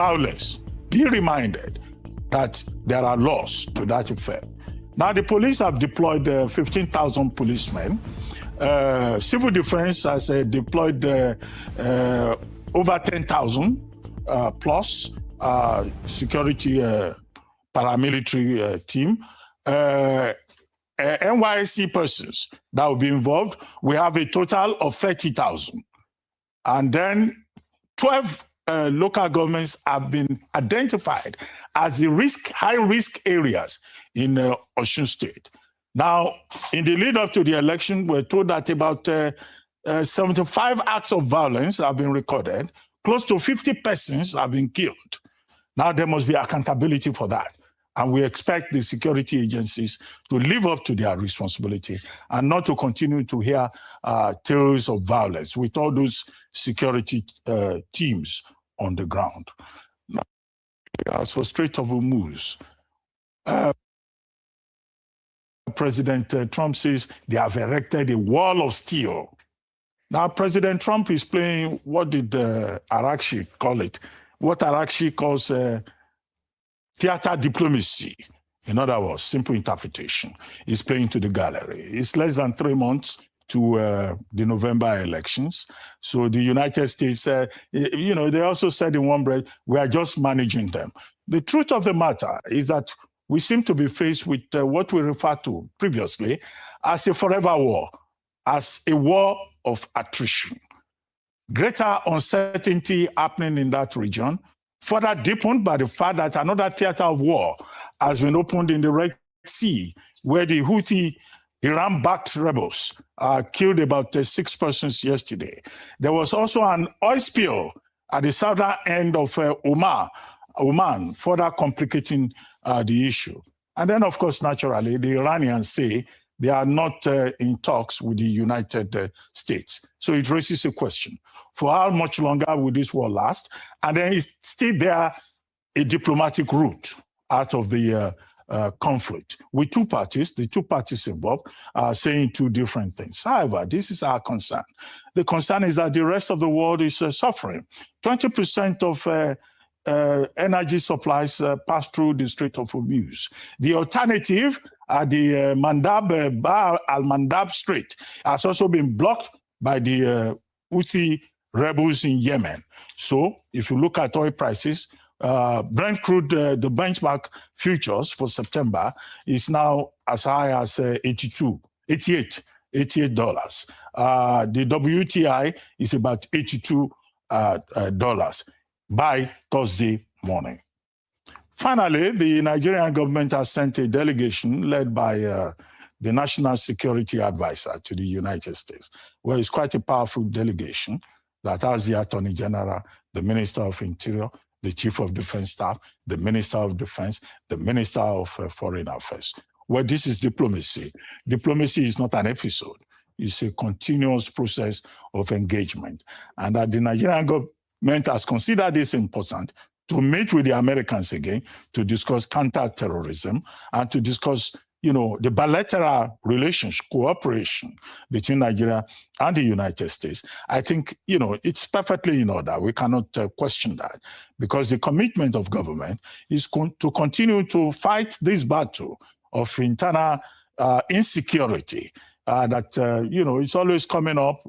violence, be reminded that there are laws to that effect. Now, the police have deployed 15,000 policemen. Civil defense has deployed over 10,000 plus security paramilitary team. NYSC persons that will be involved, we have a total of 30,000. And then 12 local governments have been identified as the high-risk areas in Osun State. Now, in the lead up to the election, we're told that about 75 acts of violence have been recorded. Close to 50 persons have been killed. Now, there must be accountability for that. And we expect the security agencies to live up to their responsibility and not to continue to hear tales of violence with all those security teams on the ground. Now, as for Strait of Hormuz, President Trump says they have erected a wall of steel. Now, President Trump is playing, what did Arakshi call it? What Arakshi calls theater diplomacy. In other words, simple interpretation. He's playing to the gallery. It's less than 3 months to the November elections. So the United States, they also said in one breath, we are just managing them. The truth of the matter is that we seem to be faced with what we referred to previously as a forever war, as a war of attrition. Greater uncertainty happening in that region, further deepened by the fact that another theater of war has been opened in the Red Sea, where the Houthi Iran-backed rebels killed about 6 persons yesterday. There was also an oil spill at the southern end of Oman, further complicating the issue. And then, of course, naturally, the Iranians say they are not in talks with the United States. So it raises a question. For how much longer will this war last? And then is still there a diplomatic route out of the conflict with two parties, the two parties involved are saying two different things. However, this is our concern. The concern is that the rest of the world is suffering. 20% of energy supplies pass through the Strait of Hormuz. The alternative at the Al-Mandab Strait has also been blocked by the Houthi rebels in Yemen. So if you look at oil prices, Brent crude, the benchmark futures for September is now as high as $88. The WTI is about $82 by Thursday morning. Finally, the Nigerian government has sent a delegation led by the National Security Advisor to the United States, where it's quite a powerful delegation that has the Attorney General, the Minister of Interior, the Chief of Defense Staff, the Minister of Defense, the Minister of Foreign Affairs. Well, this is diplomacy. Diplomacy is not an episode. It's a continuous process of engagement. And that the Nigerian government has considered this important to meet with the Americans again, to discuss counterterrorism and to discuss, the bilateral relationship, cooperation between Nigeria and the United States. I think, it's perfectly in order. We cannot question that because the commitment of government is to continue to fight this battle of internal insecurity that, it's always coming up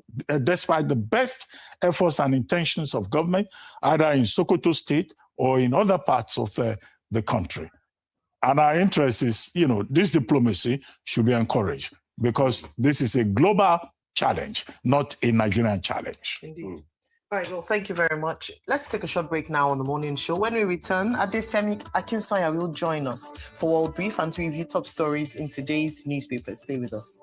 despite the best efforts and intentions of government, either in Sokoto State or in other parts of the country. And our interest is, this diplomacy should be encouraged because this is a global challenge, not a Nigerian challenge. Indeed. All right, well, thank you very much. Let's take a short break now on the morning show. When we return, Adefemi Akinsanya will join us for World Brief and to review top stories in today's newspapers. Stay with us.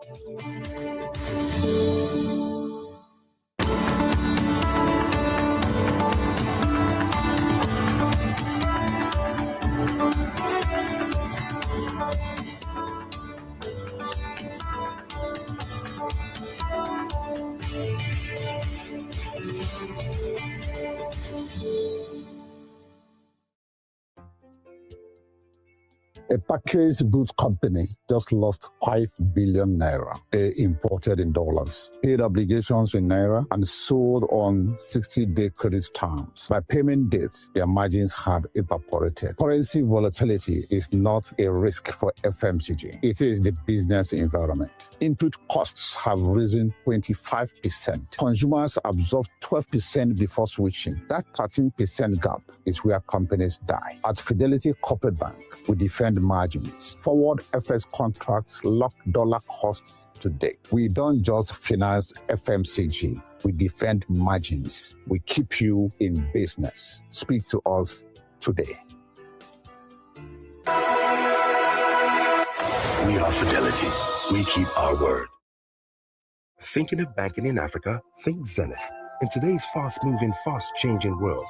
A packaged goods company just lost 5 billion naira. They imported in dollars, paid obligations in naira, and sold on 60-day credit terms. By payment date, their margins had evaporated. Currency volatility is not a risk for FMCG. It is the business environment. Input costs have risen 25%. Consumers absorb 12% before switching. That 13% gap is where companies die. At Fidelity Corporate Bank, we defend margins. Forward FX contracts lock dollar costs today. We don't just finance FMCG. We defend margins. We keep you in business. Speak to us today. We are Fidelity. We keep our word. Thinking of banking in Africa? Think Zenith. In today's fast-moving, fast-changing world,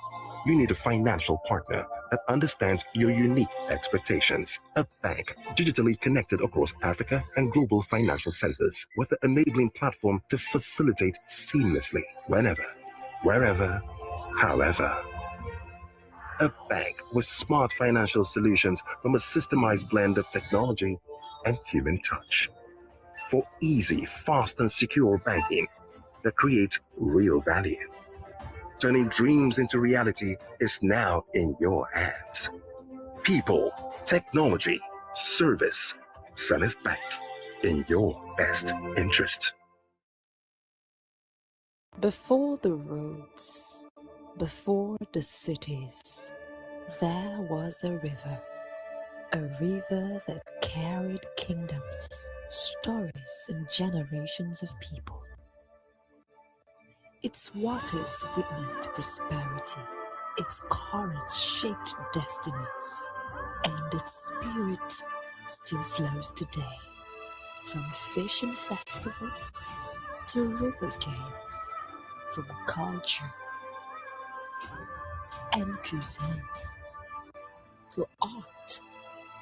you need a financial partner that understands your unique expectations. A bank digitally connected across Africa and global financial centers with the enabling platform to facilitate seamlessly, whenever, wherever, however. A bank with smart financial solutions from a systemized blend of technology and human touch. For easy, fast, and secure banking that creates real value. Turning dreams into reality is now in your hands. People, technology, service. Zenith Bank, in your best interest. Before the roads, before the cities, there was a river that carried kingdoms, stories, and generations of people. Its waters witnessed prosperity, its currents shaped destinies, and its spirit still flows today. From fishing festivals to river games, from culture and cuisine to art,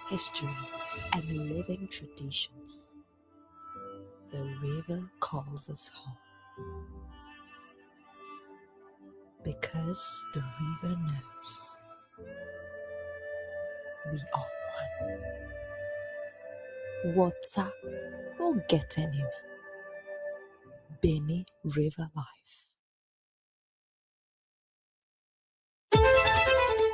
history, and living traditions. The river calls us home. Because the river knows we are one. Water no get enemy. Benny River Life.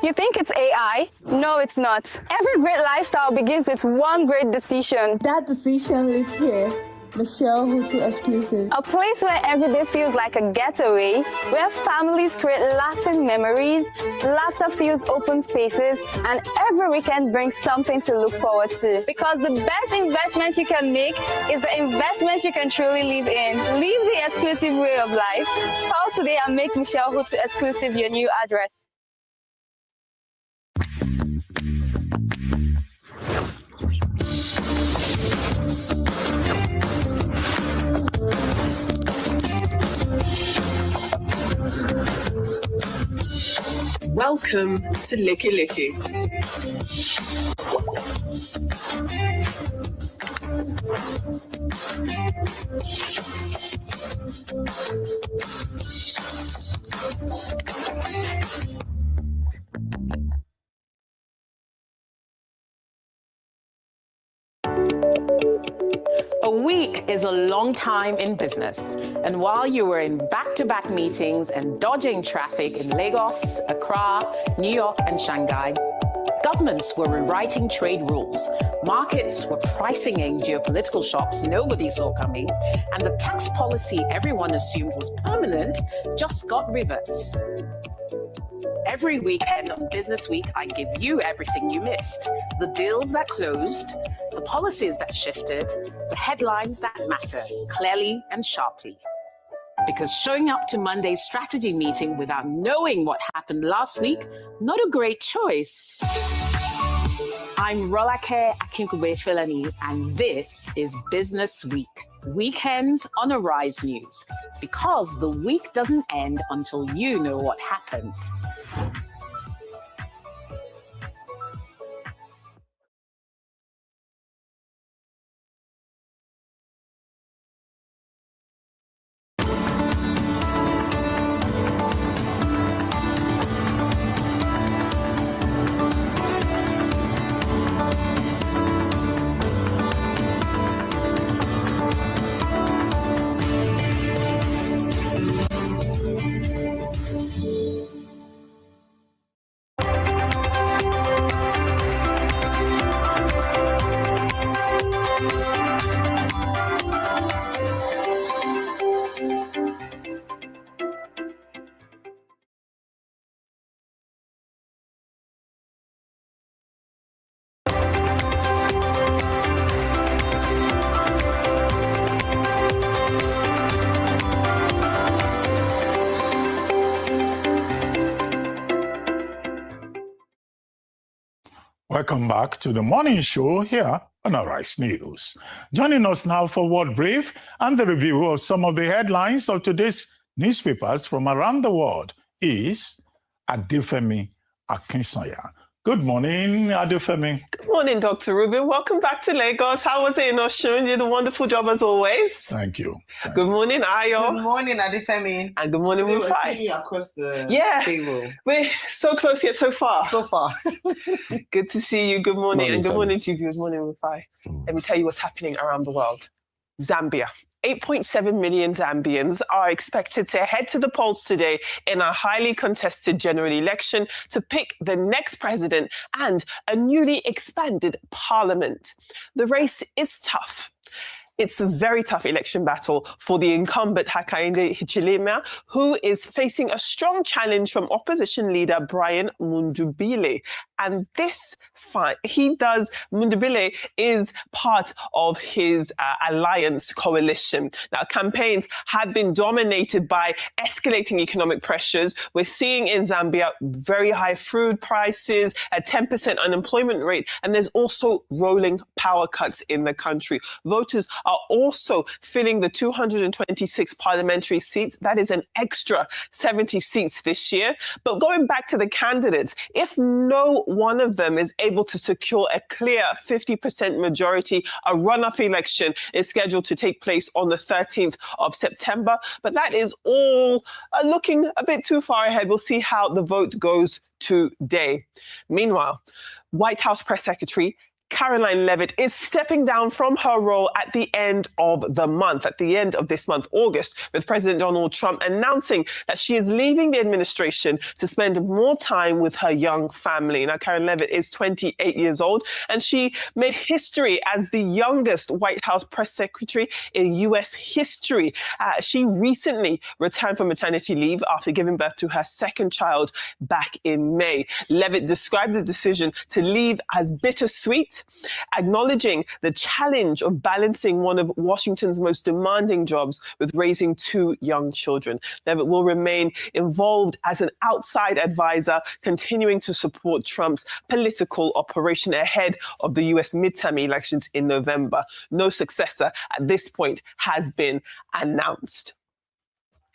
You think it's AI? No, it's not. Every great lifestyle begins with one great decision. That decision leads here. Michelle Hutu Exclusive. A place where every day feels like a getaway, where families create lasting memories, laughter fills open spaces, and every weekend brings something to look forward to. Because the best investment you can make is the investment you can truly live in. Live the exclusive way of life. Call today and make Michelle Hutu Exclusive your new address. Welcome to Licky Licky. A week is a long time in business, and while you were in back-to-back meetings and dodging traffic in Lagos, Accra, New York, and Shanghai, governments were rewriting trade rules, markets were pricing in geopolitical shocks nobody saw coming, and the tax policy everyone assumed was permanent just got reversed. Every weekend on Business Week, I give you everything you missed. The deals that closed, the policies that shifted, the headlines that matter, clearly and sharply. Because showing up to Monday's strategy meeting without knowing what happened last week, not a great choice. I'm Rolake Akinkugbe-Filani, and this is Business Week. Weekends on Arise News. Because the week doesn't end until you know what happened. Welcome back to the morning show here on Arise News. Joining us now for World Brief and the review of some of the headlines of today's newspapers from around the world is Adefemi Akinsanya. Good morning, Adefemi. Good morning, Dr. Rubin. Welcome back to Lagos. How was it in Osun? You did a wonderful job as always. Thank you. Good morning, Ayo. Good morning, Adefemi. And good morning, We're Rufai. seeing you across the table. We're so close yet so far. So far. Good to see you. Good morning. Morning, And good Femi. morning to you viewers. Morning, Rufai. Let me tell you what's happening around the world. Zambia. 8.7 million Zambians are expected to head to the polls today in a highly contested general election to pick the next president and a newly expanded parliament. The race is tough. It's a very tough election battle for the incumbent Hakainde Hichilema, who is facing a strong challenge from opposition leader Brian Mundubile. And Mundubile is part of his alliance coalition. Now, campaigns have been dominated by escalating economic pressures. We're seeing in Zambia very high food prices, a 10% unemployment rate, and there's also rolling power cuts in the country. Voters are also filling the 226 parliamentary seats. That is an extra 70 seats this year. But going back to the candidates, if no one of them is able to secure a clear 50% majority, a runoff election is scheduled to take place on the 13th of September. But that is all looking a bit too far ahead. We'll see how the vote goes today. Meanwhile, White House Press Secretary Caroline Leavitt is stepping down from her role at the end of this month, August, with President Donald Trump announcing that she is leaving the administration to spend more time with her young family. Now, Caroline Leavitt is 28 years old, and she made history as the youngest White House press secretary in U.S. history. She recently returned from maternity leave after giving birth to her second child back in May. Leavitt described the decision to leave as bittersweet, acknowledging the challenge of balancing one of Washington's most demanding jobs with raising two young children. Leavitt will remain involved as an outside advisor, continuing to support Trump's political operation ahead of the U.S. midterm elections in November. No successor at this point has been announced.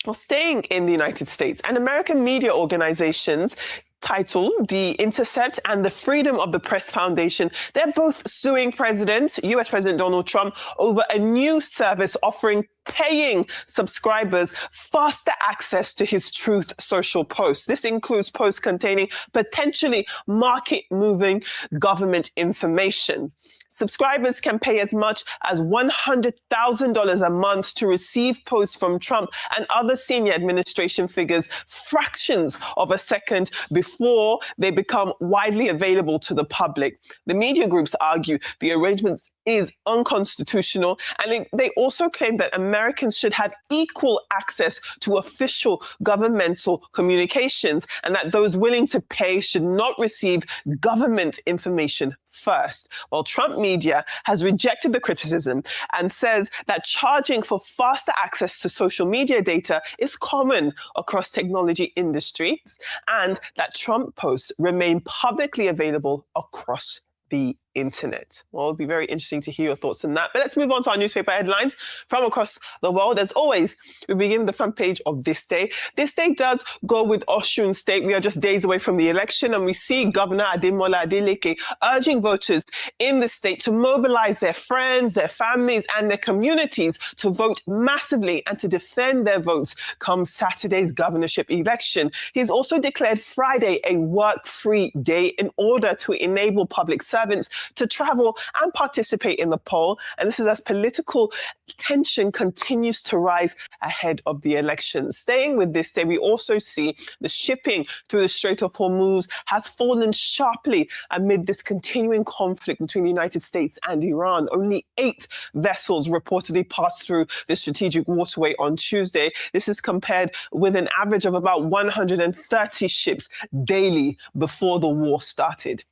Well, staying in the United States, and American media organizations titled The Intercept and the Freedom of the Press Foundation, they're both suing U.S. President Donald Trump over a new service offering paying subscribers faster access to his Truth Social posts. This includes posts containing potentially market-moving government information. Subscribers can pay as much as $100,000 a month to receive posts from Trump and other senior administration figures fractions of a second before they become widely available to the public. The media groups argue the arrangement is unconstitutional, and they also claim that Americans should have equal access to official governmental communications, and that those willing to pay should not receive government information first. Well, Trump media has rejected the criticism and says that charging for faster access to social media data is common across technology industries, and that Trump posts remain publicly available across the internet. Well, it'll be very interesting to hear your thoughts on that. But let's move on to our newspaper headlines from across the world. As always, we begin the front page of This Day. This Day does go with Osun State. We are just days away from the election, and we see Governor Ademola Adeleke urging voters in the state to mobilize their friends, their families, and their communities to vote massively and to defend their votes come Saturday's governorship election. He's also declared Friday a work-free day in order to enable public servants to travel and participate in the poll. And this is as political tension continues to rise ahead of the election. Staying with This Day, we also see the shipping through the Strait of Hormuz has fallen sharply amid this continuing conflict between the United States and Iran. Only 8 vessels reportedly passed through the strategic waterway on Tuesday. This is compared with an average of about 130 ships daily before the war started.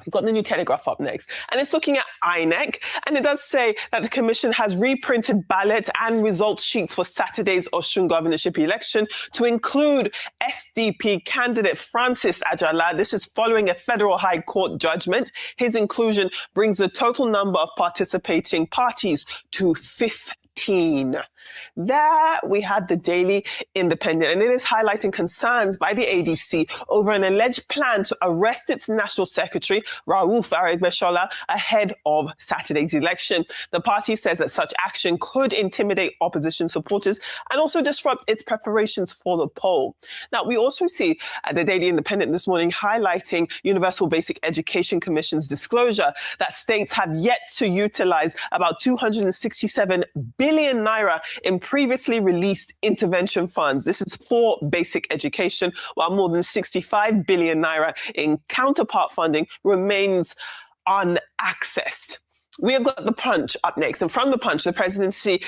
We've got the New Telegraph up next, and it's looking at INEC, and it does say that the Commission has reprinted ballot and result sheets for Saturday's Osun governorship election to include SDP candidate Francis Ajala. This is following a federal high court judgment. His inclusion brings the total number of participating parties to 15. There we had the Daily Independent, and it is highlighting concerns by the ADC over an alleged plan to arrest its national secretary, Rauf Aregbesola, ahead of Saturday's election. The party says that such action could intimidate opposition supporters and also disrupt its preparations for the poll. Now, we also see the Daily Independent this morning highlighting Universal Basic Education Commission's disclosure that states have yet to utilize about 267 billion naira in previously released intervention funds. This is for basic education, while more than 65 billion naira in counterpart funding remains unaccessed. We have got the Punch up next, and from the Punch, the presidency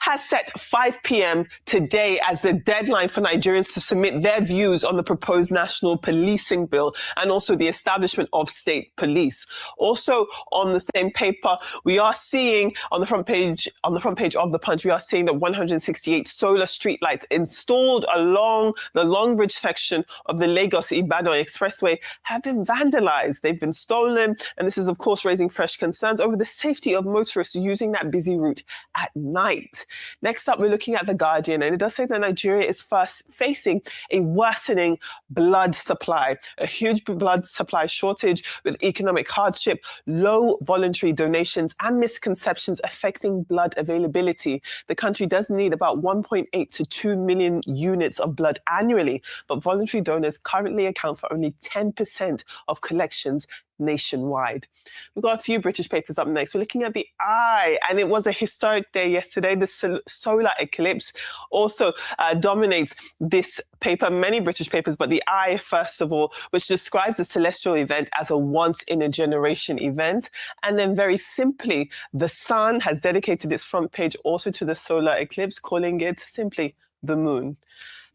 has set 5 p.m. today as the deadline for Nigerians to submit their views on the proposed national policing bill and also the establishment of state police. Also on the same paper, we are seeing on the front page of the Punch, we are seeing that 168 solar streetlights installed along the Long Bridge section of the Lagos-Ibadan Expressway have been vandalized. They've been stolen, and this is of course raising fresh concerns over the safety of motorists using that busy route at night. Next up, we're looking at The Guardian, and it does say that Nigeria is first facing a worsening blood supply, a huge blood supply shortage with economic hardship, low voluntary donations, and misconceptions affecting blood availability. The country does need about 1.8 to 2 million units of blood annually, but voluntary donors currently account for only 10% of collections nationwide. We've got a few British papers up next. We're looking at the Eye, and it was a historic day yesterday. The solar eclipse also dominates this paper, many British papers, but the Eye, first of all, which describes the celestial event as a once-in-a-generation event. And then very simply, The Sun has dedicated its front page also to the solar eclipse, calling it simply the moon.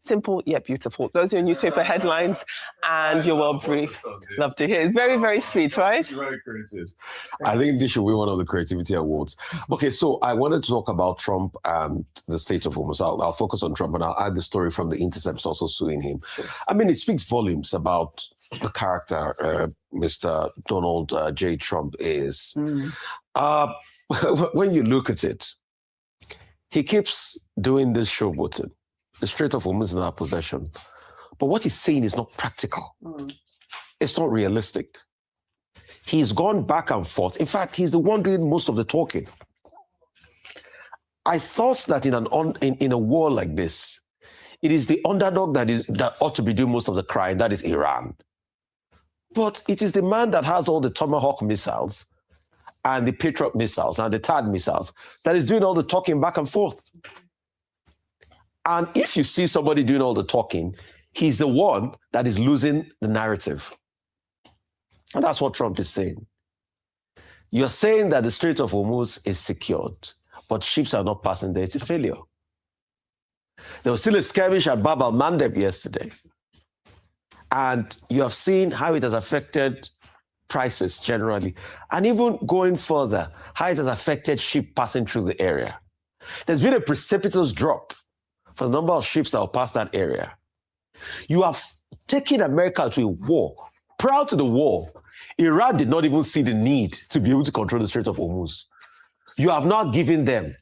Simple yet beautiful. Those are your newspaper headlines and your world brief. Love to hear. It's very, very sweet, right? It's very creative. I think this should win one of the creativity awards. Okay, so I wanted to talk about Trump and the state of Hormuz. I'll focus on Trump, and I'll add the story from the Intercepts also suing him. Sure. I mean, it speaks volumes about the character Mr. Donald J. Trump is. When you look at it, he keeps doing this showboating. The Strait of Hormuz is in our possession. But what he's saying is not practical. It's not realistic. He's gone back and forth. In fact, he's the one doing most of the talking. I thought that in a war like this, it is the underdog that ought to be doing most of the crying, that is Iran. But it is the man that has all the Tomahawk missiles and the Patriot missiles and the THAAD missiles that is doing all the talking back and forth. And if you see somebody doing all the talking, he's the one that is losing the narrative. And that's what Trump is saying. You're saying that the Strait of Hormuz is secured, but ships are not passing there. It's a failure. There was still a skirmish at Bab al-Mandeb yesterday. And you have seen how it has affected prices generally. And even going further, how it has affected ship passing through the area. There's been a precipitous drop for the number of ships that will pass that area. You have taken America to a war. Prior to the war, Iran did not even see the need to be able to control the Strait of Hormuz. You have now given them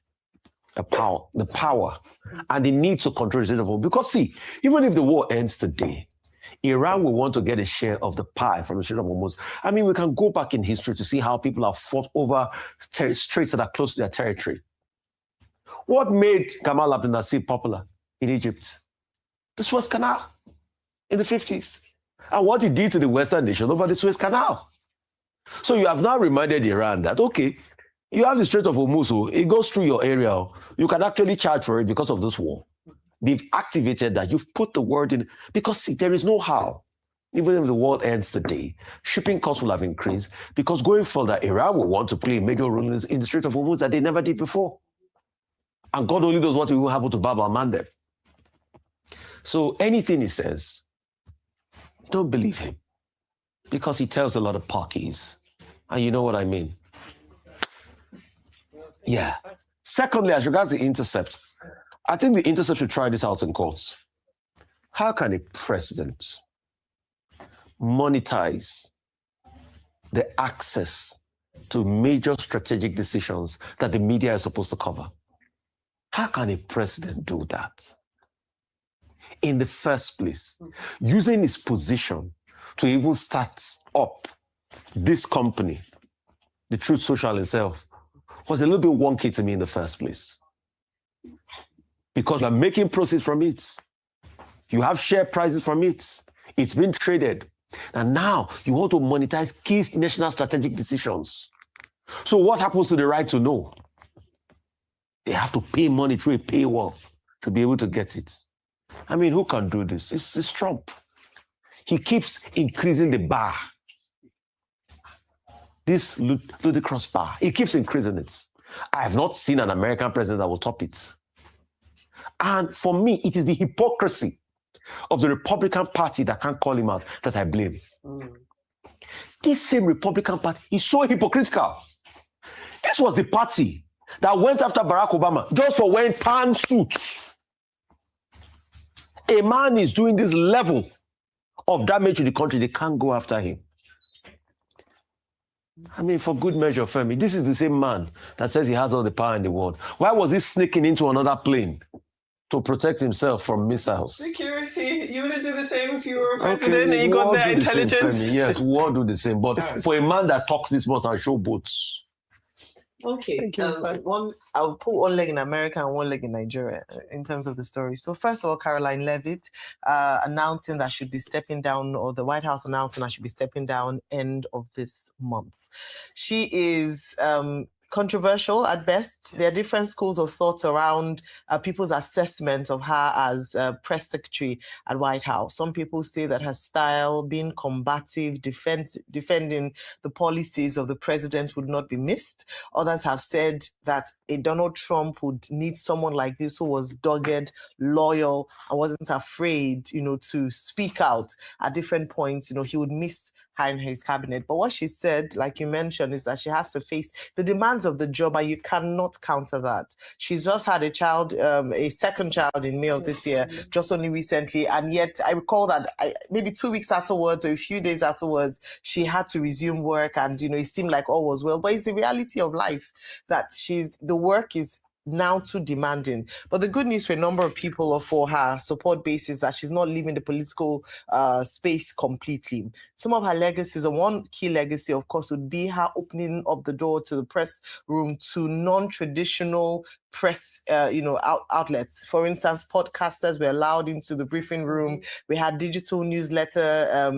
the power and the need to control the Strait of Hormuz. Because see, even if the war ends today, Iran will want to get a share of the pie from the Strait of Hormuz. I mean, we can go back in history to see how people have fought over straits that are close to their territory. What made Gamal Abdel Nasser popular in Egypt? The Suez Canal in the 50s. And what he did to the Western nation over the Suez Canal. So you have now reminded Iran that, okay, you have the Strait of Hormuz, it goes through your area. You can actually charge for it because of this war. They've activated that. You've put the word in. Because see, there is no how. Even if the world ends today, shipping costs will have increased because going further, Iran will want to play a major role in the Strait of Hormuz that they never did before. And God only knows what will happen to Bab al-Mandeb. So anything he says, don't believe him. because he tells a lot of parkies. And you know what I mean? Yeah. Secondly, as regards the Intercept, I think the Intercept should try this out in courts. How can a president monetize the access to major strategic decisions that the media is supposed to cover? How can a president do that? In the first place, using his position to even start up this company, the Truth Social itself, was a little bit wonky to me in the first place. Because we're making proceeds from it. You have share prices from it. It's been traded. And now you want to monetize key national strategic decisions. So what happens to the right to know? They have to pay money through a paywall to be able to get it. I mean, who can do this? It's Trump. He keeps increasing the bar. This ludicrous bar. He keeps increasing it. I have not seen an American president that will top it. And for me, it is the hypocrisy of the Republican Party that can't call him out that I blame. This same Republican Party is so hypocritical. This was the party that went after Barack Obama just for wearing tan suits. A man is doing this level of damage to the country, they can't go after him. I mean, for good measure, Femi, this is the same man that says he has all the power in the world. Why was he sneaking into another plane to protect himself from missiles? Security. You would do the same if you were president and you got their intelligence. Yes, we all do the same. But for a man that talks this much and showboats. Okay, I'll put one leg in America and one leg in Nigeria in terms of the story. So first of all, Caroline Leavitt announcing that she'd be stepping down, or the White House announcing that she'd be stepping down end of this month. She is controversial at best. There are different schools of thought around people's assessment of her as press secretary at White House. Some people say that her style, being combative, defending the policies of the president, would not be missed. Others have said that a Donald Trump would need someone like this who was dogged, loyal, and wasn't afraid, to speak out at different points. He would miss her in his cabinet. But what she said, like you mentioned, is that she has to face the demands of the job, and you cannot counter that. She's just had a child, a second child in May of this year, just only recently. And yet I recall that maybe 2 weeks afterwards or a few days afterwards, she had to resume work, and, it seemed like all was well. But it's the reality of life that the work is now too demanding. But the good news for a number of people or for her support base is that she's not leaving the political space completely. Some of her legacies, and one key legacy, of course, would be her opening up the door to the press room to non-traditional press, outlets. For instance, podcasters were allowed into the briefing room. We had digital newsletter,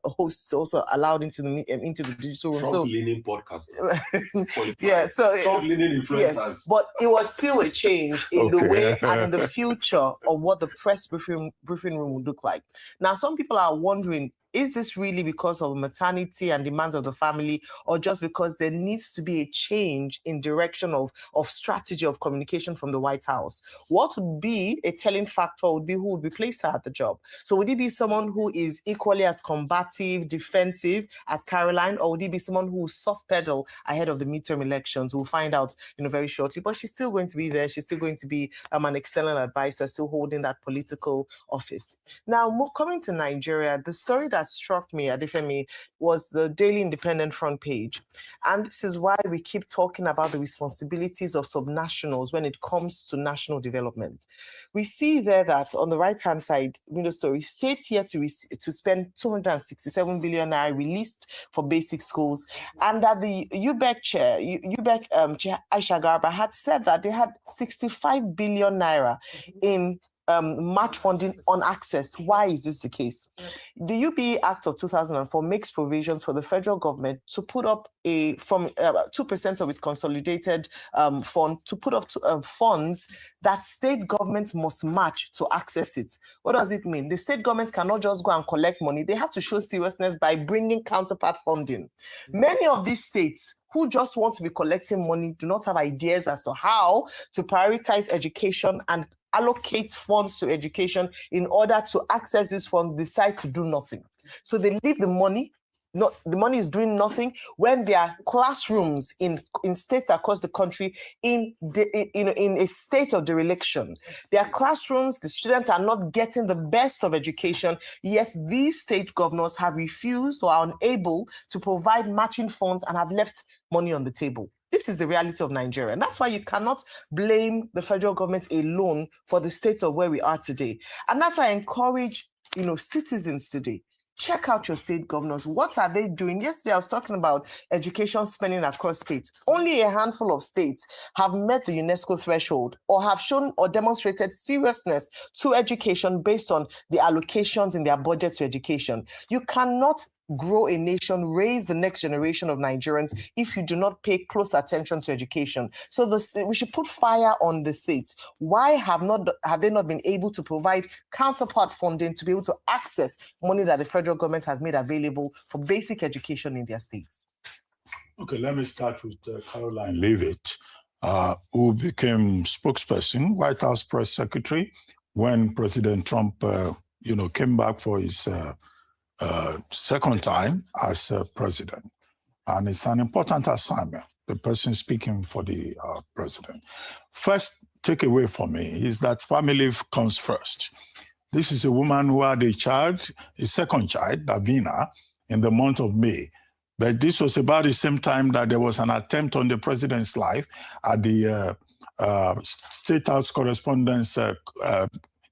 hosts also allowed into the digital room. Trump-leaning podcasters. Yeah, so Trump-leaning influencers. Yes, but it was still a change in the way and in the future of what the press briefing room would look like. Now, some people are wondering, is this really because of maternity and demands of the family, or just because there needs to be a change in direction of strategy of communication from the White House? What would be a telling factor would be who would replace her at the job. So would it be someone who is equally as combative, defensive as Caroline, or would it be someone who will soft pedal ahead of the midterm elections? We'll find out very shortly. But she's still going to be there. She's still going to be an external advisor, still holding that political office. Now, coming to Nigeria, the story that struck me, Adefemi, was the Daily Independent front page. And this is why we keep talking about the responsibilities of subnationals when it comes to national development. We see there that on the right-hand side, story, states here to spend 267 billion naira released for basic schools, and that the UBEC chair, Aisha Garba, had said that they had 65 billion naira in match funding on access. Why is this the case? The UBE Act of 2004 makes provisions for the federal government to put up from 2% of its consolidated fund to put up funds that state governments must match to access it. What does it mean? The state governments cannot just go and collect money. They have to show seriousness by bringing counterpart funding. Many of these states who just want to be collecting money do not have ideas as to how to prioritize education and allocate funds to education in order to access this fund, decide to do nothing. So they leave the money the money is doing nothing when there are classrooms in states across the country in a state of dereliction. There are classrooms, the students are not getting the best of education, yet these state governors have refused or are unable to provide matching funds and have left money on the table. This is the reality of Nigeria. And that's why you cannot blame the federal government alone for the state of where we are today. And that's why I encourage, citizens today, check out your state governors. What are they doing? Yesterday, I was talking about education spending across states. Only a handful of states have met the UNESCO threshold or have shown or demonstrated seriousness to education based on the allocations in their budgets to education. You cannot grow a nation, raise the next generation of Nigerians if you do not pay close attention to education. So we should put fire on the states. Why have they not been able to provide counterpart funding to be able to access money that the federal government has made available for basic education in their states? Okay, let me start with Caroline Leavitt, who became spokesperson, White House press secretary, when President Trump, came back for his second time as president. And it's an important assignment, the person speaking for the president. First takeaway for me is that family comes first. This is a woman who had a second child, Davina, in the month of May. But this was about the same time that there was an attempt on the president's life at the State House Correspondents'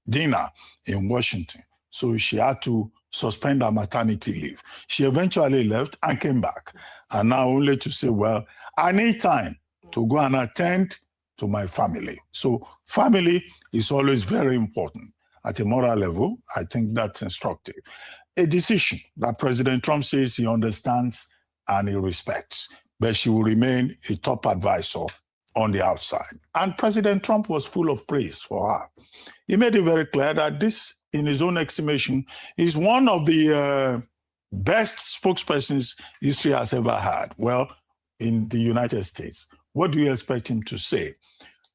dinner in Washington. So she had to suspend her maternity leave. She eventually left and came back. And now only to say, well, I need time to go and attend to my family. So family is always very important. At a moral level, I think that's instructive. A decision that President Trump says he understands and he respects, but she will remain a top advisor on the outside. And President Trump was full of praise for her. He made it very clear that this, in his own estimation, is one of the best spokespersons history has ever had. Well, in the United States. What do you expect him to say?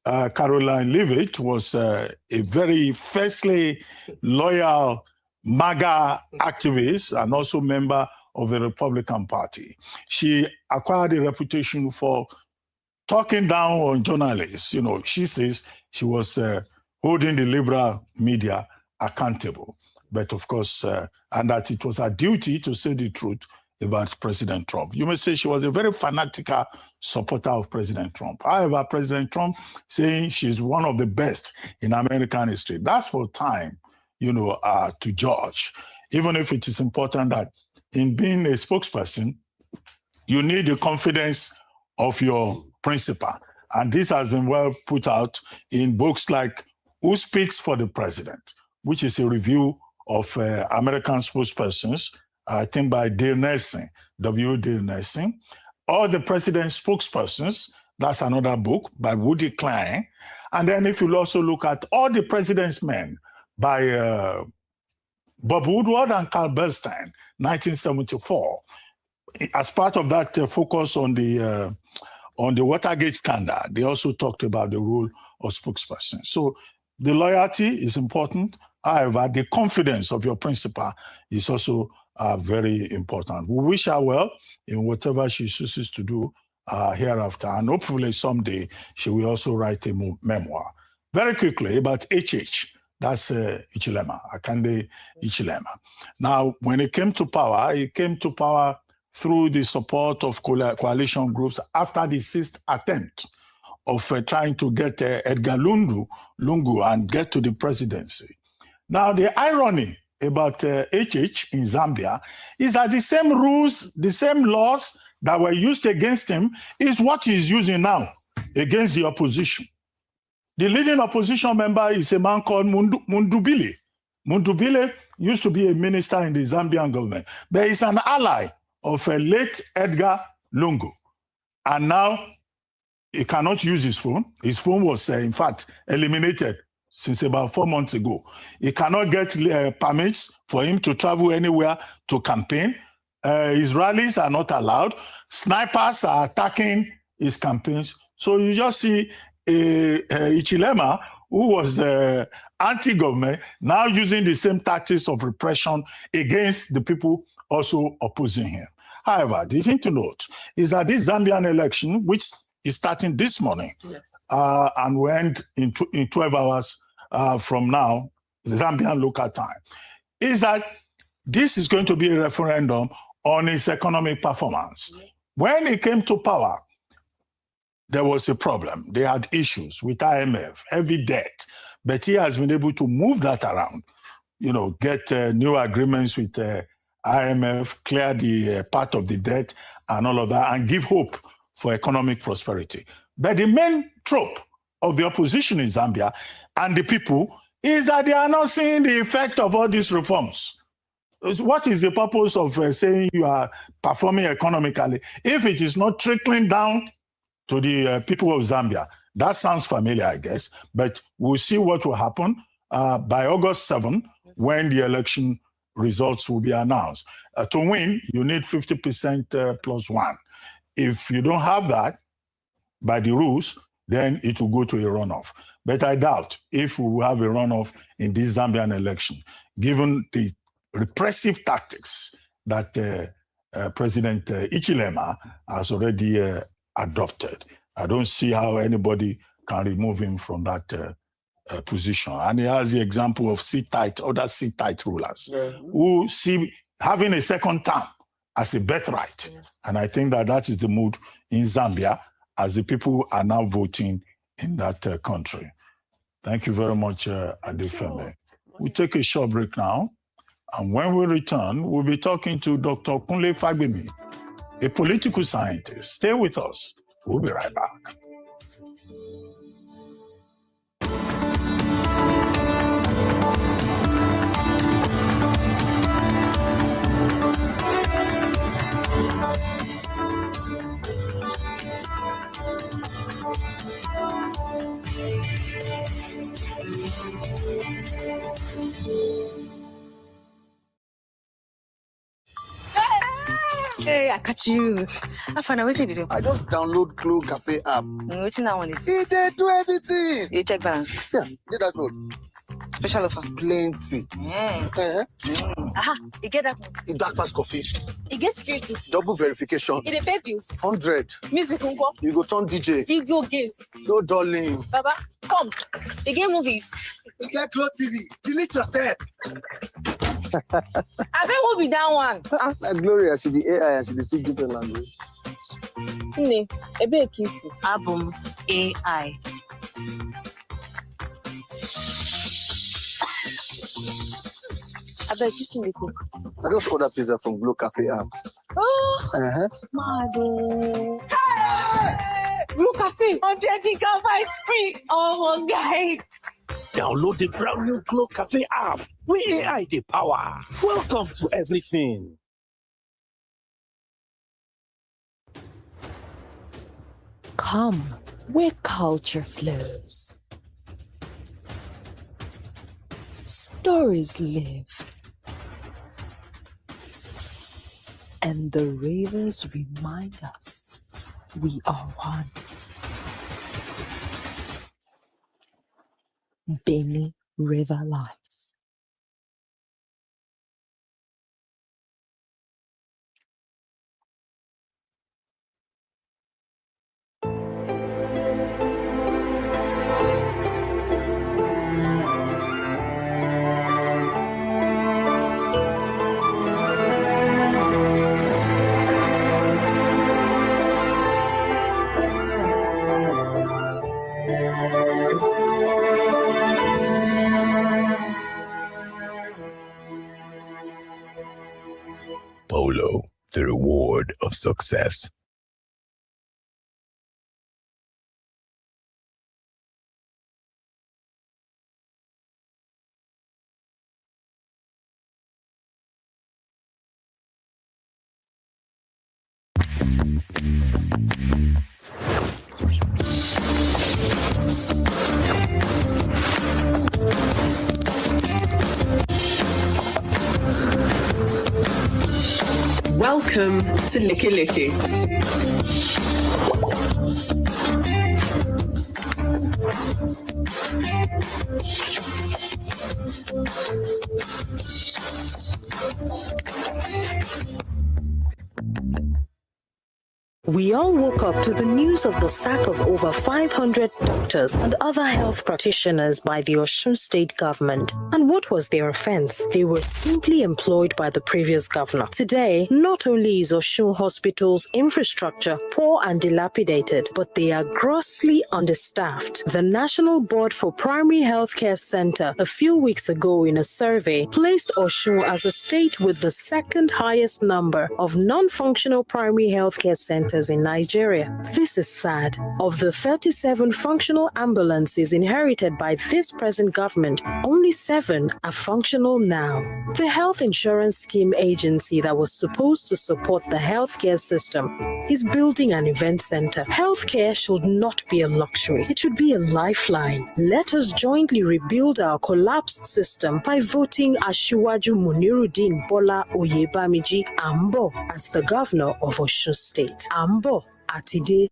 Caroline Leavitt was a very fiercely loyal MAGA activist and also member of the Republican Party. She acquired a reputation for talking down on journalists. She says she was holding the liberal media accountable. But of course, and that it was her duty to say the truth about President Trump. You may say she was a very fanatical supporter of President Trump. However, President Trump saying she's one of the best in American history, that's for time, to judge. Even if it is important that in being a spokesperson, you need the confidence of your principal. And this has been well put out in books like Who Speaks for the President, which is a review of American spokespersons, I think by Dale Nelson, W. Dale Nelson. Or The President's Spokespersons, that's another book by Woody Klein. And then if you also look at All the President's Men by Bob Woodward and Carl Bernstein, 1974. As part of that focus on the Watergate scandal, they also talked about the role of spokespersons. So the loyalty is important. However, the confidence of your principal is also very important. We wish her well in whatever she chooses to do hereafter. And hopefully someday she will also write a memoir. Very quickly about HH. That's Ichilema, Akande Ichilema. Now, when he came to power through the support of coalition groups after the sixth attempt of trying to get Edgar Lungu and get to the presidency. Now, the irony about HH in Zambia is that the same rules, the same laws that were used against him is what he's using now against the opposition. The leading opposition member is a man called Mundubile. Mundubile used to be a minister in the Zambian government, but he's an ally of late Edgar Lungu. And now he cannot use his phone. His phone was, in fact, eliminated since about 4 months ago. He cannot get permits for him to travel anywhere to campaign. His rallies are not allowed. Snipers are attacking his campaigns. So you just see Ichilema, who was anti-government, now using the same tactics of repression against the people also opposing him. However, the thing to note is that this Zambian election, which is starting this morning, and will end in 12 hours from now, Zambian local time, is that this is going to be a referendum on his economic performance. When he came to power, there was a problem. They had issues with IMF, heavy debt, but he has been able to move that around, get new agreements with IMF, clear the part of the debt and all of that, and give hope for economic prosperity. But the main trope of the opposition in Zambia and the people is that they are not seeing the effect of all these reforms. What is the purpose of saying you are performing economically if it is not trickling down to the people of Zambia? That sounds familiar, I guess, but we'll see what will happen by August 7 when the election results will be announced. To win, you need 50% plus one. If you don't have that by the rules, then it will go to a runoff. But I doubt if we will have a runoff in this Zambian election, given the repressive tactics that President Ichilema has already adopted. I don't see how anybody can remove him from that position. And he has the example of other sit-tight rulers who see having a second term as a birthright. And I think that is the mood in Zambia as the people are now voting in that country. Thank you very much, Adefemi. We'll take a short break now. And when we return, we'll be talking to Dr. Kunle Fagbemi, a political scientist. Stay with us. We'll be right back. Hey, I catch you. I find out what you do. I just download Glow Cafe app. What you now want to do? It did do anything. You check balance. Yeah, did that what? Special offer. Plenty. Aha, you get that one. In dark pass coffee. You get security. Double verification. You pay bills. 100. Music unko. You go turn DJ. Video games. No darling. Baba, come. You get movies. You get Glow TV. Delete yourself. I bet we'll be that one. Like Gloria, she be AI and she dey speak different language. Ne, ebe kifu. Album AI. I bet you see me cook. I just order pizza from Glow Cafe app. Oh, Mado. Hey! Glow Cafe, 100 gigabytes free. Oh, my God. Download the brand new Glow Cafe app with AI the power. Welcome to everything. Come where culture flows. Stories live. And the rivers remind us we are one. Benny River Life. Polo, the reward of success. Welcome to Licky Licky. We all woke up to the news of the sack of over 500 doctors and other health practitioners by the Osun State government. And what was their offense? They were simply employed by the previous governor. Today, not only is Osun Hospital's infrastructure poor and dilapidated, but they are grossly understaffed. The National Board for Primary Healthcare Center a few weeks ago in a survey placed Osun as a state with the second highest number of non-functional primary healthcare centers in Nigeria. This is sad. Of the 37 functional ambulances inherited by this present government, only 7 are functional now. The Health Insurance Scheme Agency that was supposed to support the healthcare system is building an event center. Healthcare should not be a luxury. It should be a lifeline. Let us jointly rebuild our collapsed system by voting Asiwaju Muniruddin Bola Oyebamiji Ambo as the governor of Osun State. Ambo Atide.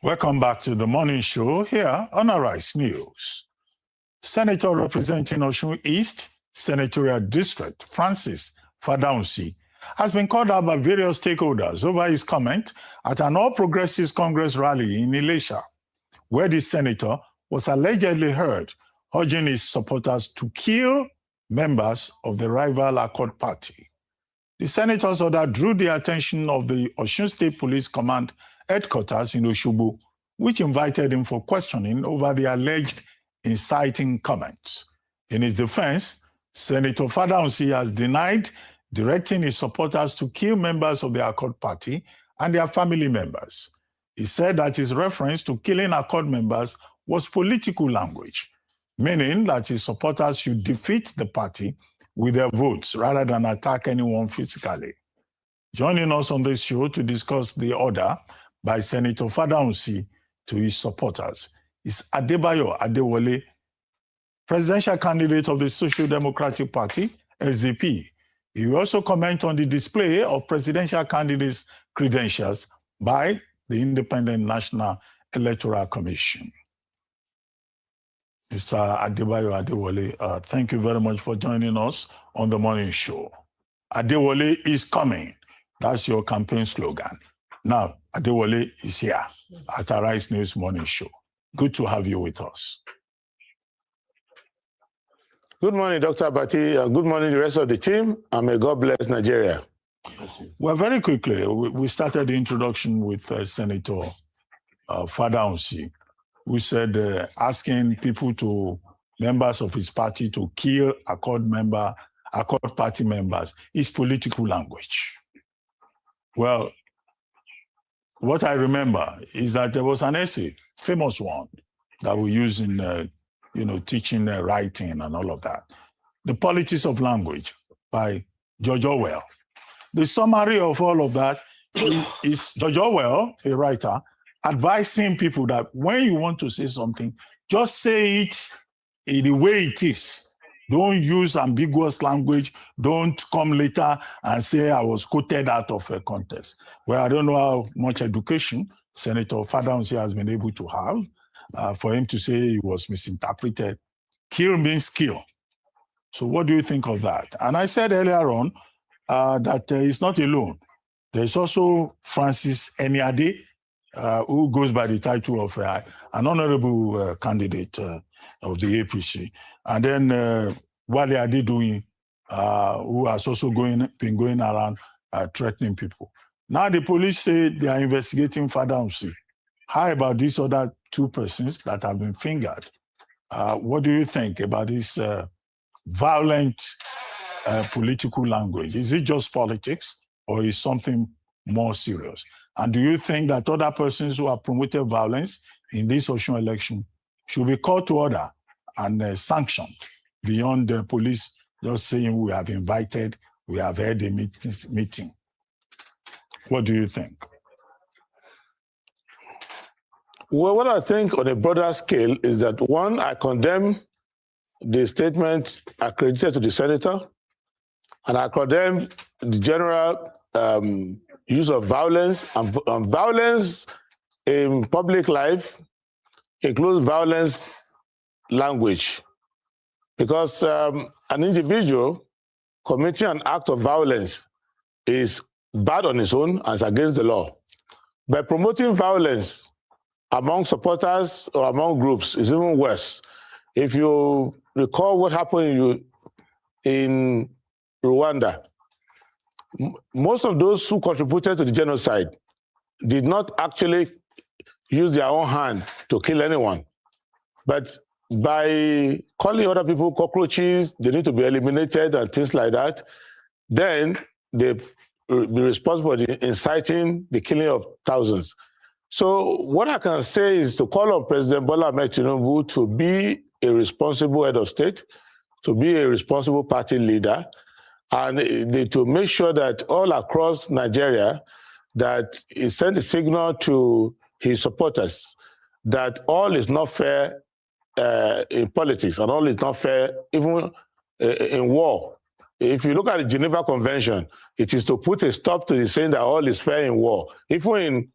Welcome back to the morning show here on Arise News. Senator representing Osun East Senatorial District, Francis Fadaunsi, has been called out by various stakeholders over his comment at an All Progressives Congress rally in Ilesha, where the senator was allegedly heard urging his supporters to kill members of the rival Accord Party. The senator's order drew the attention of the Osun State Police Command headquarters in Osogbo, which invited him for questioning over the alleged inciting comments. In his defense, Senator Fadaunsi has denied directing his supporters to kill members of the Accord Party and their family members. He said that his reference to killing Accord members was political language, meaning that his supporters should defeat the party with their votes rather than attack anyone physically. Joining us on this show to discuss the order by Senator Fadaunsi to his supporters is Adebayo Adewole, presidential candidate of the Social Democratic Party, SDP. He will also comment on the display of presidential candidates' credentials by the Independent National Electoral Commission. Mr. Adebayo Adewole, thank you very much for joining us on the morning show. Adewole is coming. That's your campaign slogan. Now, Adewole is here at Arise News Morning Show. Good to have you with us. Good morning, Dr. Abati. Good morning, the rest of the team, and may God bless Nigeria. Well, very quickly, we started the introduction with Senator Fadaunsi, who said asking members of his party to kill Accord Party members is political language. Well, what I remember is that there was an essay, famous one, that we use in teaching writing and all of that. The Politics of Language by George Orwell. The summary of all of that is George Orwell, a writer, advising people that when you want to say something, just say it in the way it is. Don't use ambiguous language. Don't come later and say I was quoted out of a context. Well, I don't know how much education Senator Fadaunsi has been able to have for him to say he was misinterpreted. Kill means kill. So what do you think of that? And I said earlier on that he's not alone. There's also Francis Eniade, who goes by the title of an honorable candidate of the APC. And then Wale Adedoyin, who has also been going around threatening people. Now the police say they are investigating Fadaunsi. How about these other 2 persons that have been fingered? What do you think about this violent political language? Is it just politics or is something more serious? And do you think that other persons who have promoted violence in this Osun election should be called to order and sanctioned beyond the police just saying we have invited, we have had a meeting? What do you think? Well, what I think on a broader scale is that, one, I condemn the statement accredited to the senator, and I condemned the general use of violence, and violence in public life includes violence language, because an individual committing an act of violence is bad on its own and is against the law. By promoting violence among supporters or among groups is even worse. If you recall what happened in Rwanda, most of those who contributed to the genocide did not actually use their own hand to kill anyone. But by calling other people cockroaches, they need to be eliminated and things like that, then they be responsible for inciting the killing of thousands. So what I can say is to call on President Bola Ahmed Tinubu to be a responsible head of state, to be a responsible party leader, and to make sure that all across Nigeria that he sent a signal to his supporters that all is not fair in politics and all is not fair even in war. If you look at the Geneva Convention, it is to put a stop to the saying that all is fair in war. Even in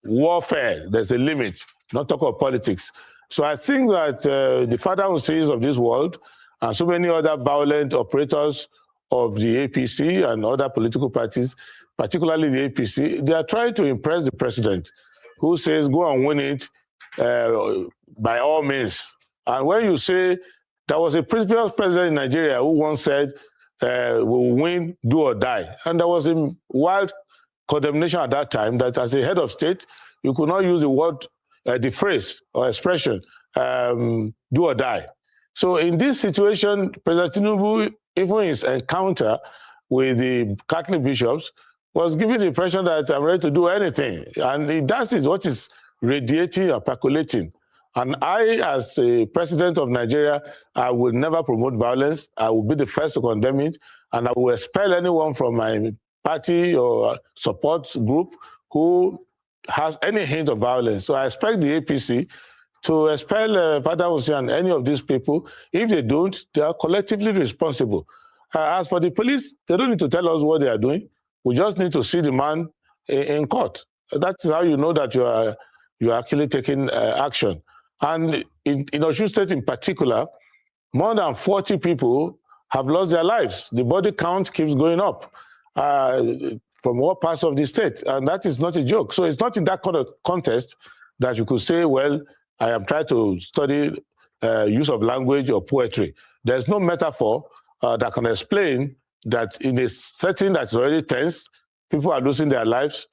warfare, there's a limit, not talk of politics. So I think that the father who sees of this world and so many other violent operators of the APC and other political parties, particularly the APC, they are trying to impress the president who says, go and win it by all means. And when you say, there was a previous president in Nigeria who once said, we'll win, do or die. And there was a wild condemnation at that time that as a head of state, you could not use the word, the phrase or expression, do or die. So in this situation, President Tinubu, even his encounter with the Catholic bishops, was giving the impression that I'm ready to do anything. And that is what is radiating or percolating. And I, as a president of Nigeria, I will never promote violence. I will be the first to condemn it. And I will expel anyone from my party or support group who has any hint of violence. So I expect the APC to expel Father Hussein and any of these people. If they don't, they are collectively responsible. As for the police, they don't need to tell us what they are doing. We just need to see the man in court. That's how you know that you are actually taking action. And in Osun State in particular, more than 40 people have lost their lives. The body count keeps going up from all parts of the state, and that is not a joke. So it's not in that kind of context that you could say, well, I am trying to study use of language or poetry. There's no metaphor that can explain that in a setting that's already tense, people are losing their lives.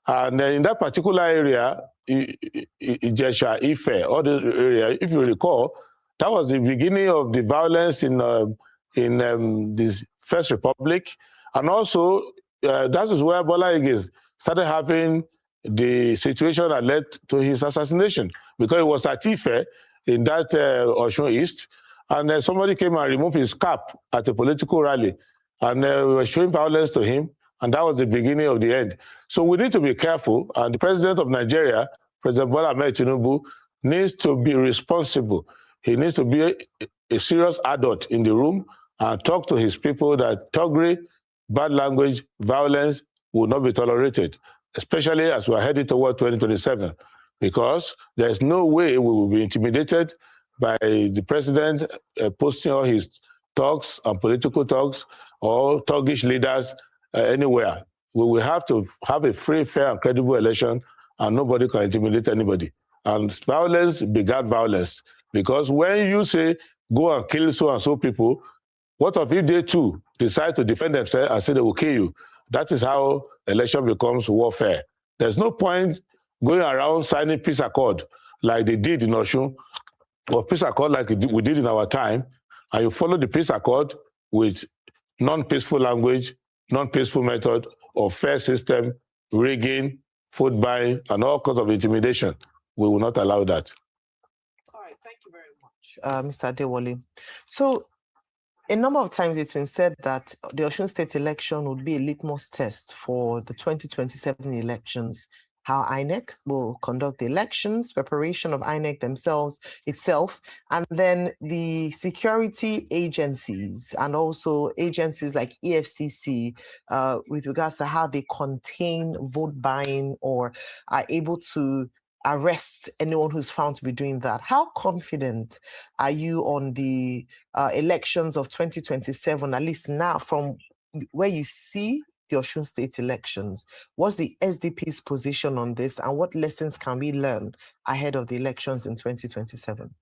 And in that particular area, Ijesha, Ife, all the area, if you recall, that was the beginning of the violence in this First Republic. And also, that is where Bola Ige started having the situation that led to his assassination, because it was at Ife in that Osun East, and somebody came and removed his cap at a political rally, and we were showing violence to him, and that was the beginning of the end. So we need to be careful, and the president of Nigeria, President Bola Ahmed Tinubu, needs to be responsible. He needs to be a serious adult in the room and talk to his people that thuggery, bad language, violence will not be tolerated, especially as we are heading toward 2027, because there's no way we will be intimidated by the president posting all his talks and political talks or thuggish leaders anywhere. We will have to have a free, fair, and credible election, and nobody can intimidate anybody. And violence begat violence, because when you say, go and kill so-and-so people, what if they too decide to defend themselves and say they will kill you? That is how election becomes warfare. There's no point going around signing peace accord like they did in Osun, or peace accord like we did in our time, and you follow the peace accord with non-peaceful language, non-peaceful method, or fair system, rigging, food buying, and all kinds of intimidation. We will not allow that. All right, thank you very much, Mr. Adewale. So, a number of times it's been said that the Osun State election would be a litmus test for the 2027 elections. how INEC will conduct the elections, preparation of INEC itself, and then the security agencies and also agencies like EFCC with regards to how they contain vote buying or are able to arrest anyone who's found to be doing that. How confident are you on the elections of 2027, at least now from where you see the Osun State elections? What's the SDP's position on this, and what lessons can we learn ahead of the elections in 2027?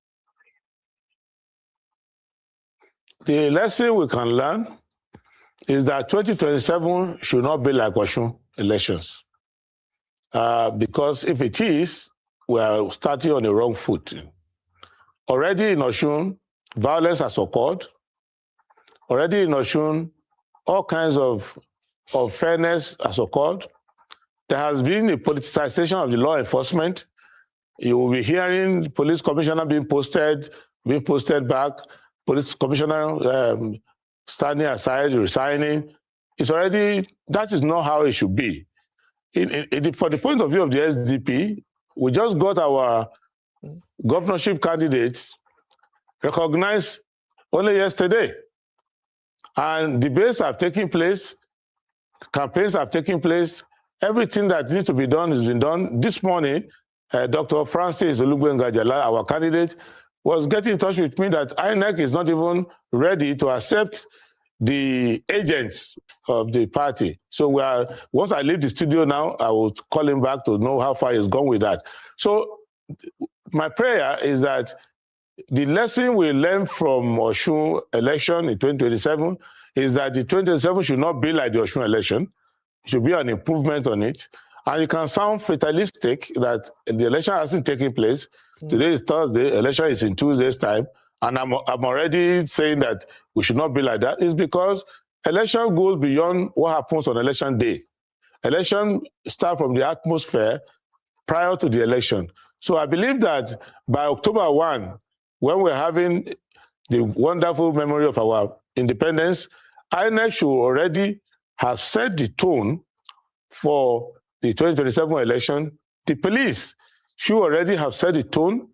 The lesson we can learn is that 2027 should not be like Osun elections. Because if it is, we are starting on the wrong foot. Already in Osun, violence has occurred. Already in Osun, all kinds of unfairness has occurred. There has been a politicization of the law enforcement. You will be hearing police commissioner being posted back, police commissioner standing aside, resigning. That is not how it should be. For the point of view of the SDP, we just got our governorship candidates recognized only yesterday. And debates have taken place, campaigns have taken place, everything that needs to be done has been done. This morning, Dr. Francis Olugbengajala, our candidate, was getting in touch with me that INEC is not even ready to accept the agents of the party. So once I leave the studio now, I will call him back to know how far he's gone with that. So my prayer is that the lesson we learn from Osun election in 2027 is that the 2027 should not be like the Osun election. It should be an improvement on it. And it can sound fatalistic that the election hasn't taken place. Today is Thursday, election is in 2 days' time. And I'm already saying that we should not be like that. It's because election goes beyond what happens on election day. Election starts from the atmosphere prior to the election. So I believe that by October 1, when we're having the wonderful memory of our independence, INEC should already have set the tone for the 2027 election. The police should already have set the tone,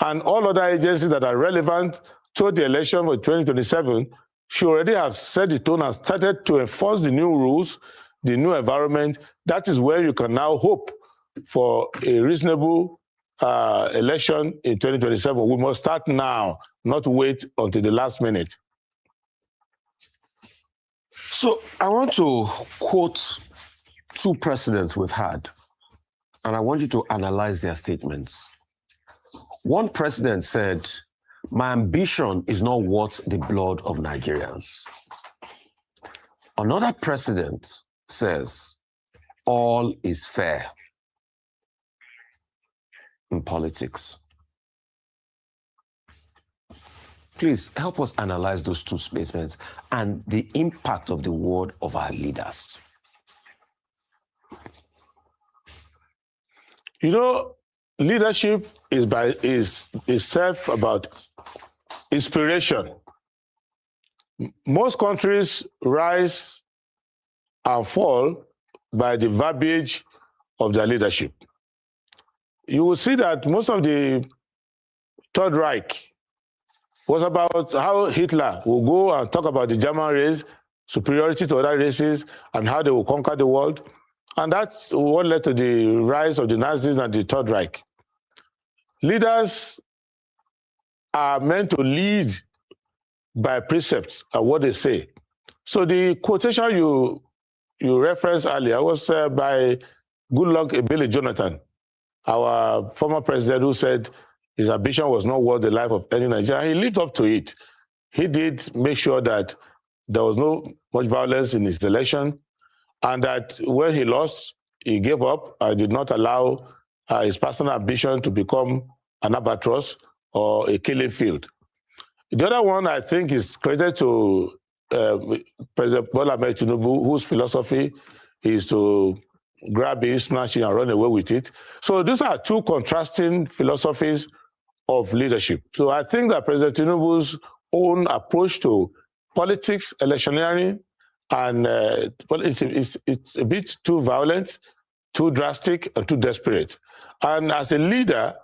and all other agencies that are relevant to the election for 2027 should already have set the tone and started to enforce the new rules, the new environment. That is where you can now hope for a reasonable election in 2027. We must start now, not wait until the last minute. So I want to quote two presidents we've had, and I want you to analyze their statements. One president said, "My ambition is not worth the blood of Nigerians." Another president says, "All is fair in politics." Please help us analyze those two statements and the impact of the word of our leaders. You know, leadership is self about inspiration. Most countries rise and fall by the verbiage of their leadership. You will see that most of the Third Reich was about how Hitler will go and talk about the German race, superiority to other races, and how they will conquer the world. And that's what led to the rise of the Nazis and the Third Reich. Leaders are meant to lead by precepts and what they say. So the quotation you referenced earlier was by Goodluck Ebele Jonathan, our former president, who said his ambition was not worth the life of any Nigerian. He lived up to it. He did make sure that there was no much violence in his election, and that when he lost, he gave up and did not allow his personal ambition to become an albatross or a killing field. The other one, I think, is credited to President Bola Ahmed Tinubu, whose philosophy is to grab it, snatch it, and run away with it. So these are two contrasting philosophies of leadership. So I think that President Tinubu's own approach to politics, electioneering, and it's a bit too violent, too drastic and too desperate. And as a leader,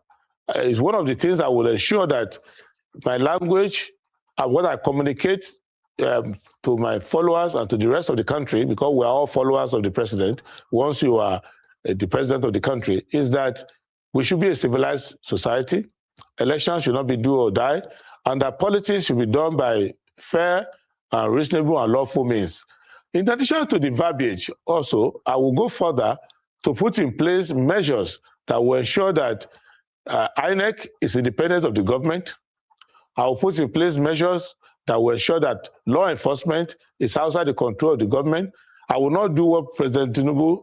it's one of the things I will ensure that my language and what I communicate to my followers and to the rest of the country, because we're all followers of the president, once you are the president of the country, is that we should be a civilized society. Elections should not be do or die, and that politics should be done by fair and reasonable and lawful means. In addition to the verbiage, also, I will go further to put in place measures that will ensure that INEC is independent of the government. I will put in place measures that will ensure that law enforcement is outside the control of the government. I will not do what President Tinubu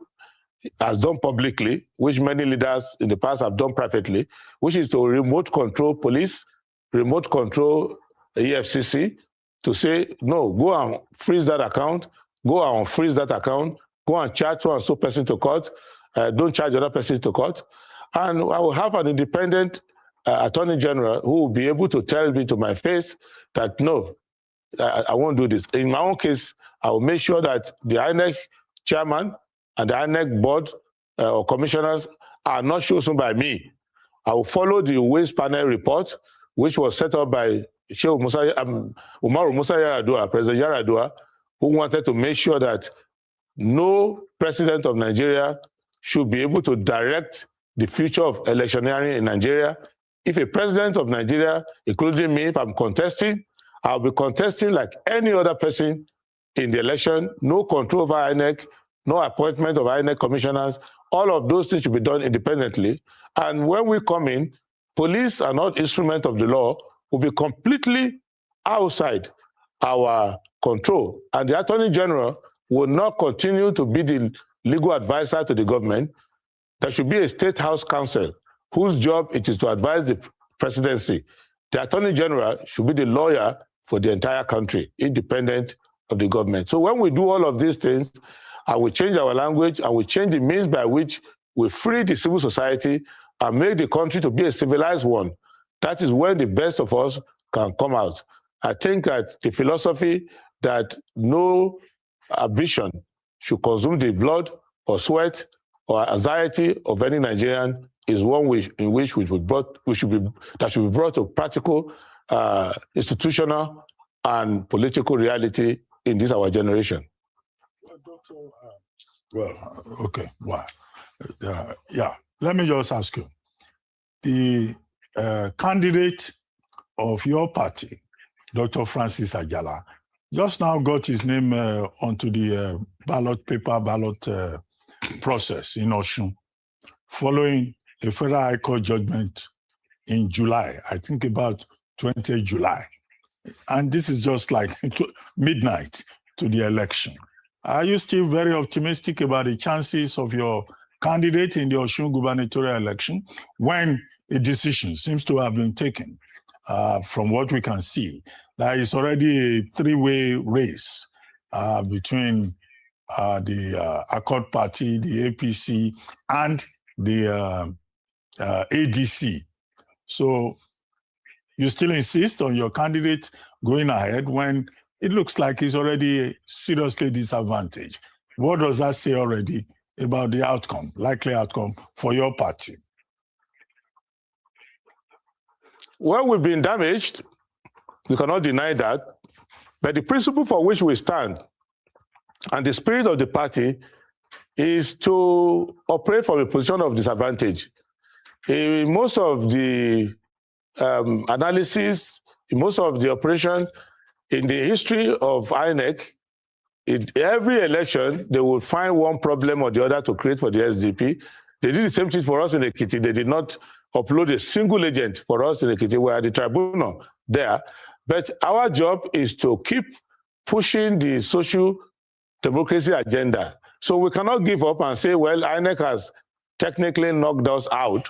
has done publicly, which many leaders in the past have done privately, which is to remote control police, remote control EFCC, to say, no, go and freeze that account, go and freeze that account, go and charge so and so person to court, don't charge other person to court. And I will have an independent Attorney General who will be able to tell me to my face that, no, I won't do this. In my own case, I will make sure that the INEC chairman and the INEC board or commissioners are not chosen by me. I will follow the Waste Panel report, which was set up by Sheikh Umaru Musa Yar'Adua, President Yar'Adua, who wanted to make sure that no president of Nigeria should be able to direct the future of electioneering in Nigeria. If a president of Nigeria, including me, if I'm contesting, I'll be contesting like any other person in the election. No control over INEC, no appointment of INEC commissioners. All of those things should be done independently. And when we come in, police are not instrument of the law, will be completely outside our control. And the Attorney General will not continue to be the legal advisor to the government. There should be a State House Counsel whose job it is to advise the presidency. The Attorney General should be the lawyer for the entire country, independent of the government. So when we do all of these things, I will change our language, I will change the means by which we free the civil society and make the country to be a civilized one. That is when the best of us can come out. I think that the philosophy that no ambition should consume the blood or sweat or anxiety of any Nigerian is one in which that should be brought to practical, institutional, and political reality in this our generation. Okay. Wow. Yeah. Let me just ask you: the candidate of your party, Dr. Francis Ajala, just now got his name onto the ballot process in Osun, following a Federal High Court judgment in July, I think about 20th July. And this is just like midnight to the election. Are you still very optimistic about the chances of your candidate in the Osun gubernatorial election when a decision seems to have been taken? From what we can see, there is already a three-way race between the Accord Party, the APC, and the ADC. So you still insist on your candidate going ahead when it looks like he's already seriously disadvantaged. What does that say already about the outcome, likely outcome for your party? Well, we've been damaged. We cannot deny that. But the principle for which we stand and the spirit of the party is to operate from a position of disadvantage. In most of the analysis, in most of the operation, in the history of INEC, every election, they will find one problem or the other to create for the SDP. They did the same thing for us in Ekiti. They did not upload a single agent for us in Ekiti. We are the tribunal there. But our job is to keep pushing the social democracy agenda. So we cannot give up and say, well, INEC has technically knocked us out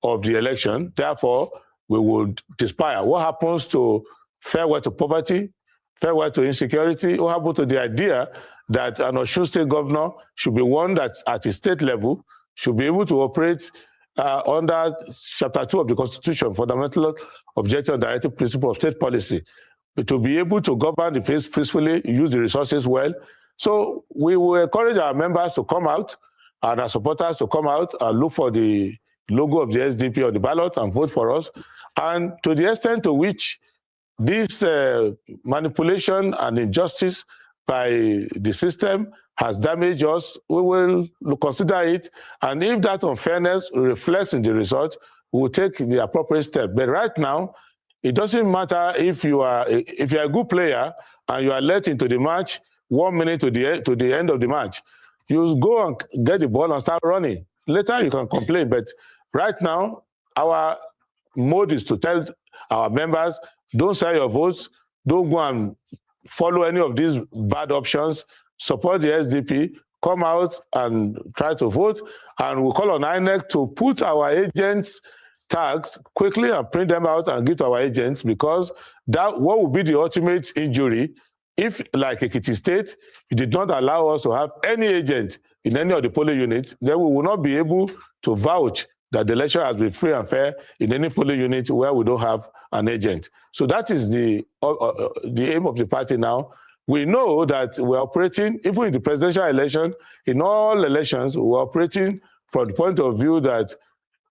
of the election. Therefore, we will despair. What happens to farewell to poverty, farewell to insecurity? What happens to the idea that an Osun State governor should be one that's at the state level, should be able to operate under Chapter 2 of the Constitution, fundamental objective and directive principle of state policy, to be able to govern the place peacefully, use the resources well. So we will encourage our members to come out and our supporters to come out and look for the logo of the SDP on the ballot and vote for us. And to the extent to which this manipulation and injustice by the system has damaged us, we will consider it. And if that unfairness reflects in the result, we will take the appropriate step. But right now, it doesn't matter if you are a good player and you are let into the match 1 minute to the end of the match. You go and get the ball and start running. Later you can complain, but right now our mode is to tell our members, don't sell your votes, don't go and follow any of these bad options, support the SDP, come out and try to vote, and we'll call on INEC to put our agents' tags quickly and print them out and give to our agents, because that what would be the ultimate injury if, like Ekiti State, you did not allow us to have any agent in any of the polling units, then we will not be able to vouch that the election has been free and fair in any polling unit where we don't have an agent. So that is the aim of the party now. We know that we're operating, even in the presidential election, in all elections, we're operating from the point of view that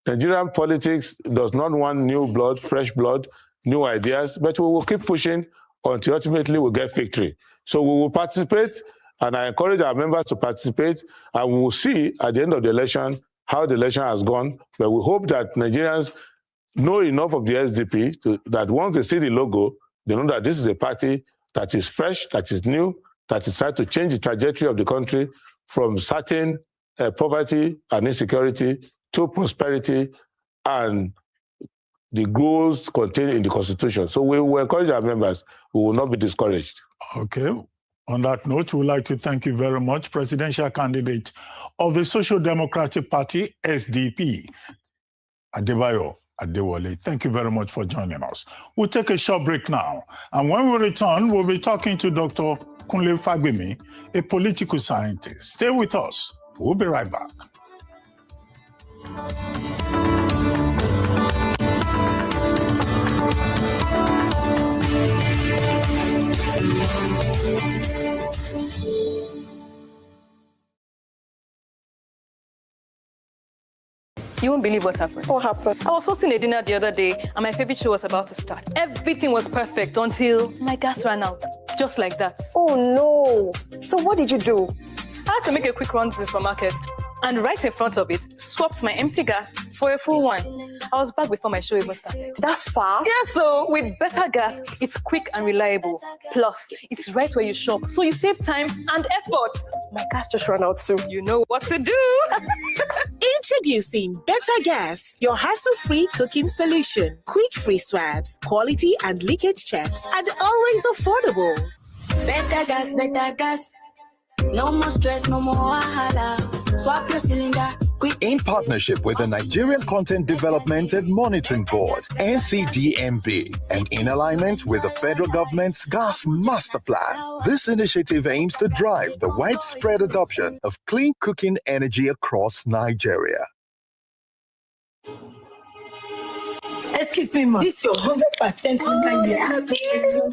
Nigerian politics does not want new blood, fresh blood, new ideas, but we will keep pushing until ultimately we get victory. So we will participate, and I encourage our members to participate, and we will see at the end of the election how the election has gone. But we hope that Nigerians know enough of the SDP that once they see the logo, they know that this is a party that is fresh, that is new, that is trying to change the trajectory of the country from certain poverty and insecurity to prosperity and the goals contained in the Constitution. So we will encourage our members. We will not be discouraged. Okay. On that note, we would like to thank you very much, presidential candidate of the Social Democratic Party, SDP, Adebayo Adewale. Thank you very much for joining us. We'll take a short break now. And when we return, we'll be talking to Dr. Kunle Fagbemi, a political scientist. Stay with us. We'll be right back. You won't believe what happened. What happened? I was hosting a dinner the other day, and my favorite show was about to start. Everything was perfect until my gas ran out. Just like that. Oh no. So what did you do? I had to make a quick run to the supermarket, and right in front of it, swapped my empty gas for a full one. I was back before my show even started. That fast? Yeah, so with better gas, it's quick and reliable. Plus, it's right where you shop, so you save time and effort. My gas just ran out too. You know what to do. Introducing Better Gas, your hassle-free cooking solution. Quick free swabs, quality and leakage checks, and always affordable. Better gas, better gas. No more stress, no more wahala. Swap your cylinder. In partnership with the Nigerian Content Development and Monitoring Board, NCDMB, and in alignment with the federal government's Gas Master Plan, this initiative aims to drive the widespread adoption of clean cooking energy across Nigeria. Excuse me, ma. This is your 100% income year.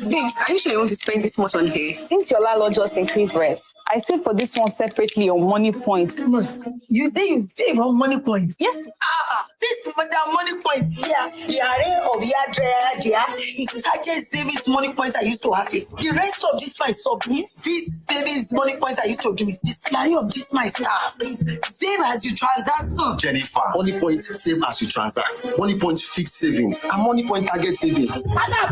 Babes, are you sure you want to spend this much on hair? Since your landlord just increased rents, I saved for this one separately on money points. You say you save on money points? Yes. This money points here, the array of your dryer there is target savings money points I used to have it. The rest of this my sub is this savings money points I used to do it. The salary of this my staff is save as you transact. Jennifer, money points save as you transact. Money points fixed savings and money point target savings. What's up?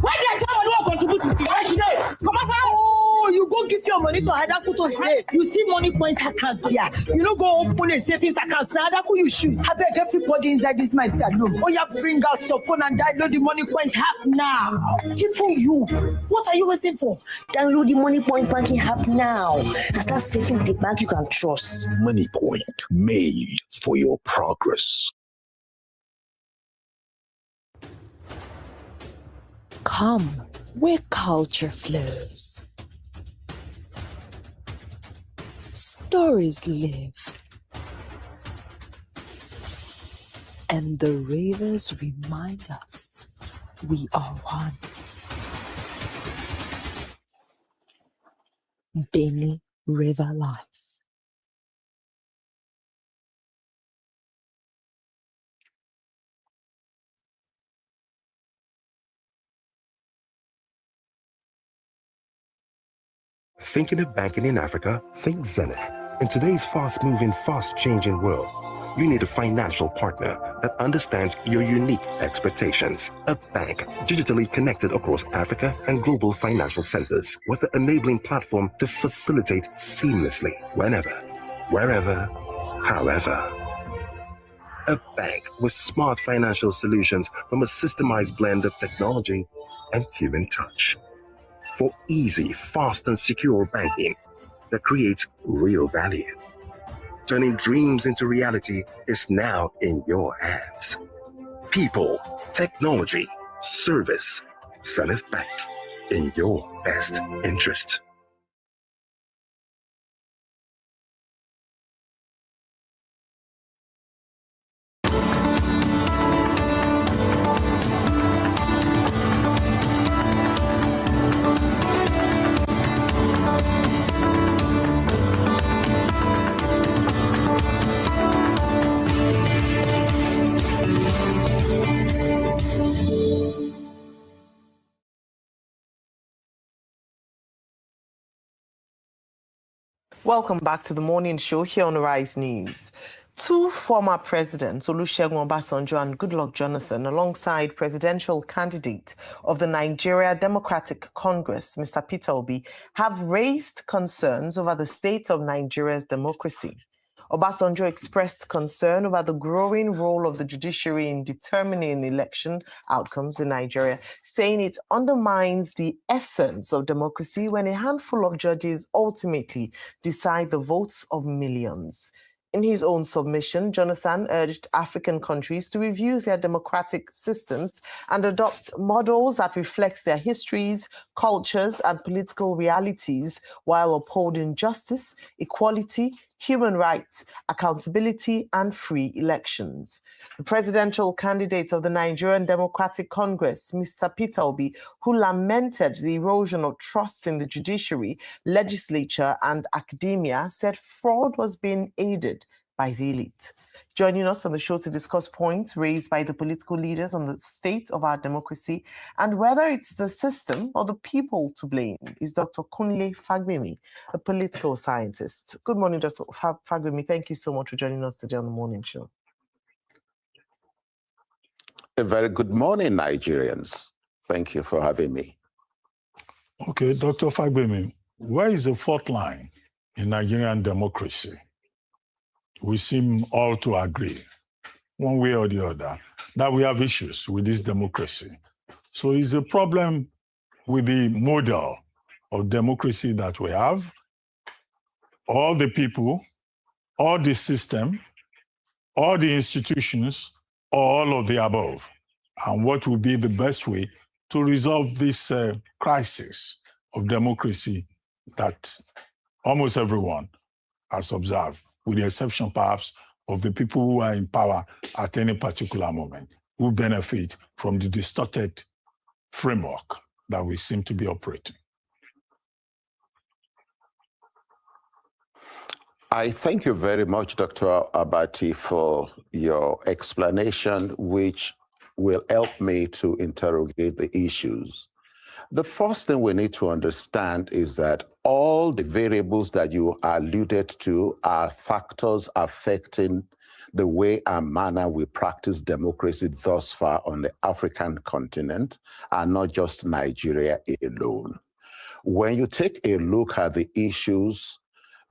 Why did John won't contribute to it? Why should they? Come on, oh, you go give your money to Adaku to save. You see money point accounts there. You don't go open a savings account. Now Adaku you shoot. I beg everybody inside this my salon. Oh, yeah, bring out your phone and download the money points app now. Even you. What are you waiting for? Download the Money Point banking app now and start saving with the bank you can trust. Money Point, made for your progress. Come where culture flows. Stories live. And the rivers remind us we are one. Benny River Life. Thinking of banking in Africa? Think Zenith. In today's fast-moving, fast-changing world, you need a financial partner that understands your unique expectations. A bank digitally connected across Africa and global financial centers with the enabling platform to facilitate seamlessly whenever, wherever, however. A bank with smart financial solutions from a systemized blend of technology and human touch. For easy, fast, and secure banking that creates real value. Turning dreams into reality is now in your hands. People, technology, service. Zenith Bank, in your best interest. Welcome back to the morning show here on Rise News. Two former presidents, Olusegun Obasanjo and Goodluck Jonathan, alongside presidential candidate of the Nigeria Democratic Congress, Mr. Peter Obi, have raised concerns over the state of Nigeria's democracy. Obasanjo expressed concern over the growing role of the judiciary in determining election outcomes in Nigeria, saying it undermines the essence of democracy when a handful of judges ultimately decide the votes of millions. In his own submission, Jonathan urged African countries to review their democratic systems and adopt models that reflect their histories, cultures, and political realities while upholding justice, equality, human rights, accountability, and free elections. The presidential candidate of the Nigerian Democratic Congress, Mr. Peter Obi, who lamented the erosion of trust in the judiciary, legislature, and academia, said fraud was being aided by the elite. Joining us on the show to discuss points raised by the political leaders on the state of our democracy and whether it's the system or the people to blame is Dr. Kunle Fagbemi, a political scientist. Good morning, Dr. Fagbemi. Thank you so much for joining us today on the morning show. A very good morning, Nigerians. Thank you for having me. Okay, Dr. Fagbemi, where is the fault line in Nigerian democracy? We seem all to agree, one way or the other, that we have issues with this democracy. So is the problem with the model of democracy that we have, all the people, all the system, all the institutions, or all of the above? And what would be the best way to resolve this crisis of democracy that almost everyone has observed, with the exception perhaps of the people who are in power at any particular moment, who benefit from the distorted framework that we seem to be operating? I thank you very much, Dr. Abati, for your explanation, which will help me to interrogate the issues. The first thing we need to understand is that all the variables that you alluded to are factors affecting the way and manner we practice democracy thus far on the African continent, and not just Nigeria alone. When you take a look at the issues,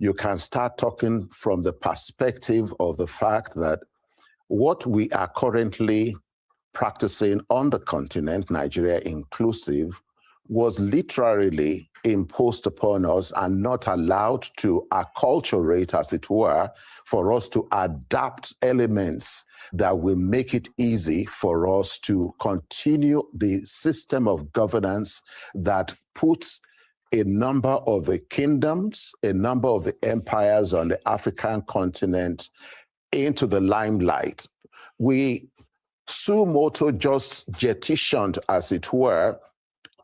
you can start talking from the perspective of the fact that what we are currently practicing on the continent, Nigeria inclusive, was literally imposed upon us and not allowed to acculturate, as it were, for us to adapt elements that will make it easy for us to continue the system of governance that puts a number of the kingdoms, a number of the empires on the African continent into the limelight. We suo motu just jettisoned, as it were,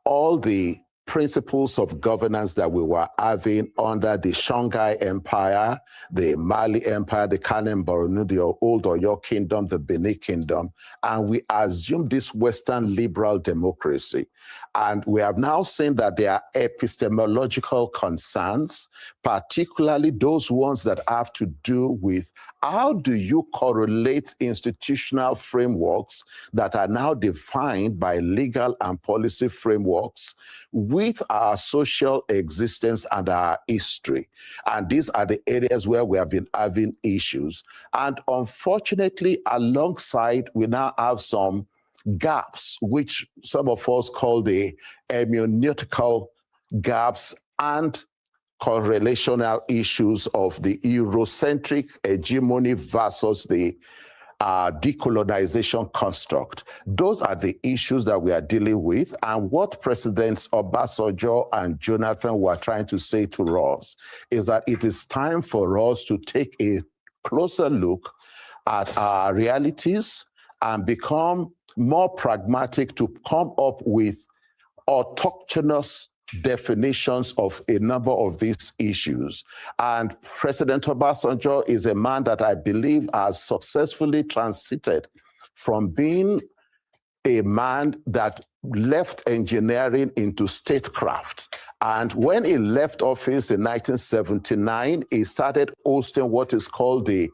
all the principles of governance that we were having under the Songhai Empire, the Mali Empire, the Kanem Borno, the Old Oyo Kingdom, the Benin Kingdom, and we assumed this Western liberal democracy. And we have now seen that there are epistemological concerns, particularly those ones that have to do with how do you correlate institutional frameworks that are now defined by legal and policy frameworks with our social existence and our history? And these are the areas where we have been having issues. And unfortunately, alongside, we now have some gaps, which some of us call the hermeneutical gaps and correlational issues of the Eurocentric hegemony versus the decolonization construct. Those are the issues that we are dealing with, and what Presidents Obasanjo and Jonathan were trying to say to us is that it is time for us to take a closer look at our realities and become more pragmatic to come up with autochthonous definitions of a number of these issues. And President Obasanjo is a man that I believe has successfully transited from being a man that left engineering into statecraft. And when he left office in 1979, he started hosting what is called the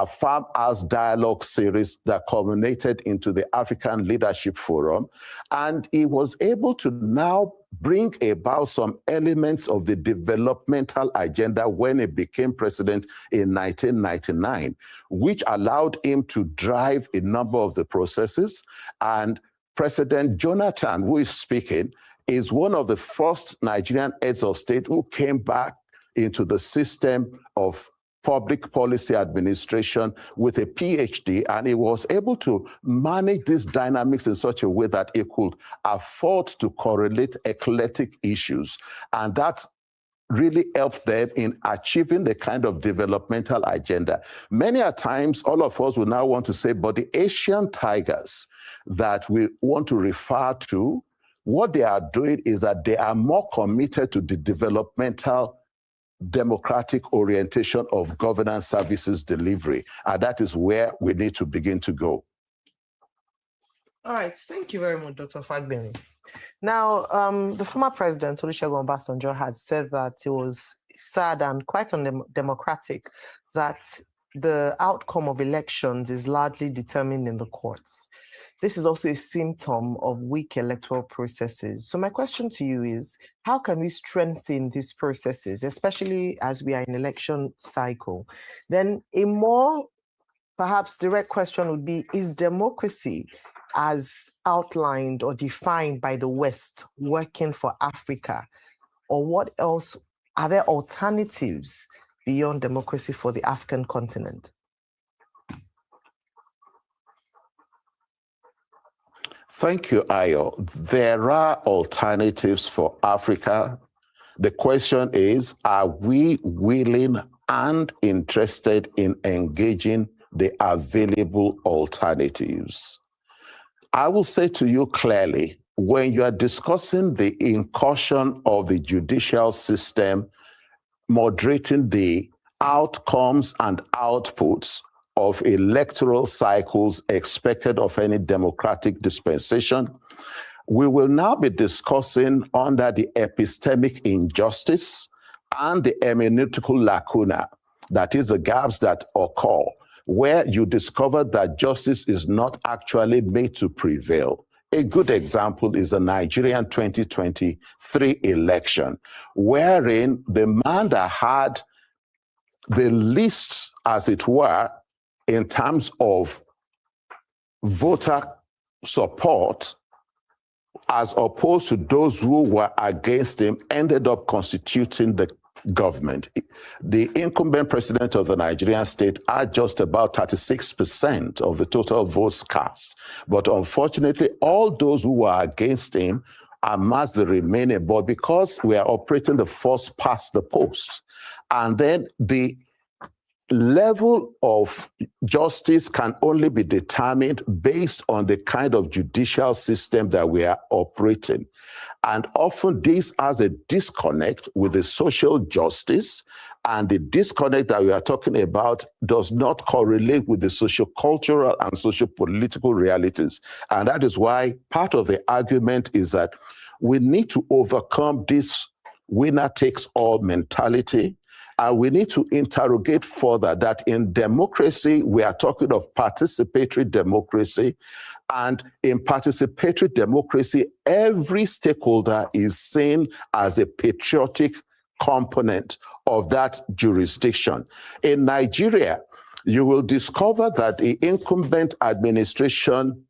Farmhouse Dialogue series that culminated into the African Leadership Forum. And he was able to now bring about some elements of the developmental agenda when he became president in 1999, which allowed him to drive a number of the processes. And President Jonathan, who is speaking, is one of the first Nigerian heads of state who came back into the system of public policy administration with a PhD, and he was able to manage these dynamics in such a way that he could afford to correlate eclectic issues. And that's really helped them in achieving the kind of developmental agenda. Many a times, all of us will now want to say, but the Asian tigers that we want to refer to, what they are doing is that they are more committed to the developmental democratic orientation of governance services delivery. And that is where we need to begin to go. All right. Thank you very much, Dr. Fagbemi. Now, the former president, Olusegun Obasanjo, had said that it was sad and quite undemocratic that the outcome of elections is largely determined in the courts. This is also a symptom of weak electoral processes. So my question to you is, how can we strengthen these processes, especially as we are in election cycle? Then a more perhaps direct question would be, is democracy as outlined or defined by the West working for Africa? Or what else, are there alternatives beyond democracy for the African continent? Thank you, Ayo. There are alternatives for Africa. The question is, are we willing and interested in engaging the available alternatives? I will say to you clearly, when you are discussing the incursion of the judicial system, moderating the outcomes and outputs of electoral cycles expected of any democratic dispensation, we will now be discussing under the epistemic injustice and the hermeneutical lacuna, that is the gaps that occur, where you discover that justice is not actually made to prevail. A good example is the Nigerian 2023 election, wherein the man that had the least, as it were, in terms of voter support, as opposed to those who were against him, ended up constituting the government. The incumbent president of the Nigerian state had just about 36% of the total votes cast. But unfortunately, all those who were against him amassed the remaining. But because we are operating the first past the post, and then the level of justice can only be determined based on the kind of judicial system that we are operating. And often this has a disconnect with the social justice, and the disconnect that we are talking about does not correlate with the socio-cultural and socio-political realities. And that is why part of the argument is that we need to overcome this winner-takes-all mentality. And we need to interrogate further that in democracy, we are talking of participatory democracy. And in participatory democracy, every stakeholder is seen as a patriotic component of that jurisdiction. In Nigeria, you will discover that the incumbent administration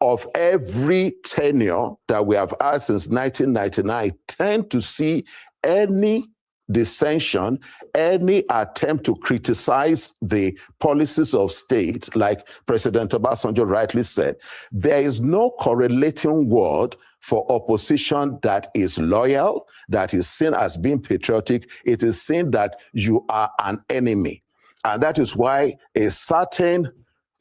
of every tenure that we have had since 1999 tend to see any dissension, any attempt to criticize the policies of state, like President Obasanjo rightly said, there is no correlating word for opposition that is loyal, that is seen as being patriotic. It is seen that you are an enemy. And that is why a certain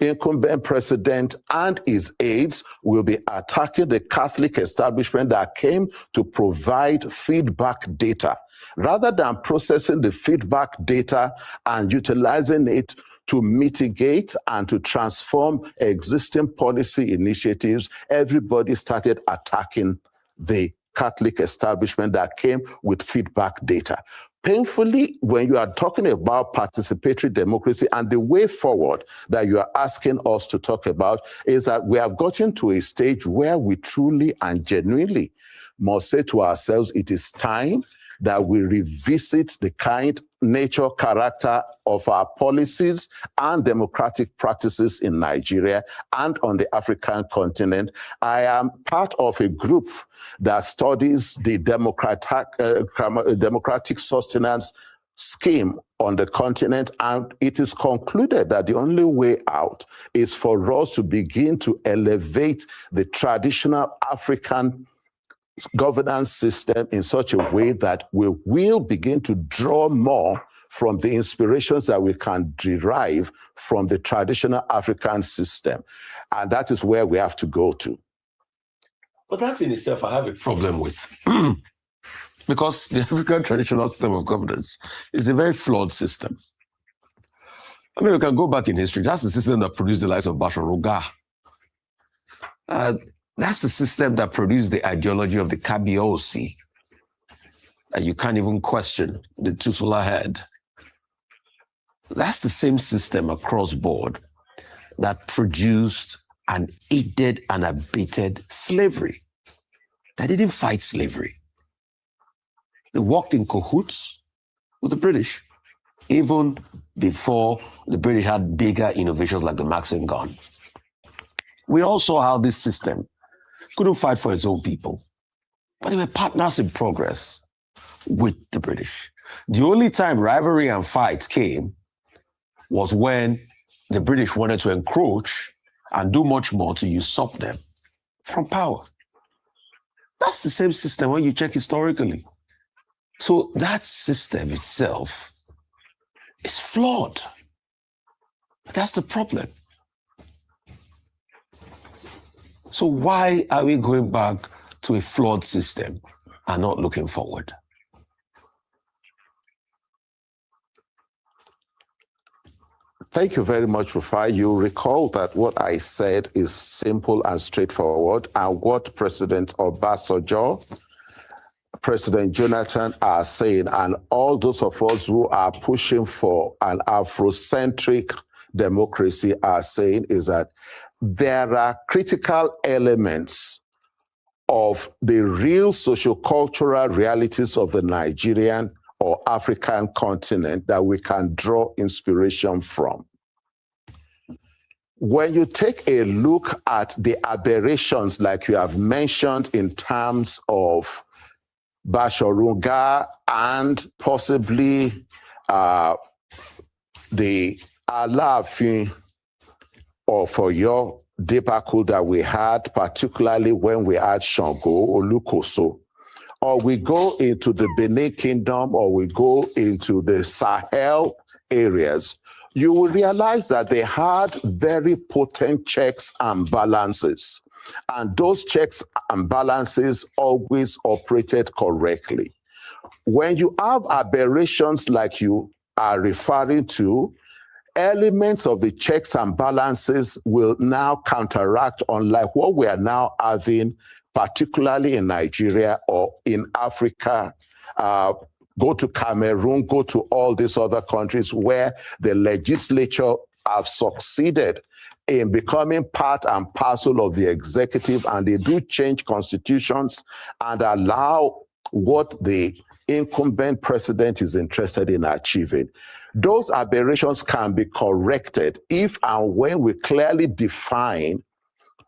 incumbent president and his aides will be attacking the Catholic establishment that came to provide feedback data, rather than processing the feedback data and utilizing it to mitigate and to transform existing policy initiatives. Everybody started attacking the Catholic establishment that came with feedback data. Painfully, when you are talking about participatory democracy, and the way forward that you are asking us to talk about is that we have gotten to a stage where we truly and genuinely must say to ourselves, it is time that we revisit the kind, nature, character of our policies and democratic practices in Nigeria and on the African continent. I am part of a group that studies the democratic sustenance scheme on the continent, and it is concluded that the only way out is for us to begin to elevate the traditional African governance system in such a way that we will begin to draw more from the inspirations that we can derive from the traditional African system. And that is where we have to go to. But that in itself, I have a problem with. Because the African traditional system of governance is a very flawed system. I mean, we can go back in history. That's the system that produced the likes of Bashar Oga. That's the system that produced the ideology of the Kabiosi. You can't even question the Tusula head. That's the same system across board that produced and aided and abetted slavery. They didn't fight slavery. They worked in cahoots with the British, even before the British had bigger innovations like the Maxim gun. We all saw how this system couldn't fight for its own people, but they were partners in progress with the British. The only time rivalry and fights came was when the British wanted to encroach and do much more to usurp them from power. That's the same system when you check historically. So that system itself is flawed. That's the problem. So why are we going back to a flawed system and not looking forward? Thank you very much, Rufai. You recall that what I said is simple and straightforward, and what President Obasanjo, President Jonathan are saying, and all those of us who are pushing for an Afrocentric democracy are saying, is that there are critical elements of the real socio-cultural realities of the Nigerian or African continent that we can draw inspiration from. When you take a look at the aberrations, like you have mentioned, in terms of Bashorunga and possibly the Alaafin or for your debacle that we had, particularly when we had Shango Olukoso, or we go into the Benin Kingdom, or we go into the Sahel areas, you will realize that they had very potent checks and balances. And those checks and balances always operated correctly. When you have aberrations like you are referring to, elements of the checks and balances will now counteract, unlike what we are now having, particularly in Nigeria or in Africa. Go to Cameroon, go to all these other countries where the legislature have succeeded in becoming part and parcel of the executive, and they do change constitutions and allow what the incumbent president is interested in achieving. Those aberrations can be corrected if and when we clearly define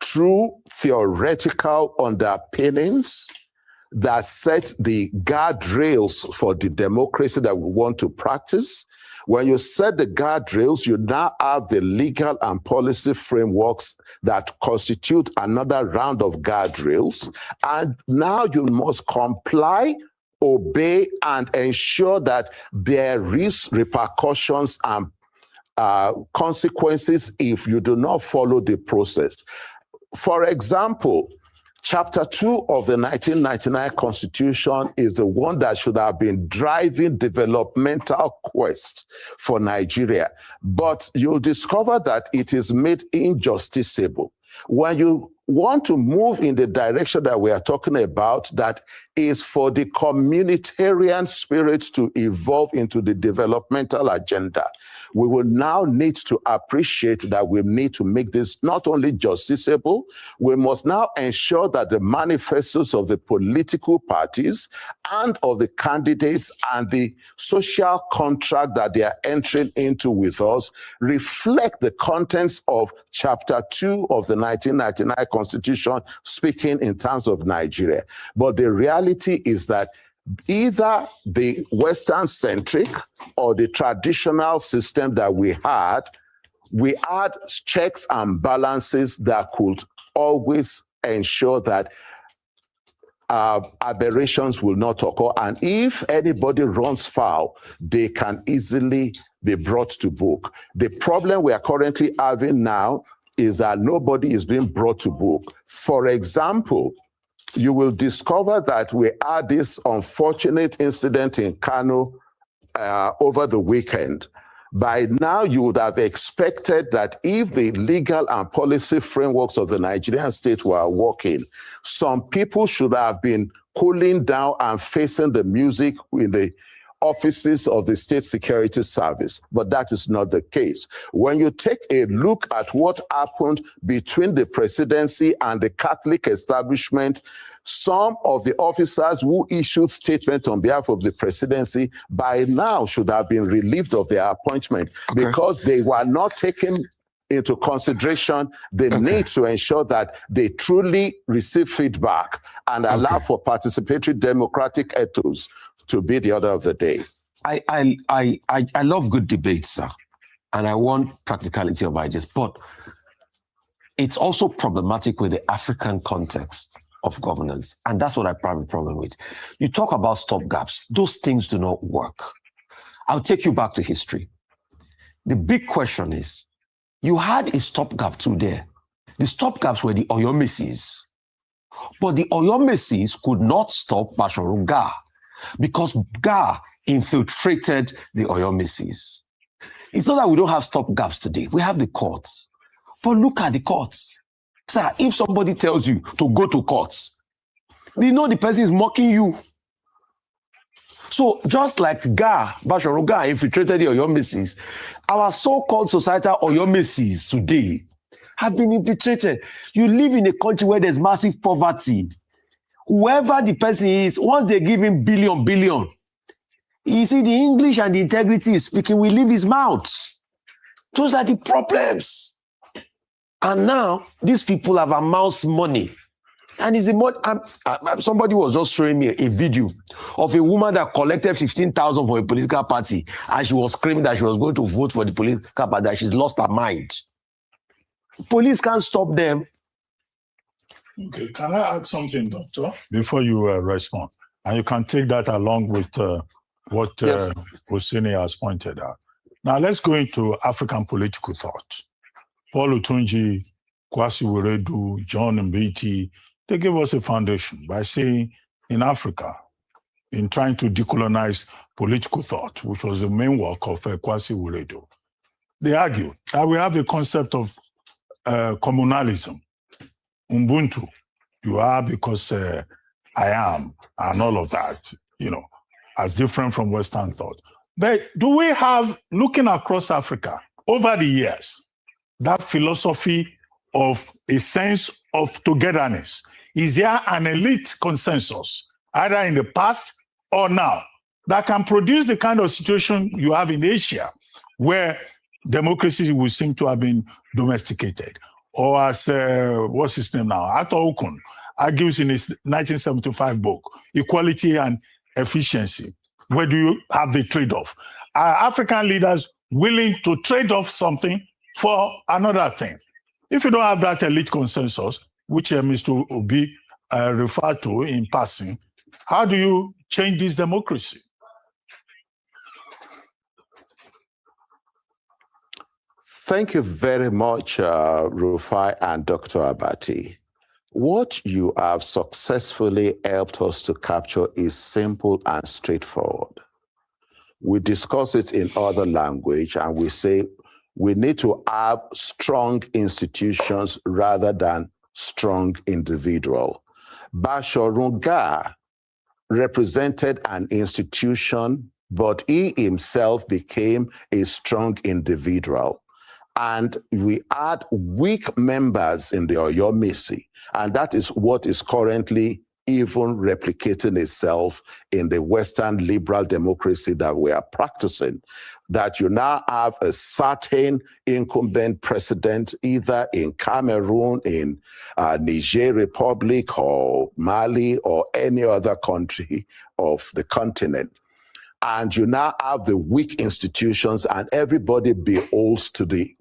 true theoretical underpinnings that set the guardrails for the democracy that we want to practice. When you set the guardrails, you now have the legal and policy frameworks that constitute another round of guardrails. And now you must comply, obey, and ensure that there is repercussions and consequences if you do not follow the process. For example, Chapter 2 of the 1999 Constitution is the one that should have been driving developmental quest for Nigeria. But you'll discover that it is made injusticiable. When you want to move in the direction that we are talking about, that is for the communitarian spirit to evolve into the developmental agenda, we will now need to appreciate that we need to make this not only justiciable, we must now ensure that the manifestos of the political parties and of the candidates and the social contract that they are entering into with us reflect the contents of Chapter 2 of the 1999 Constitution, speaking in terms of Nigeria. But the reality is that either the Western-centric or the traditional system that we had checks and balances that could always ensure that aberrations will not occur. And if anybody runs foul, they can easily be brought to book. The problem we are currently having now is that nobody is being brought to book. For example, you will discover that we had this unfortunate incident in Kano over the weekend. By now, you would have expected that if the legal and policy frameworks of the Nigerian state were working, some people should have been cooling down and facing the music in the offices of the State Security Service, but that is not the case. When you take a look at what happened between the presidency and the Catholic establishment, some of the officers who issued statements on behalf of the presidency by now should have been relieved of their appointment because they were not taking into consideration the need to ensure that they truly receive feedback and allow for participatory democratic ethos to be the order of the day. I love good debates, sir, and I want practicality of ideas, but it's also problematic with the African context of governance, and that's what I have a problem with. You talk about stopgaps. Those things do not work. I'll take you back to history. The big question is, you had a stopgap too there. The stopgaps were the Oyomesis, but the Oyomesis could not stop Basharu Ga, because Ga infiltrated the Oyomesis. It's not that we don't have stopgaps today. We have the courts. But look at the courts. Sir, if somebody tells you to go to courts, they know the person is mocking you. So just like Basharu Ga infiltrated the Oyomesis, our so-called societal Oyomesis today have been infiltrated. You live in a country where there's massive poverty. Whoever the person is, once they give him billion, you see the English and the integrity is speaking, we leave his mouth. Those are the problems. And now, these people have amassed money. And it's the money. Somebody was just showing me a video of a woman that collected 15,000 for a political party, and she was screaming that she was going to vote for the political party, that she's lost her mind. Police can't stop them. Okay, can I add something, Doctor, before you respond? And you can take that along with what Hosseini has pointed out. Now let's go into African political thought. Paul Otunji, Kwasi Wiredu, John Mbiti, they gave us a foundation by saying in Africa, in trying to decolonize political thought, which was the main work of Kwasi Wiredu, they argue that we have a concept of communalism. Ubuntu, you are because I am, and all of that, as different from Western thought. But do we have, looking across Africa over the years, that philosophy of a sense of togetherness? Is there an elite consensus, either in the past or now, that can produce the kind of situation you have in Asia, where democracy would seem to have been domesticated? Or as, what's his name now? Ato Okun argues in his 1975 book, Equality and Efficiency. Where do you have the trade-off? Are African leaders willing to trade off something for another thing? If you don't have that elite consensus, which Mr. Obi referred to in passing, how do you change this democracy? Thank you very much, Rufai and Dr. Abati. What you have successfully helped us to capture is simple and straightforward. We discuss it in other language, and we say we need to have strong institutions rather than strong individual. Bashorunga represented an institution, but he himself became a strong individual. And we had weak members in the Oyomisi, and that is what is currently even replicating itself in the Western liberal democracy that we are practicing. That you now have a certain incumbent president, either in Cameroon, in Niger Republic, or Mali, or any other country of the continent. And you now have the weak institutions, and everybody beholds to the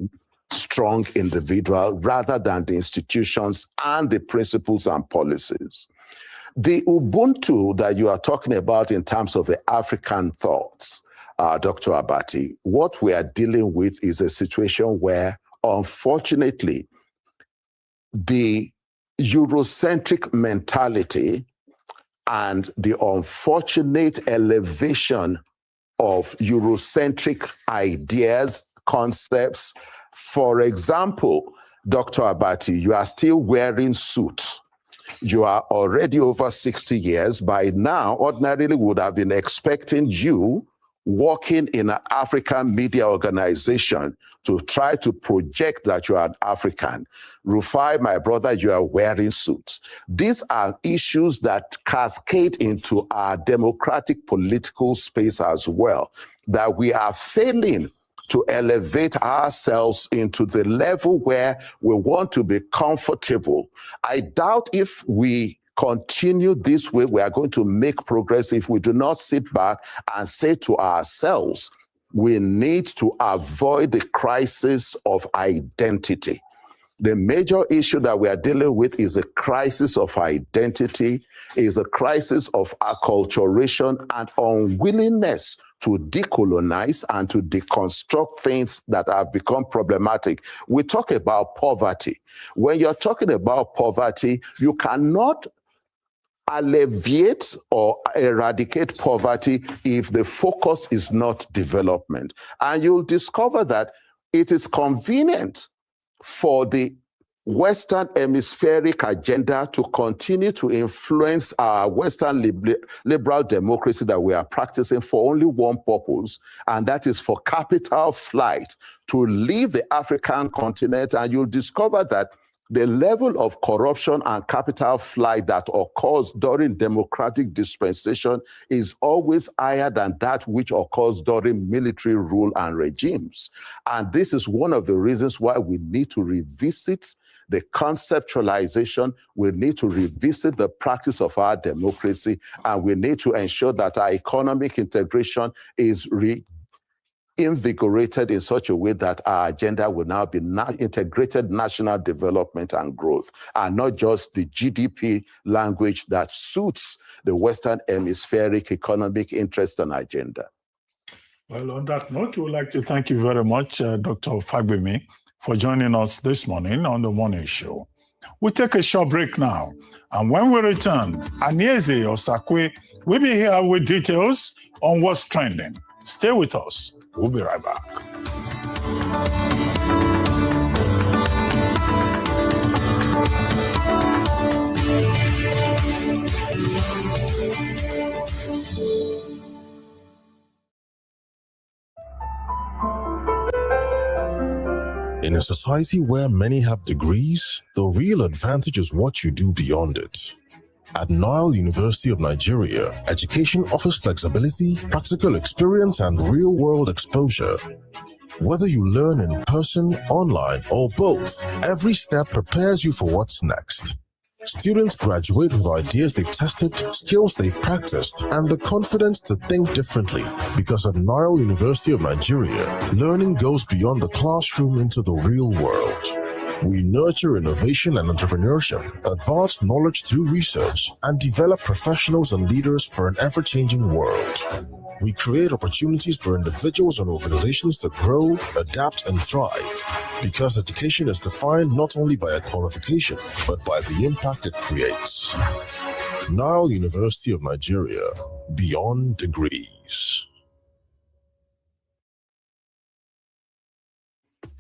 strong individual rather than the institutions and the principles and policies. The Ubuntu that you are talking about in terms of the African thoughts, Dr. Abati, what we are dealing with is a situation where, unfortunately, the Eurocentric mentality and the unfortunate elevation of Eurocentric ideas, concepts. For example, Dr. Abati, you are still wearing suits. You are already over 60 years. By now, ordinarily would have been expecting you working in an African media organization to try to project that you are an African. Rufai, my brother, you are wearing suits. These are issues that cascade into our democratic political space as well, that we are failing to elevate ourselves into the level where we want to be comfortable. I doubt if we continue this way, we are going to make progress if we do not sit back and say to ourselves, we need to avoid the crisis of identity. The major issue that we are dealing with is a crisis of identity, is a crisis of acculturation and unwillingness to decolonize and to deconstruct things that have become problematic. We talk about poverty. When you're talking about poverty, you cannot alleviate or eradicate poverty if the focus is not development. And you'll discover that it is convenient for the Western hemispheric agenda to continue to influence our Western liberal democracy that we are practicing for only one purpose, and that is for capital flight to leave the African continent. And you'll discover that the level of corruption and capital flight that occurs during democratic dispensation is always higher than that which occurs during military rule and regimes. And this is one of the reasons why we need to revisit the conceptualization, we need to revisit the practice of our democracy, and we need to ensure that our economic integration is invigorated in such a way that our agenda will now be integrated national development and growth, and not just the GDP language that suits the Western hemispheric economic interest and agenda. Well, on that note, we would like to thank you very much, Dr. Fagbemi, for joining us this morning on the Morning Show. We'll take a short break now. And when we return, Anieze Osakwe will be here with details on what's trending. Stay with us. We'll be right back. In a society where many have degrees, the real advantage is what you do beyond it. At Nile University of Nigeria, education offers flexibility, practical experience, and real-world exposure. Whether you learn in person, online, or both, every step prepares you for what's next. Students graduate with ideas they've tested, skills they've practiced, and the confidence to think differently. Because at Nile University of Nigeria, learning goes beyond the classroom into the real world. We nurture innovation and entrepreneurship, advance knowledge through research, and develop professionals and leaders for an ever-changing world. We create opportunities for individuals and organizations to grow, adapt, and thrive. Because education is defined not only by a qualification, but by the impact it creates. Nile University of Nigeria, beyond degrees.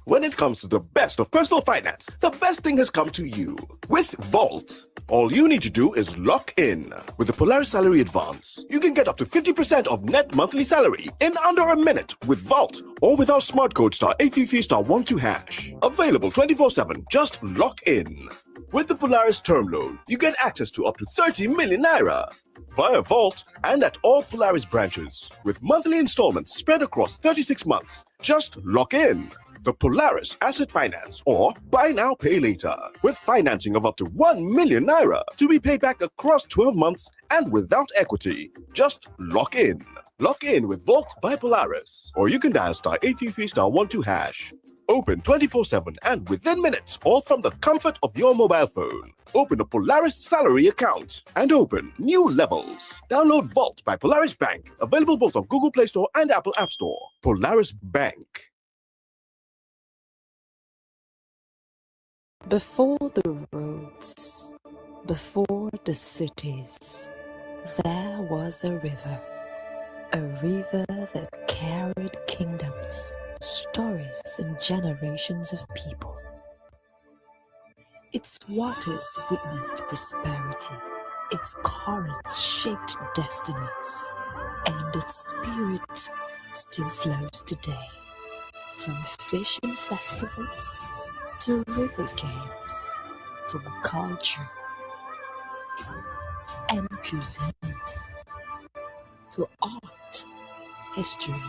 When it comes to the best of personal finance, the best thing has come to you. With Vault, all you need to do is lock in. With the Polaris Salary Advance, you can get up to 50% of net monthly salary in under a minute with Vault or with our smart code *833*12#. Available 24/7. Just lock in. With the Polaris Term Loan, you get access to up to 30 million naira via Vault and at all Polaris branches with monthly installments spread across 36 months. Just lock in. The Polaris Asset Finance or Buy Now Pay Later with financing of up to 1 million naira to be paid back across 12 months and without equity. Just lock in. Lock in with Vault by Polaris, or you can dial *833*12#. Open 24/7 and within minutes, all from the comfort of your mobile phone. Open a Polaris salary account and open new levels. Download Vault by Polaris Bank, available both on Google Play Store and Apple App Store. Polaris Bank. Before the roads, before the cities, there was a river that carried kingdoms, stories, and generations of people. Its waters witnessed prosperity, its currents shaped destinies, and its spirit still flows today. From fishing festivals to river games, from culture and cuisine to art, history,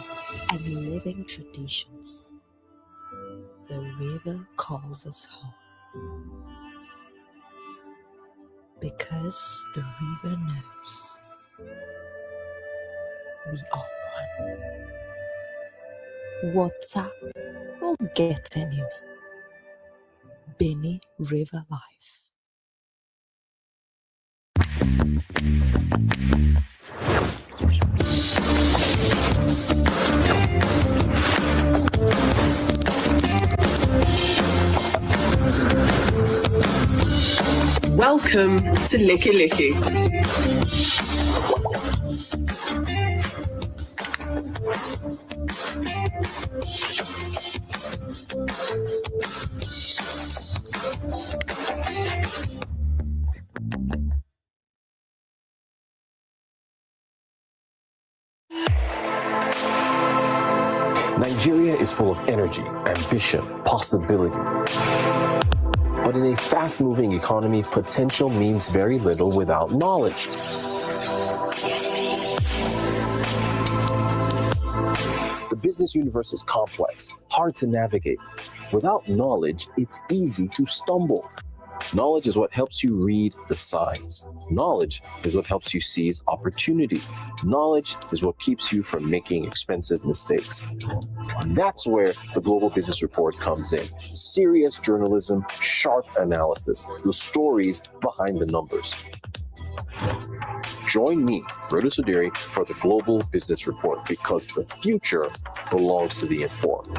and living traditions. The river calls us home. Because the river knows we are one. Water won't get enemy. Benny River Life. Welcome to Licky Licky. Nigeria is full of energy, ambition, possibility. But in a fast-moving economy, potential means very little without knowledge. The business universe is complex, hard to navigate. Without knowledge, it's easy to stumble. Knowledge is what helps you read the signs. Knowledge is what helps you seize opportunity. Knowledge is what keeps you from making expensive mistakes. That's where the Global Business Report comes in. Serious journalism, sharp analysis, the stories behind the numbers. Join me, Rodo Sudiri, for the Global Business Report, because the future belongs to the informed.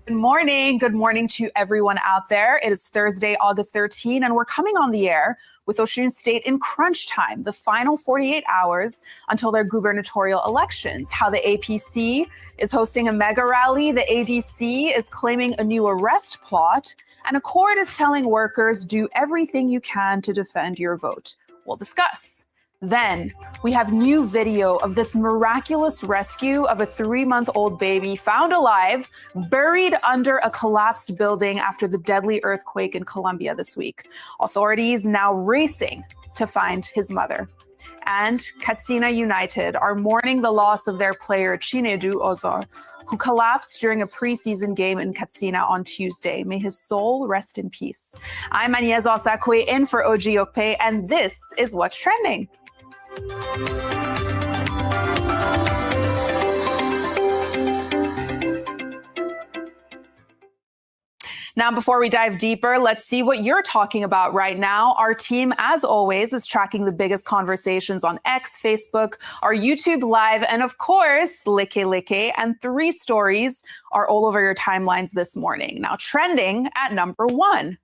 Good morning. Good morning to everyone out there. It is Thursday, August 13, and we're coming on the air with Osun State in crunch time, the final 48 hours until their gubernatorial elections. How the APC is hosting a mega rally, the ADC is claiming a new arrest plot, and a court is telling workers do everything you can to defend your vote. We'll discuss. Then we have new video of this miraculous rescue of a 3-month-old baby found alive, buried under a collapsed building after the deadly earthquake in Colombia this week. Authorities now racing to find his mother. And Katsina United are mourning the loss of their player Chinedu Ozor, who collapsed during a preseason game in Katsina on Tuesday. May his soul rest in peace. I'm Agnes Osakwe in for Oji Okpe, and this is What's Trending. Now, before we dive deeper, let's see what you're talking about right now. Our team, as always, is tracking the biggest conversations on X, Facebook, our YouTube Live, and of course, Leke. And 3 stories are all over your timelines this morning. Now, trending at number 1.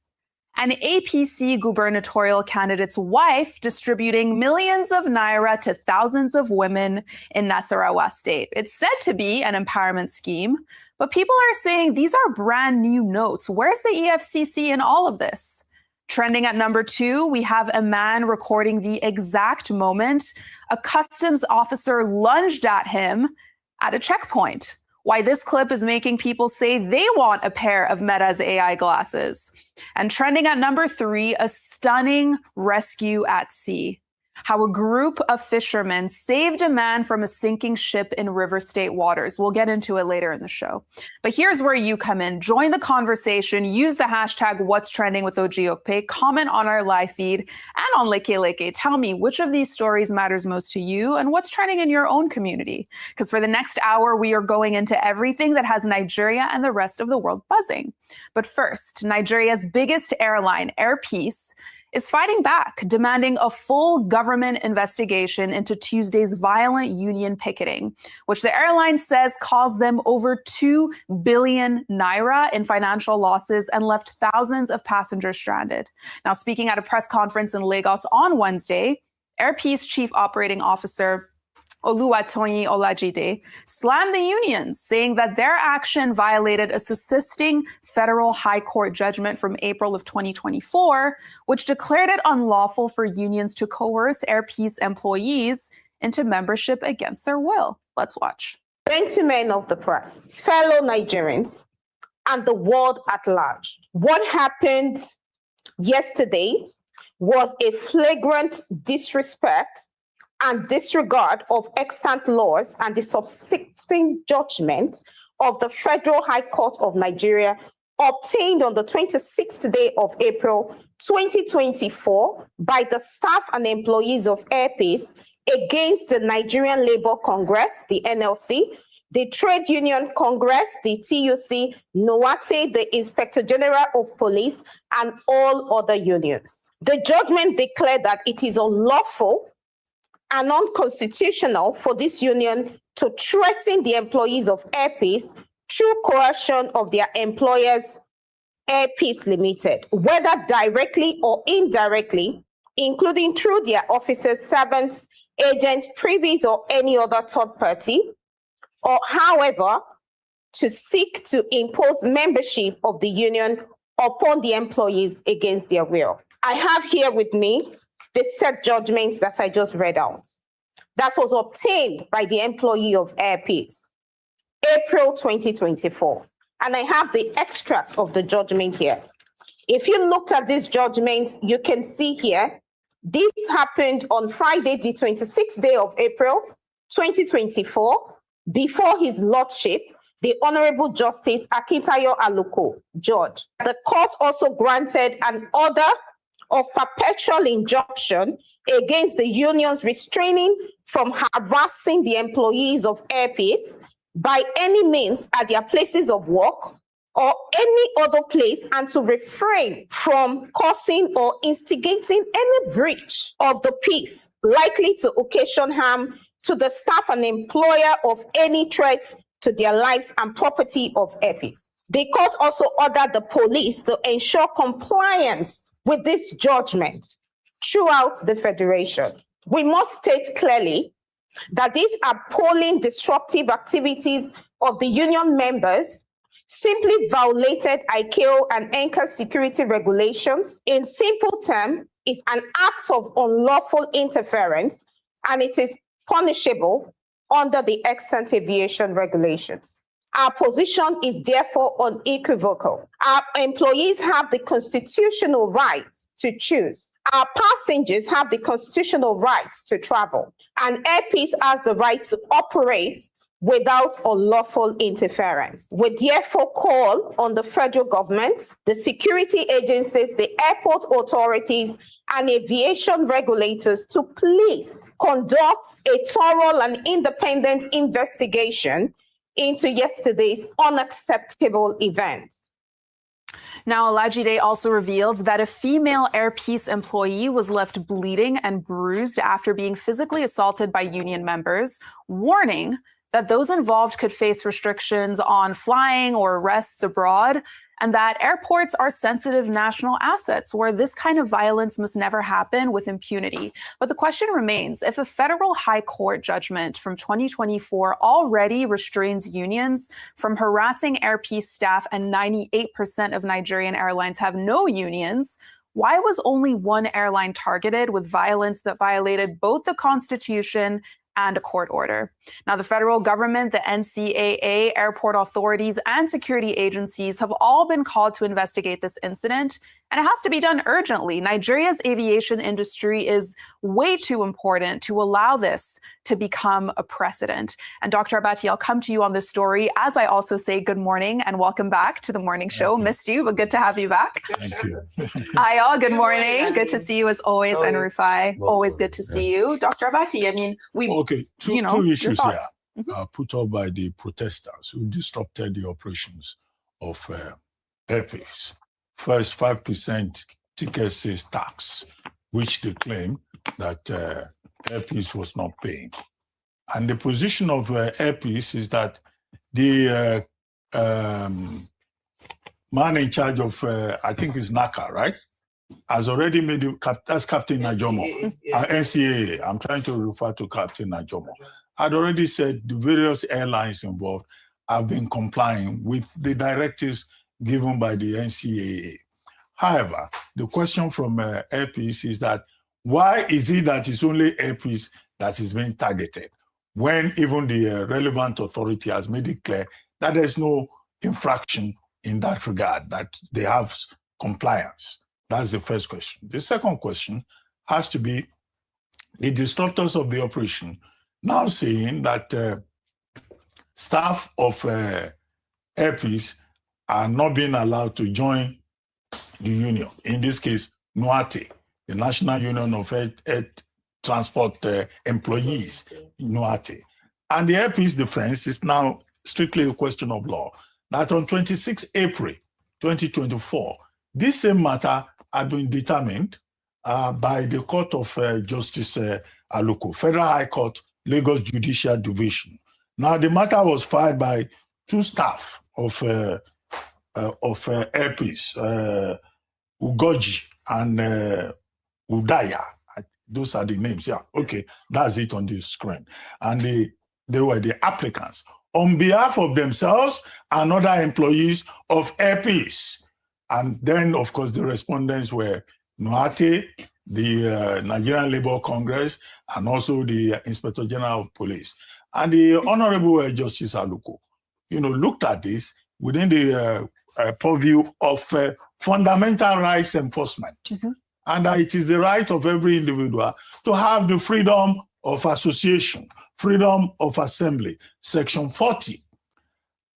An APC gubernatorial candidate's wife distributing millions of naira to thousands of women in Nasarawa State. It's said to be an empowerment scheme, but people are saying these are brand new notes. Where's the EFCC in all of this? Trending at number 2, we have a man recording the exact moment a customs officer lunged at him at a checkpoint. Why this clip is making people say they want a pair of Meta's AI glasses. And trending at number 3, a stunning rescue at sea. How a group of fishermen saved a man from a sinking ship in River State waters. We'll get into it later in the show. But here's where you come in. Join the conversation. Use the hashtag What's Trending with Oji Okpe. Comment on our live feed and on Leke. Tell me which of these stories matters most to you and what's trending in your own community. Because for the next hour, we are going into everything that has Nigeria and the rest of the world buzzing. But first, Nigeria's biggest airline, Air Peace, is fighting back, demanding a full government investigation into Tuesday's violent union picketing, which the airline says caused them over 2 billion naira in financial losses and left thousands of passengers stranded. Now, speaking at a press conference in Lagos on Wednesday, Air Peace Chief Operating Officer Oluwatoyin Olajide slammed the unions, saying that their action violated a subsisting federal high court judgment from April of 2024, which declared it unlawful for unions to coerce Air Peace employees into membership against their will. Let's watch. Gentlemen of the press, fellow Nigerians, and the world at large, what happened yesterday was a flagrant disrespect and disregard of extant laws and the subsisting judgment of the Federal High Court of Nigeria obtained on the 26th day of April 2024 by the staff and employees of Air Peace against the Nigerian Labour Congress, the NLC, the Trade Union Congress, the TUC, NOATE, the Inspector General of Police, and all other unions. The judgment declared that it is unlawful and unconstitutional for this union to threaten the employees of Air Peace through coercion of their employers' Air Peace Limited, whether directly or indirectly, including through their officers, servants, agents, privies, or any other third party, or however, to seek to impose membership of the union upon the employees against their will. I have here with me the set judgments that I just read out. That was obtained by the employee of Air Peace, April 2024. And I have the extract of the judgment here. If you looked at these judgments, you can see here, this happened on Friday, the 26th day of April, 2024, before his lordship, the Honorable Justice Akintayo Aluko, Judge. The court also granted an order of perpetual injunction against the unions restraining from harassing the employees of Air Peace by any means at their places of work or any other place, and to refrain from causing or instigating any breach of the peace likely to occasion harm to the staff and employer of any threats to their lives and property of Air Peace. The court also ordered the police to ensure compliance with this judgment throughout the Federation. We must state clearly that these appalling disruptive activities of the union members simply violated ICAO and NCAS security regulations. In simple terms, it's an act of unlawful interference, and it is punishable under the extant aviation regulations. Our position is therefore unequivocal. Our employees have the constitutional rights to choose. Our passengers have the constitutional rights to travel. And Air Peace has the right to operate without unlawful interference. We therefore call on the federal government, the security agencies, the airport authorities, and aviation regulators to please conduct a thorough and independent investigation into yesterday's unacceptable events. Now, Olajide also revealed that a female Air Peace employee was left bleeding and bruised after being physically assaulted by union members, warning that those involved could face restrictions on flying or arrests abroad, and that airports are sensitive national assets where this kind of violence must never happen with impunity. But the question remains, if a federal high court judgment from 2024 already restrains unions from harassing Air Peace staff and 98% of Nigerian airlines have no unions, why was only one airline targeted with violence that violated both the Constitution and a court order? Now, the federal government, the NCAA, airport authorities, and security agencies have all been called to investigate this incident, and it has to be done urgently. Nigeria's aviation industry is way too important to allow this to become a precedent. And Dr. Abati, I'll come to you on this story as I also say good morning and welcome back to the morning show. Missed you, but good to have you back. Thank you. Ayo, good morning. Good to see you as always, and Rufai, always good to see you. Dr. Abati, I mean, two issues here put up by the protesters who disrupted the operations of Air Peace. First, 5% ticket sales tax, which they claim that Air Peace was not paying. And the position of Air Peace is that the man in charge of, I think it's NACA, right? Has already made that's Captain Najomo. NCAA, I'm trying to refer to Captain Najomo. Had already said the various airlines involved have been complying with the directives given by the NCAA. However, the question from Air Peace is that why is it that it's only Air Peace that is being targeted when even the relevant authority has made it clear that there's no infraction in that regard, that they have compliance? That's the first question. The second question has to be the disruptors of the operation now saying that staff of Air Peace are not being allowed to join the union. In this case, NUATE, the National Union of Air Transport Employees, NUATE. And the Air Peace defense is now strictly a question of law. That on 26 April 2024, this same matter had been determined by the Court of Justice Aluko, Federal High Court, Lagos Judicial Division. Now, the matter was filed by two staff of airpeace, Ugoji and Udaya. Those are the names. Yeah, okay, that's it on the screen. And they were the applicants on behalf of themselves and other employees of airpeace. And then, of course, the respondents were Noate, the Nigerian Labour Congress, and also the Inspector General of Police. And the Honorable Justice Aluko, looked at this within the purview of fundamental rights enforcement. And it is the right of every individual to have the freedom of association, freedom of assembly, Section 40.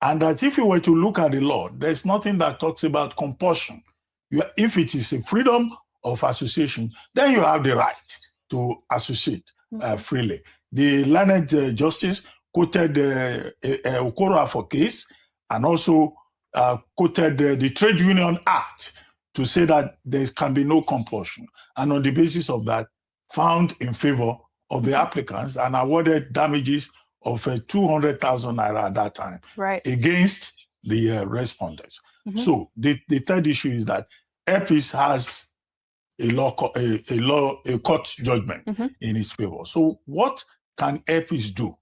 And that if you were to look at the law, there's nothing that talks about compulsion. If it is a freedom of association, then you have the right to associate freely. The learned justice quoted Okoro for case and also quoted the Trade Union Act to say that there can be no compulsion. And on the basis of that, found in favor of the applicants and awarded damages of 200,000 naira at that time against the respondents. So the third issue is that airpeace has a court judgment in its favor. So what can airpeace do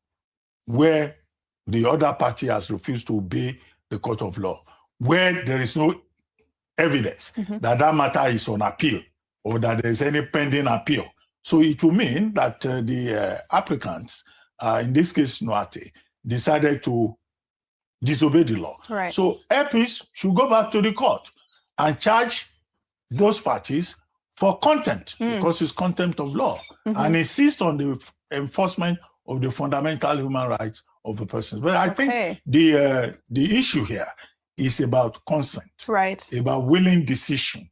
where the other party has refused to obey the court of law, where there is no evidence that matter is on appeal or that there is any pending appeal? So it will mean that the applicants, in this case Noate, decided to disobey the law. So airpeace should go back to the court and charge those parties for contempt, because it's contempt of law, and insist on the enforcement of the fundamental human rights of the person. But I think the issue here is about consent, about willing decision,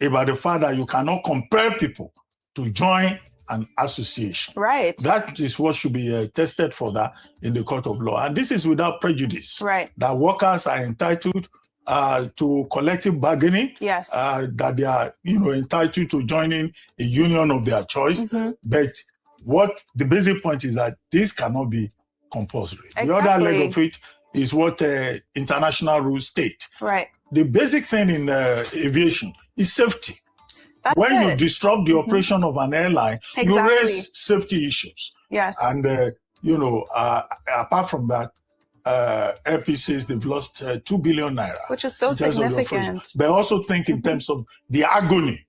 about the fact that you cannot compel people to join an association. That is what should be tested for that in the court of law. And this is without prejudice. That workers are entitled to collective bargaining, that they are entitled to joining a union of their choice. But what the basic point is that this cannot be compulsory. The other leg of it is what international rules state. The basic thing in aviation is safety. When you disrupt the operation of an airline, you raise safety issues. And apart from that, airpeace says they've lost 2 billion naira, which is so significant. But also think in terms of the agony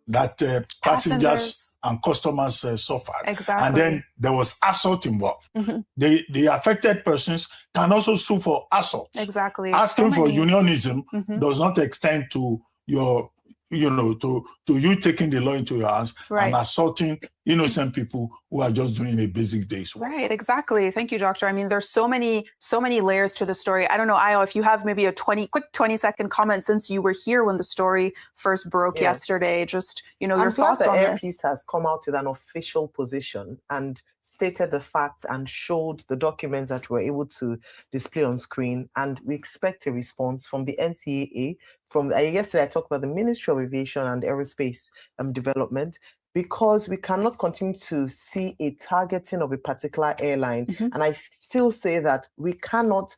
that passengers and customers suffered. And then there was assault involved. The affected persons can also sue for assault. Asking for unionism does not extend to your to you taking the law into your hands and assaulting innocent people who are just doing a basic day's work. Exactly. Thank you, Doctor. I mean, there's so many layers to the story. I don't know, Ayo, if you have maybe a quick 20-second comment since you were here when the story first broke yesterday, just, your thoughts on this. airpeace has come out with an official position and stated the facts and showed the documents that we're able to display on screen. And we expect a response from the NCAA. From yesterday, I talked about the Ministry of Aviation and Aerospace Development, because we cannot continue to see a targeting of a particular airline. And I still say that we cannot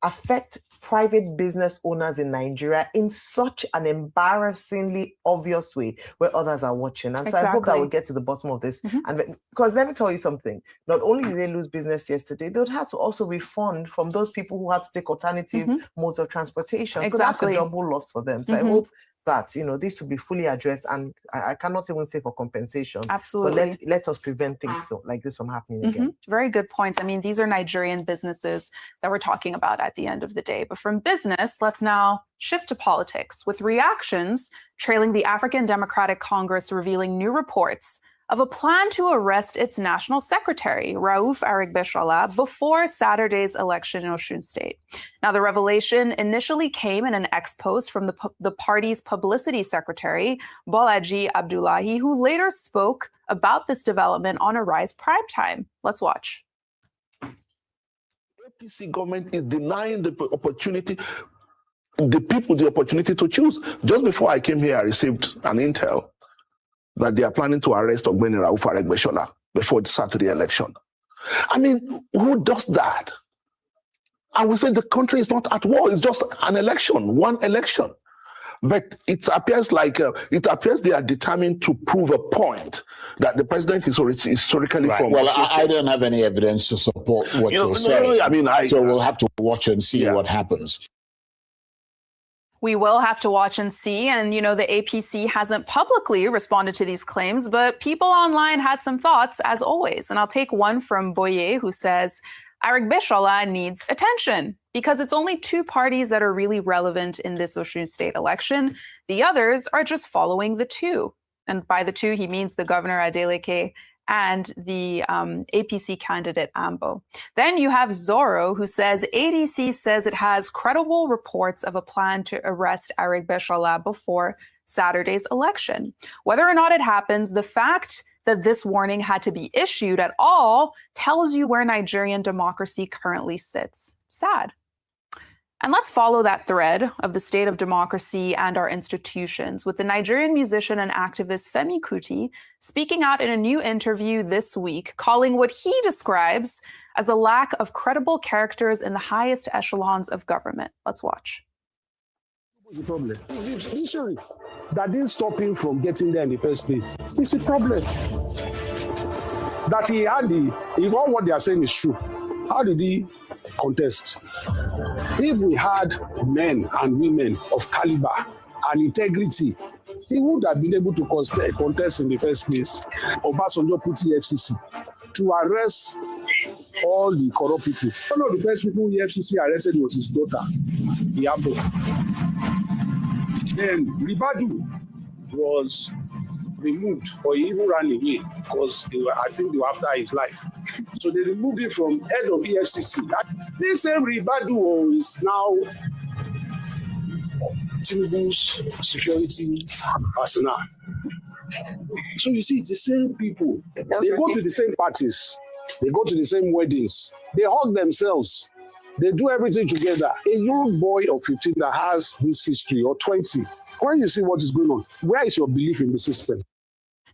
affect private business owners in Nigeria in such an embarrassingly obvious way where others are watching. And so I hope that we'll get to the bottom of this. And because let me tell you something, not only did they lose business yesterday, they would have to also refund from those people who had to take alternative modes of transportation. So that's a double loss for them. So I hope that this will be fully addressed, and I cannot even say for compensation. But let us prevent things like this from happening again. Very good points. I mean, these are Nigerian businesses that we're talking about at the end of the day. But from business, let's now shift to politics, with reactions trailing the African Democratic Congress revealing new reports of a plan to arrest its national secretary, Rauf Arigbe-Shola, before Saturday's election in Osun State. Now, the revelation initially came in an X post from the party's publicity secretary, Bolaji Abdullahi, who later spoke about this development on Arise Primetime. Let's watch. APC government is denying the opportunity, the people the opportunity to choose. Just before I came here, I received an intel that they are planning to arrest Ogbeni Rauf Arigbe-Shola before the Saturday election. I mean, who does that? And we say the country is not at war. It's just an election, one election. But it appears they are determined to prove a point that the president is historically right. from. Well, I don't have any evidence to support what you're saying. So we'll have to watch and see what happens. We will have to watch and see. And, the APC hasn't publicly responded to these claims, but people online had some thoughts, as always. And I'll take one from Boye, who says, Arigbeshola needs attention because it's only two parties that are really relevant in this Osun State election. The others are just following the two. And by the two, he means the governor Adeleke and the APC candidate Ambo. Then you have Zorro, who says ADC says it has credible reports of a plan to arrest Arigbeshola before Saturday's election. Whether or not it happens, the fact that this warning had to be issued at all tells you where Nigerian democracy currently sits. Sad. And let's follow that thread of the state of democracy and our institutions with the Nigerian musician and activist Femi Kuti speaking out in a new interview this week, calling what he describes as a lack of credible characters in the highest echelons of government. Let's watch. What's the problem? Judiciary that didn't stop him from getting there in the first place. It's a problem. That he had if all what they are saying is true, how did he contest? If we had men and women of caliber and integrity, he would have been able to contest in the first place. Obasanjo put EFCC to arrest all the corrupt people. One of the first people EFCC arrested was his daughter, Iyabo. Then Ribadu was removed, or he even ran away because I think they were after his life. So they removed him from head of EFCC. This same Ribadu is now Tinubu's security personnel. So you see, it's the same people. They go to the same parties. They go to the same weddings. They hug themselves. They do everything together. A young boy of 15 that has this history, or 20, when you see what is going on, where is your belief in the system?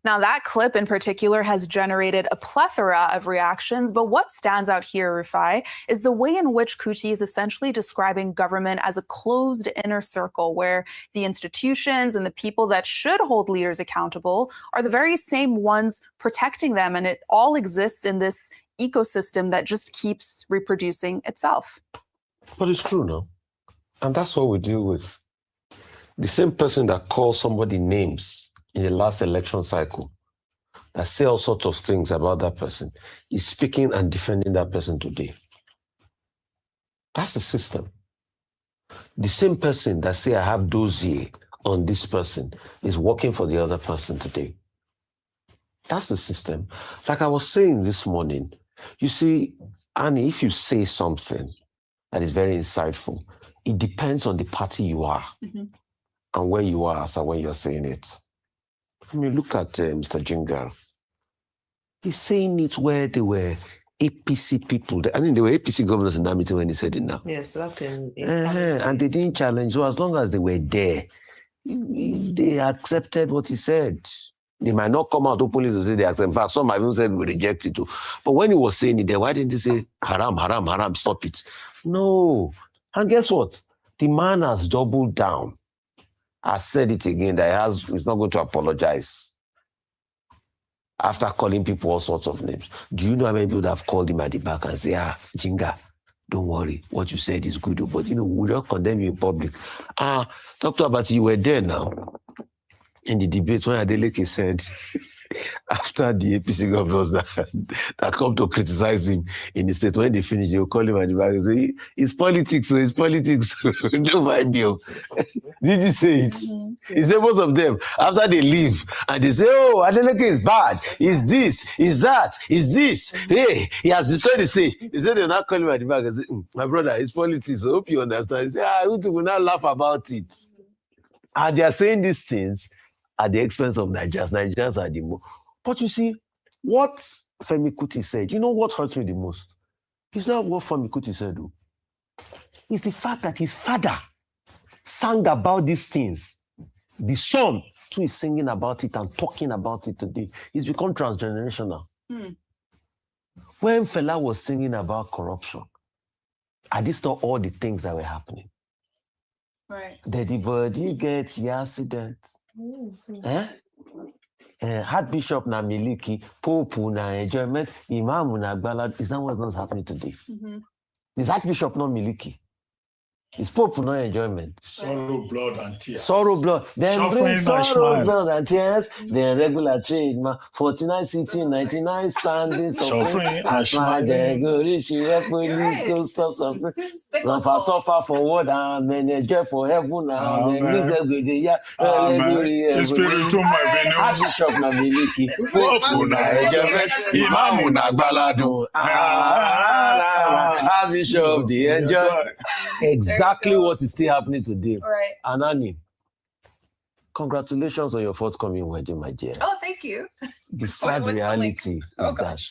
Now, that clip in particular has generated a plethora of reactions, but what stands out here, Rufai, is the way in which Kuti is essentially describing government as a closed inner circle where the institutions and the people that should hold leaders accountable are the very same ones protecting them, and it all exists in this ecosystem that just keeps reproducing itself. But it's true now. And that's what we deal with. The same person that calls somebody names in the last election cycle, that say all sorts of things about that person, is speaking and defending that person today. That's the system. The same person that say I have dossier on this person is working for the other person today. That's the system. Like I was saying this morning, you see, Annie, if you say something that is very insightful, it depends on the party you are and where you are as when you're saying it. I mean, look at Mr. Jingal. He's saying it where they were APC people. I mean, they were APC governors in that meeting when he said it now. Yes, that's in And they didn't challenge. So as long as they were there, they accepted what he said. They might not come out openly to say they accept. In fact, some have even said we reject it too. But when he was saying it there, why didn't he say, haram, haram, haram, stop it? No. And guess what? The man has doubled down. I said it again, that he's not going to apologize after calling people all sorts of names. Do you know how many people that have called him at the back and say, Jinga, don't worry, what you said is good, but we don't condemn you in public. Dr. Abati, you were there now in the debate when Adeleke said, after the APC governors that come to criticize him in the state, when they finish, they will call him at the back and say, it's politics, so it's politics. Don't mind me. Did you say it? He said most of them, after they leave, and they say, oh, Adeleke is bad, is this, is that, is this, hey, he has destroyed the stage. He said they'll not call him at the back and say, my brother, it's politics, I hope you understand. He said, we will not laugh about it. And they are saying these things at the expense of Nigerians. Nigerians are the most. But you see, what Femi Kuti said, you know what hurts me the most? It's not what Femi Kuti said, though. It's the fact that his father sang about these things. The son, too, is singing about it and talking about it today. It's become transgenerational. When Fela was singing about corruption, Are these not all the things that were happening? Right. The body gets the accident. Archbishop na miliki, Pope na enjoyment, Imam na gbala. Is that what's happening today? Is Archbishop not miliki? Is Pope not enjoyment? Sorrow, blood, and tears. Sorrow, blood. Then bring sorrow, smile. blood, and tears. Then regular trade, 49 sitting, 99 standing, suffering and smile. Then go reach you, police, go stop suffering. Suffer forward, and enjoy for heaven. Amen. Spiritual Archbishop na miliki, Pope na enjoyment, Imam na gbalado. Archbishop the enjoy. Exactly what is still happening today. Right. Anani, congratulations on your forthcoming wedding, my dear. Oh, thank you. The sad reality is that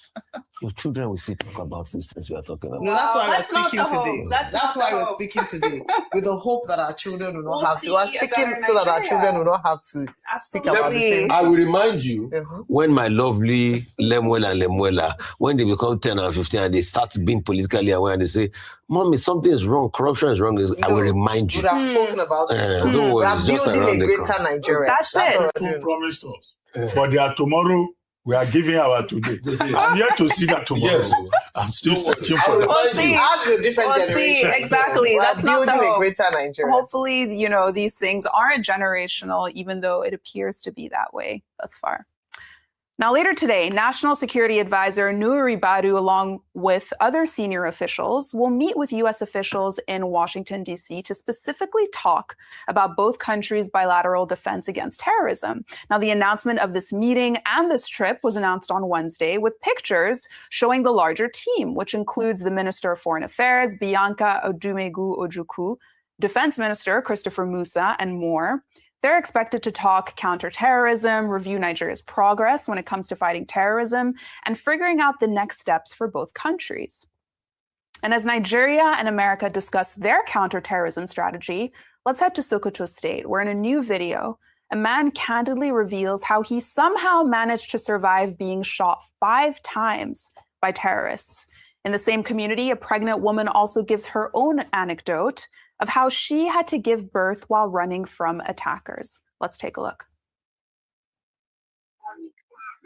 your children will still talk about these things we are talking about. No, that's why we're That's not speaking the hope. today. That's That's not why the we're hope. speaking today, with the hope that our children will not We'll have to. We're see a speaking better so that our Nigeria. children will not have to speak about the same. I will remind you when my lovely Lemuela, when they become 10 and 15 and they start being politically aware and they say, Mommy, something is wrong, corruption is wrong, I will remind you. We have spoken about it. Don't We worry, are it's just building around a the greater corner. Nigeria. That's what it. we're Who doing. promised us for their tomorrow? We are giving our today. I'm yet to see that tomorrow. Yes. I'm still searching for that. We'll see. As a different We'll see. generation. Exactly. We're That's not the building a hope. greater Nigeria. Hopefully, these things aren't generational, even though it appears to be that way thus far. Now, later today, National Security Advisor Nuri Badu, along with other senior officials, will meet with U.S. officials in Washington, D.C. to specifically talk about both countries' bilateral defense against terrorism. Now, the announcement of this meeting and this trip was announced on Wednesday with pictures showing the larger team, which includes the Minister of Foreign Affairs, Bianca Odumegu Ojukwu, Defense Minister Christopher Musa, and more. They're expected to talk counterterrorism, review Nigeria's progress when it comes to fighting terrorism, and figuring out the next steps for both countries. And as Nigeria and America discuss their counterterrorism strategy, let's head to Sokoto State, where in a new video, a man candidly reveals how he somehow managed to survive being shot 5 times by terrorists. In the same community, a pregnant woman also gives her own anecdote of how she had to give birth while running from attackers. Let's take a look.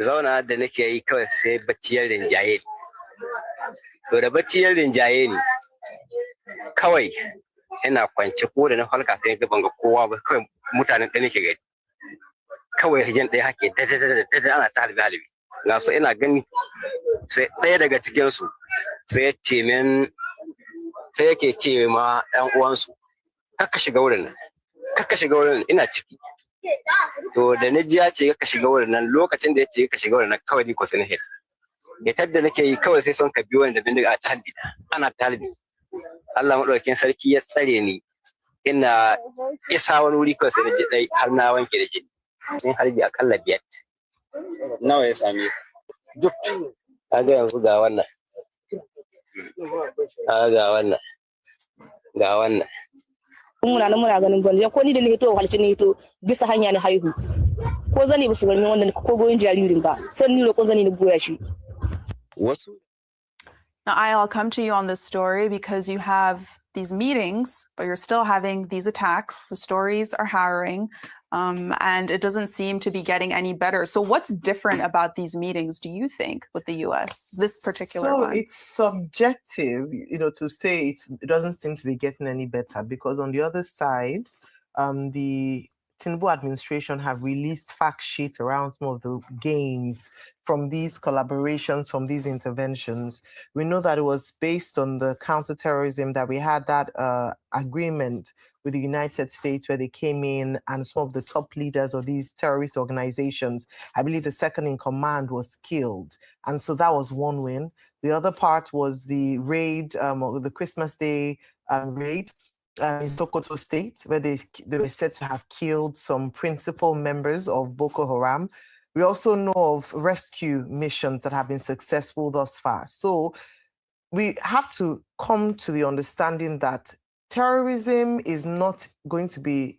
Zauna da nake yi kawai sai bacci ya rinjaye. To da bacci ya rinjaye ni kawai ina kwance ko da na halka sai ga banga kowa ba kawai mutanen da nake gani. Kawai hajin ɗaya hake da ana ta halbi. Ga so ina gani sai ɗaya daga cikin su sai ya ce min sai yake ce ma ɗan uwansu kakka shiga wurin ina ciki to da na ji ya ce kakka shiga wurin nan lokacin da ya ce kakka shiga wurin nan kawai ni ko sai na hit hitar da nake yi kawai sai son ka biyo ni da bindiga a talbi ana talbi Allah madaukakin sarki ya tsare ni ina isa wani wuri kawai sai na ji dai har na wanke da jini sun harbi akalla 5 nawa ya same duk kaga yanzu ga wannan ga wannan muna ganin gwanda ko ni da ni hito halci ni hito bisa hanya na haihu ko zani ba su gani wanda ko goyin jaririn ba sai ni ko zani ni goya shi wasu. Now, I'll come to you on this story because you have these meetings, but you're still having these attacks. The stories are harrowing, and it doesn't seem to be getting any better. So what's different about these meetings, do you think, with the U.S., this particular one? It's subjective, to say it doesn't seem to be getting any better, because on the other side, the Tinubu administration have released fact sheets around some of the gains from these collaborations, from these interventions. We know that it was based on the counterterrorism that we had that agreement with the United States where they came in and some of the top leaders of these terrorist organizations, I believe the second in command was killed. And so that was one win. The other part was the raid, the Christmas Day raid, in Sokoto State, where they were said to have killed some principal members of Boko Haram. We also know of rescue missions that have been successful thus far. So we have to come to the understanding that terrorism is not going to be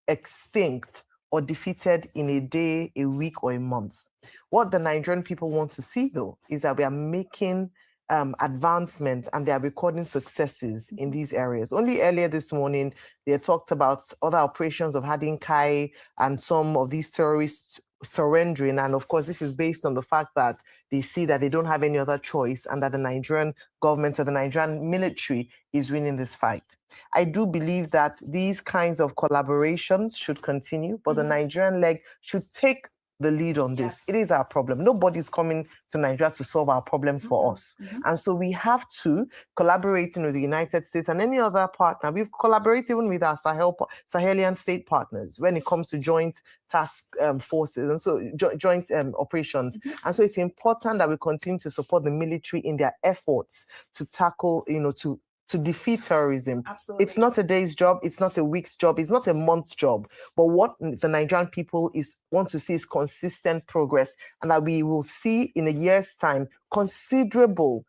extinct or defeated in a day, a week, or a month. What the Nigerian people want to see, though, is that we are making advancement and they are recording successes in these areas. Only earlier this morning, they talked about other operations of Hadin Kai and some of these terrorists surrendering. And of course, this is based on the fact that they see that they don't have any other choice and that the Nigerian government or the Nigerian military is winning this fight. I do believe that these kinds of collaborations should continue, but the Nigerian leg should take the lead on this. It is our problem. Nobody's coming to Nigeria to solve our problems for us. And so we have to collaborate with the United States and any other partner. We've collaborated even with our Sahelian state partners when it comes to joint task forces and so joint operations. And so it's important that we continue to support the military in their efforts to tackle, to defeat terrorism. Absolutely. It's not a day's job, it's not a week's job, it's not a month's job. But what the Nigerian people want to see is consistent progress, and that we will see in a year's time considerable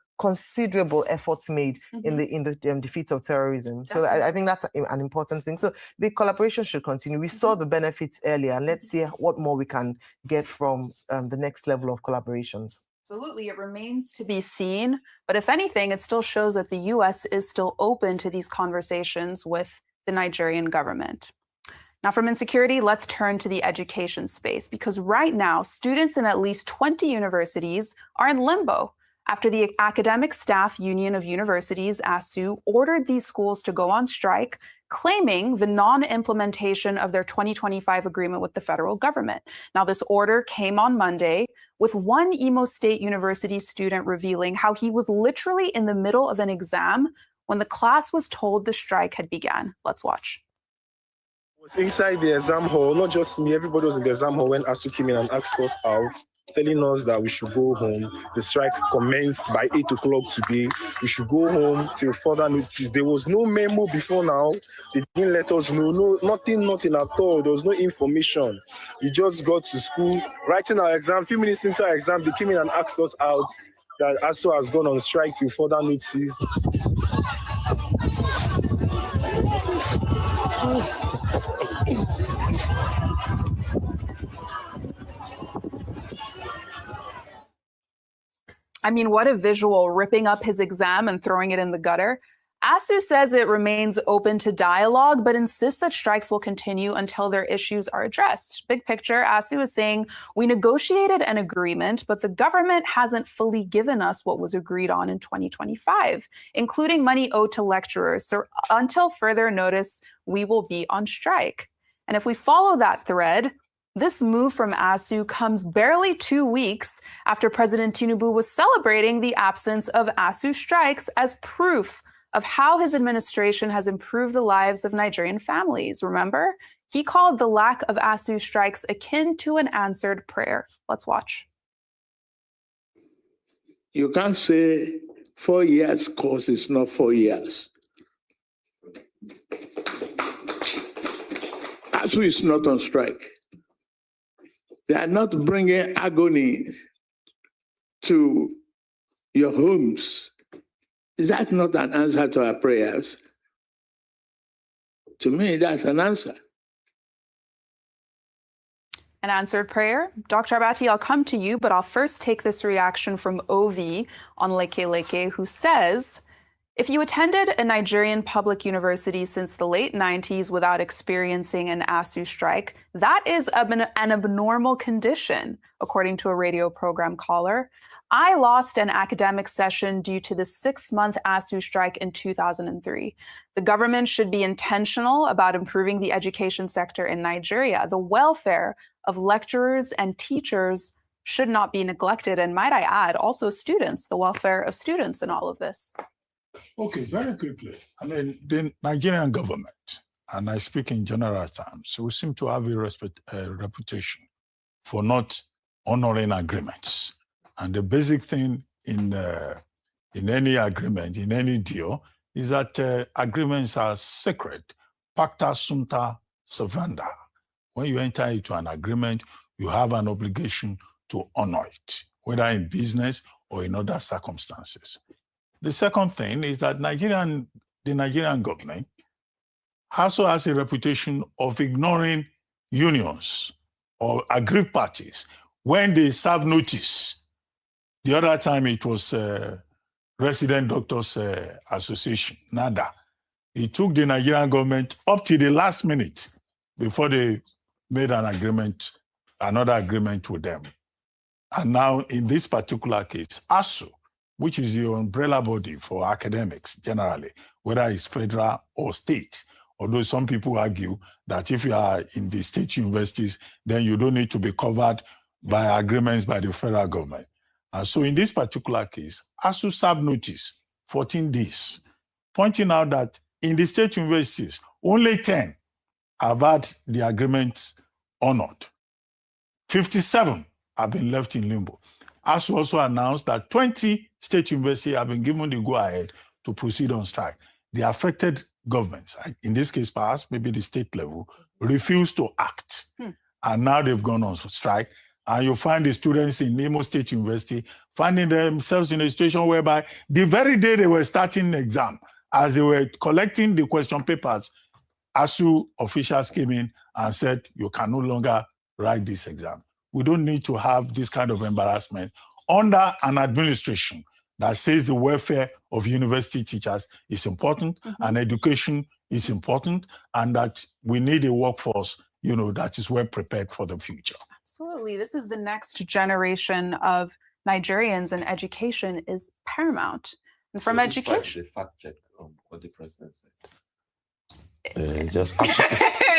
efforts made in the defeat of terrorism. Definitely. So I think that's an important thing. So the collaboration should continue. We saw the benefits earlier, and let's see what more we can get from the next level of collaborations. Absolutely, it remains to be seen. But if anything, it still shows that the U.S. is still open to these conversations with the Nigerian government. Now, from insecurity, let's turn to the education space, because right now, students in at least 20 universities are in limbo after the Academic Staff Union of Universities, ASU, ordered these schools to go on strike, claiming the non-implementation of their 2025 agreement with the federal government. Now, this order came on Monday, with one Imo State University student revealing how he was literally in the middle of an exam when the class was told the strike had begun. Let's watch. I was inside the exam hall, not just me, everybody was in the exam hall when ASU came in and asked us out, telling us that we should go home. The strike commenced by 8 o'clock today. We should go home till further notice. There was no memo before now. They didn't let us know. Nothing at all. There was no information. We just got to school, writing our exam. A few minutes into our exam, they came in and asked us out that ASU has gone on strike till further notice. I mean, what a visual, ripping up his exam and throwing it in the gutter. ASU says it remains open to dialogue, but insists that strikes will continue until their issues are addressed. Big picture, ASU is saying, we negotiated an agreement, but the government hasn't fully given us what was agreed on in 2025, including money owed to lecturers. So until further notice, we will be on strike. And if we follow that thread, this move from ASU comes barely 2 weeks after President Tinubu was celebrating the absence of ASU strikes as proof of how his administration has improved the lives of Nigerian families. Remember, he called the lack of ASU strikes akin to an answered prayer. Let's watch. You can't say 4 years course is not 4 years. ASU is not on strike. They are not bringing agony to your homes. Is that not an answer to our prayers? To me, that's an answer. An answered prayer? Dr. Abati, I'll come to you, but I'll first take this reaction from Ovi on Leke Leke, who says, if you attended a Nigerian public university since the late 90s without experiencing an ASU strike, that is an abnormal condition, according to a radio program caller. I lost an academic session due to the 6-month ASU strike in 2003. The government should be intentional about improving the education sector in Nigeria. The welfare of lecturers and teachers should not be neglected. And might I add, also students, the welfare of students in all of this. Okay, very quickly. I mean, the Nigerian government, and I speak in general terms, we seem to have a reputation for not honoring agreements. And the basic thing in any agreement, in any deal, is that agreements are sacred. Pacta sunta servanda. When you enter into an agreement, you have an obligation to honor it, whether in business or in other circumstances. The second thing is that the Nigerian government also has a reputation of ignoring unions or aggrieved parties when they serve notice. The other time it was Resident Doctors Association, NADA. It took the Nigerian government up to the last minute before they made another agreement with them. And now in this particular case, ASU, which is the umbrella body for academics generally, whether it's federal or state, although some people argue that if you are in the state universities, then you don't need to be covered by agreements by the federal government. And so in this particular case, ASU served notice, 14 days, pointing out that in the state universities, only 10 have had the agreements honored. 57 have been left in limbo. ASU also announced that 20 state universities have been given the go-ahead to proceed on strike. The affected governments, in this case perhaps maybe the state level, refused to act. And now they've gone on strike. And you find the students in Imo State University finding themselves in a situation whereby the very day they were starting the exam, as they were collecting the question papers, ASU officials came in and said, you can no longer write this exam. We don't need to have this kind of embarrassment under an administration that says the welfare of university teachers is important and education is important, and that we need a workforce, that is well prepared for the future. Absolutely. This is the next generation of Nigerians, and education is paramount. And from education... fact check what the president said.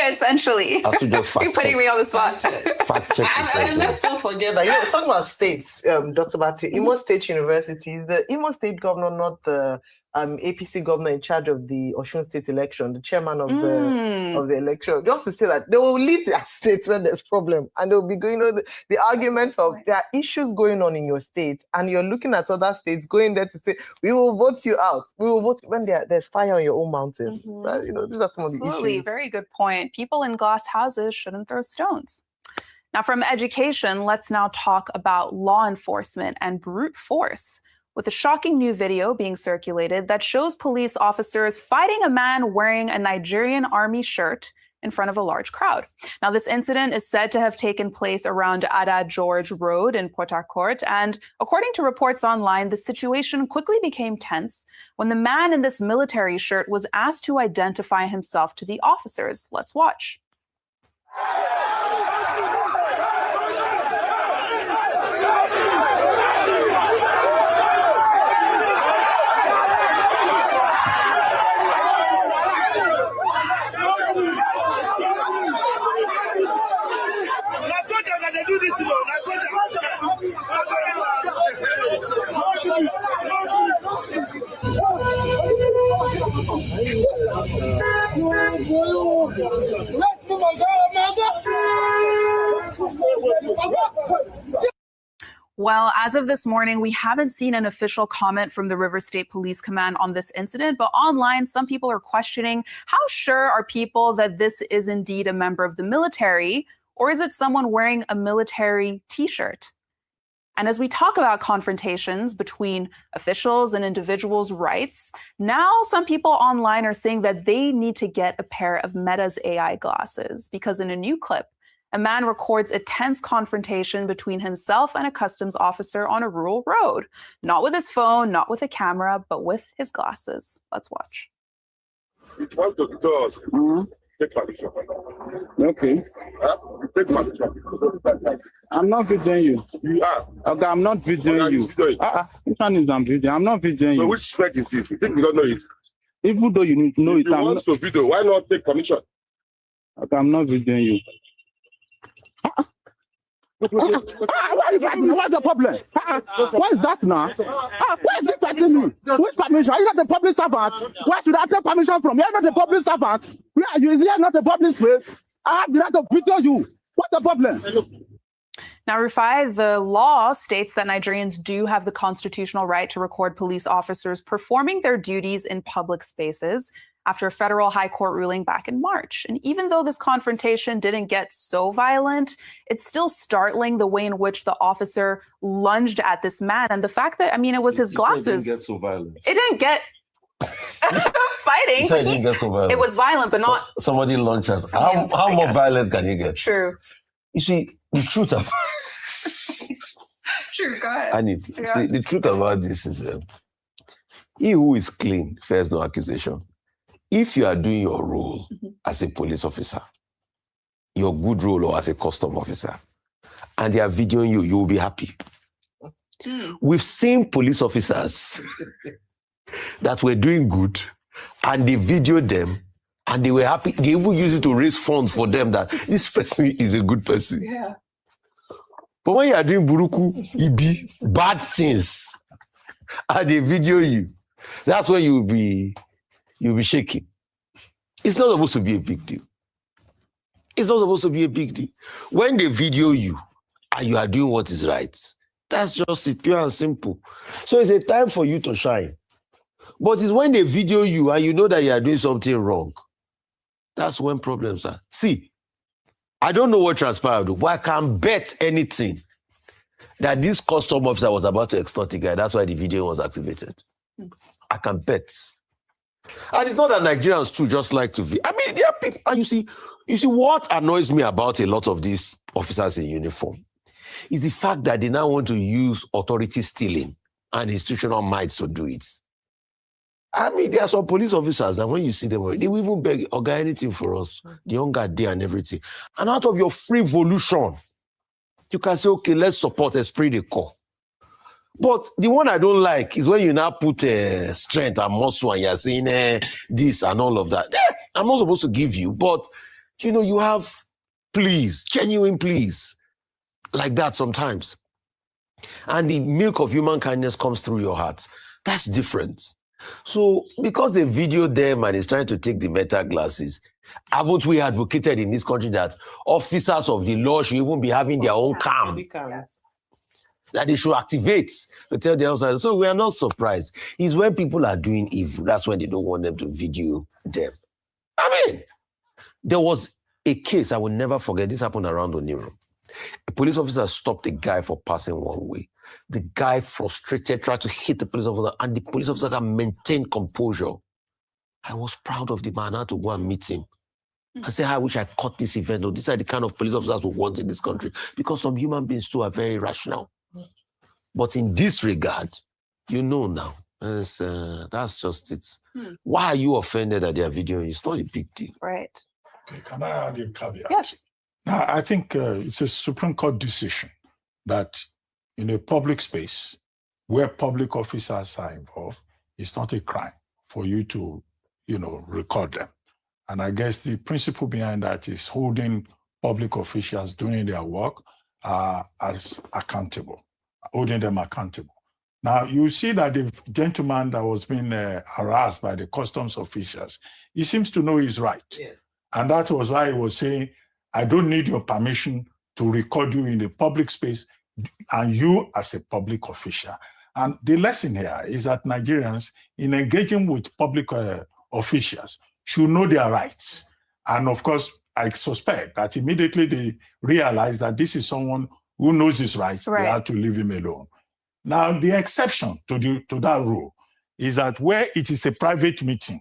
Essentially. You're putting me on the spot. Fact check. And let's not forget that, we're talking about states, Dr. Bati, Imo State University is the Imo State governor, not the APC governor in charge of the Osun State election, the chairman of the election. Just to say that they will lead their states when there's problem, and they'll be going on the argument of there are issues going on in your state, and you're looking at other states going there to say we will vote you out. We will vote when there's fire on your own mountain. These are some of the issues. Very good point. People in glass houses shouldn't throw stones. Now, from education, let's now talk about law enforcement and brute force, with a shocking new video being circulated that shows police officers fighting a man wearing a Nigerian army shirt in front of a large crowd. Now, this incident is said to have taken place around Ada George Road in Port Harcourt, and according to reports online, the situation quickly became tense when the man in this military shirt was asked to identify himself to the officers. Let's watch. Well, as of this morning, we haven't seen an official comment from the River State Police Command on this incident, but online, some people are questioning how sure are people that this is indeed a member of the military, or is it someone wearing a military t-shirt? And as we talk about confrontations between officials and individuals' rights, now some people online are saying that they need to get a pair of Meta's AI glasses, because in a new clip, a man records a tense confrontation between himself and a customs officer on a rural road. Not with his phone, not with a camera, but with his glasses. Let's watch. Take permission. Okay. Take permission. I'm not videoing you. You are. Okay, I'm not videoing you. Which one is I'm videoing? I'm not videoing you. So which spec is this? You think we don't know it? Even though you need to know if it, you want to video, why not take permission? Okay, I'm not videoing you. Why are you fighting? What's the problem? What is that now? Why is he fighting me? Which permission? Are you not the public servant? Where should I take permission from? You're not the public servant. Where are you? Is here not a public space? I have the right to video you. What's the problem? Now, Rufai, the law states that Nigerians do have the constitutional right to record police officers performing their duties in public spaces after a federal high court ruling back in March. And even though this confrontation didn't get so violent, it's still startling the way in which the officer lunged at this man. And the fact that, it was his glasses. It didn't get so violent. It didn't get fighting. It didn't get so violent. It was violent, but not. Somebody launches. How more violent can you get? True. You see, the truth about True, go ahead. See, the truth about this is He who is clean fears no accusation. If you are doing your role as a police officer, your good role or as a custom officer, and they are videoing you, you will be happy. We've seen police officers that were doing good, and they videoed them, and they were happy. They even used it to raise funds for them that this person is a good person. Yeah. But when you are doing buruku, ibi, bad things, and they video you, that's when you'll be shaking. It's not supposed to be a big deal. It's not supposed to be a big deal. When they video you and you are doing what is right, that's just it, pure and simple. So it's a time for you to shine. But it's when they video you and you know that you are doing something wrong, that's when problems are. See, I don't know what transpired, but I can bet anything that this custom officer was about to extort the guy. That's why the video was activated. I can bet. And it's not that Nigerians too just like to I mean, there are people, and you see what annoys me about a lot of these officers in uniform is the fact that they now want to use authority stealing and institutional might to do it. I mean, there are some police officers that when you see them, they will even beg, "Oga, anything for us, the younger day and everything." And out of your frivolution, you can say, "Okay, let's support esprit de corps." But the one I don't like is when you now put strength and muscle and you're saying this and all of that. I'm not supposed to give you, but you have please, genuine please, like that sometimes. And the milk of human kindness comes through your heart. That's different. So because they videoed them and is trying to take the metal glasses, haven't we advocated in this country that officers of the law should even be having their own cam? That they should activate to tell the outside. So we are not surprised. It's when people are doing evil, that's when they don't want them to video them. I mean, there was a case I will never forget. This happened around Oniro. A police officer stopped a guy for passing one way. The guy, frustrated, tried to hit the police officer, and the police officer can maintain composure. I was proud of the man. I had to go and meet him. I said, I wish I caught this event. Or these are the kind of police officers we want in this country, because some human beings too are very rational. But in this regard, now, that's just it. Why are you offended that they are videoing? It's not a big deal. Right. Okay, can I add a caveat? Yes. Now, I think it's a Supreme Court decision that in a public space where public officers are involved, it's not a crime for you to, record them. And I guess the principle behind that is holding public officials doing their work as accountable, holding them accountable. Now, you see that the gentleman that was being harassed by the customs officials, he seems to know his right. Yes. And that was why he was saying, I don't need your permission to record you in a public space and you as a public official. And the lesson here is that Nigerians, in engaging with public officials, should know their rights. And of course, I suspect that immediately they realize that this is someone who knows his rights, They have to leave him alone. Now, the exception to that rule is that where it is a private meeting,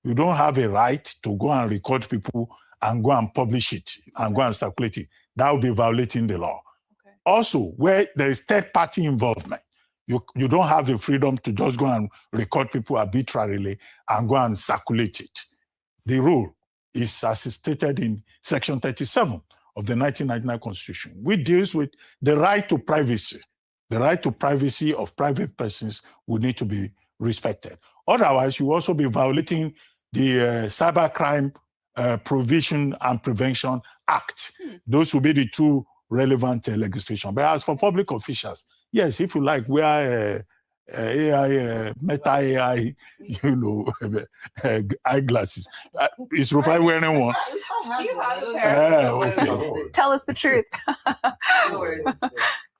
you don't have a right to go and record people and go and publish it and go and circulate it. That would be violating the law. Okay. Also, where there is third-party involvement, you don't have the freedom to just go and record people arbitrarily and go and circulate it. The rule is as stated in Section 37 of the 1999 Constitution, which deals with the right to privacy. The right to privacy of private persons would need to be respected. Otherwise, you also be violating the Cybercrime Provision and Prevention Act. Those will be the two relevant legislation. But as for public officials, yes, if you like, we are AI, Meta AI, eyeglasses. Is Rufai wearing one? Okay. Tell us the truth.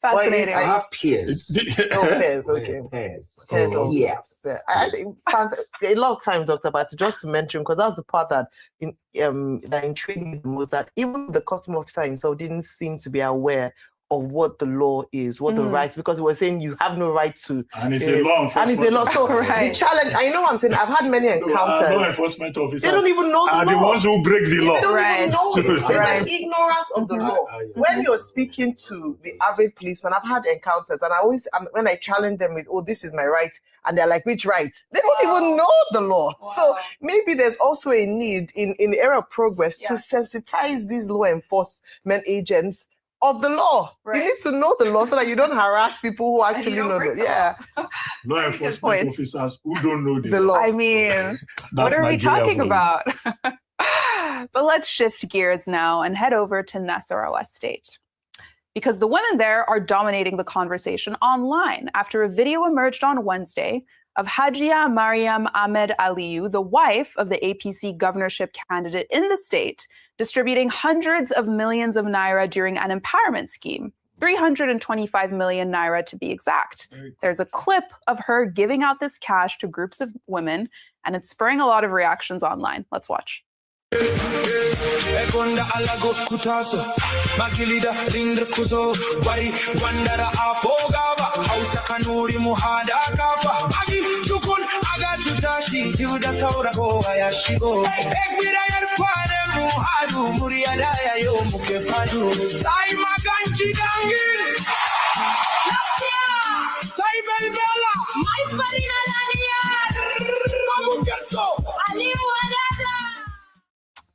Fascinating. I have peers. Peers, okay. Peers. Yes. I think a lot of times, Dr. Bati, just to mention, because that was the part that intrigued me the most, that even the customer officer himself didn't seem to be aware of what the law is, what the rights, because we're saying you have no right to. And it's a law enforcement. And it's a law. So Right. the challenge, I know what I'm saying, I've had many encounters. Law enforcement officers They don't even know the are law. the ones who break the law. They don't Right. even know it. There's Right. an ignorance of the law. When you're speaking to the average policeman, I've had encounters, and when I challenge them with, oh, this is my right, and they're like, which right? They don't even know the law. So maybe there's also a need in the era of progress to sensitize these law enforcement agents of the law. Right. You need to know the law so that you don't harass people who actually know the law. Yeah. Law enforcement officers who don't know the law. I mean, what are we talking about? But let's shift gears now and head over to Nasarawa State, because the women there are dominating the conversation online after a video emerged on Wednesday of Hajia Mariam Ahmed Aliyu, the wife of the APC governorship candidate in the state, distributing hundreds of millions of naira during an empowerment scheme, 325 million naira to be exact. There's a clip of her giving out this cash to groups of women, and it's spurring a lot of reactions online. Let's watch. Ekonda alago kutaso Magilida ringre kuzo Wari wandara afogava Hausa kanuri muhada kafa Agi jukun aga tutashi Juda saura go ayashigo Ekbira yar square muhadu Muriadaya yo mukefadu Sai maganchi dangin Lafia Sai belbela My farina lania Mamu keso Ali wadada.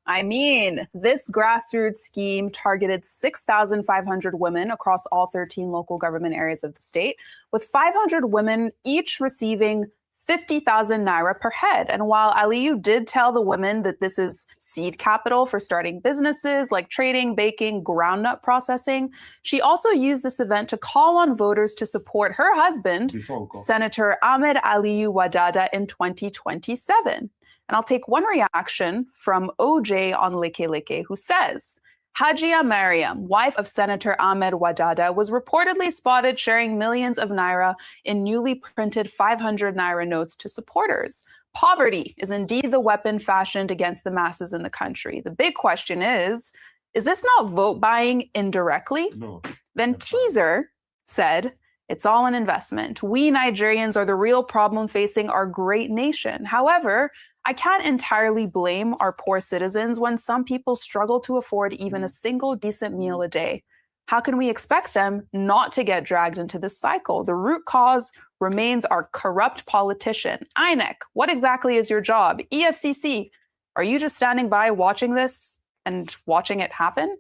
I mean, this grassroots scheme targeted 6,500 women across all 13 local government areas of the state, with 500 women each receiving 50,000 naira per head. And while Aliyu did tell the women that this is seed capital for starting businesses like trading, baking, groundnut processing, she also used this event to call on voters to support her husband, Senator Ahmed Aliyu Wadada, in 2027. And I'll take one reaction from OJ on Leke Leke, who says, Hajia Mariam, wife of Senator Ahmed Wadada, was reportedly spotted sharing millions of naira in newly printed 500 naira notes to supporters. Poverty is indeed the weapon fashioned against the masses in the country. The big question is this not vote buying indirectly? No. Then Teaser said, it's all an investment. We Nigerians are the real problem facing our great nation. However, I can't entirely blame our poor citizens when some people struggle to afford even a single decent meal a day. How can we expect them not to get dragged into this cycle? The root cause remains our corrupt politician. INEC, what exactly is your job? EFCC, are you just standing by watching this and watching it happen?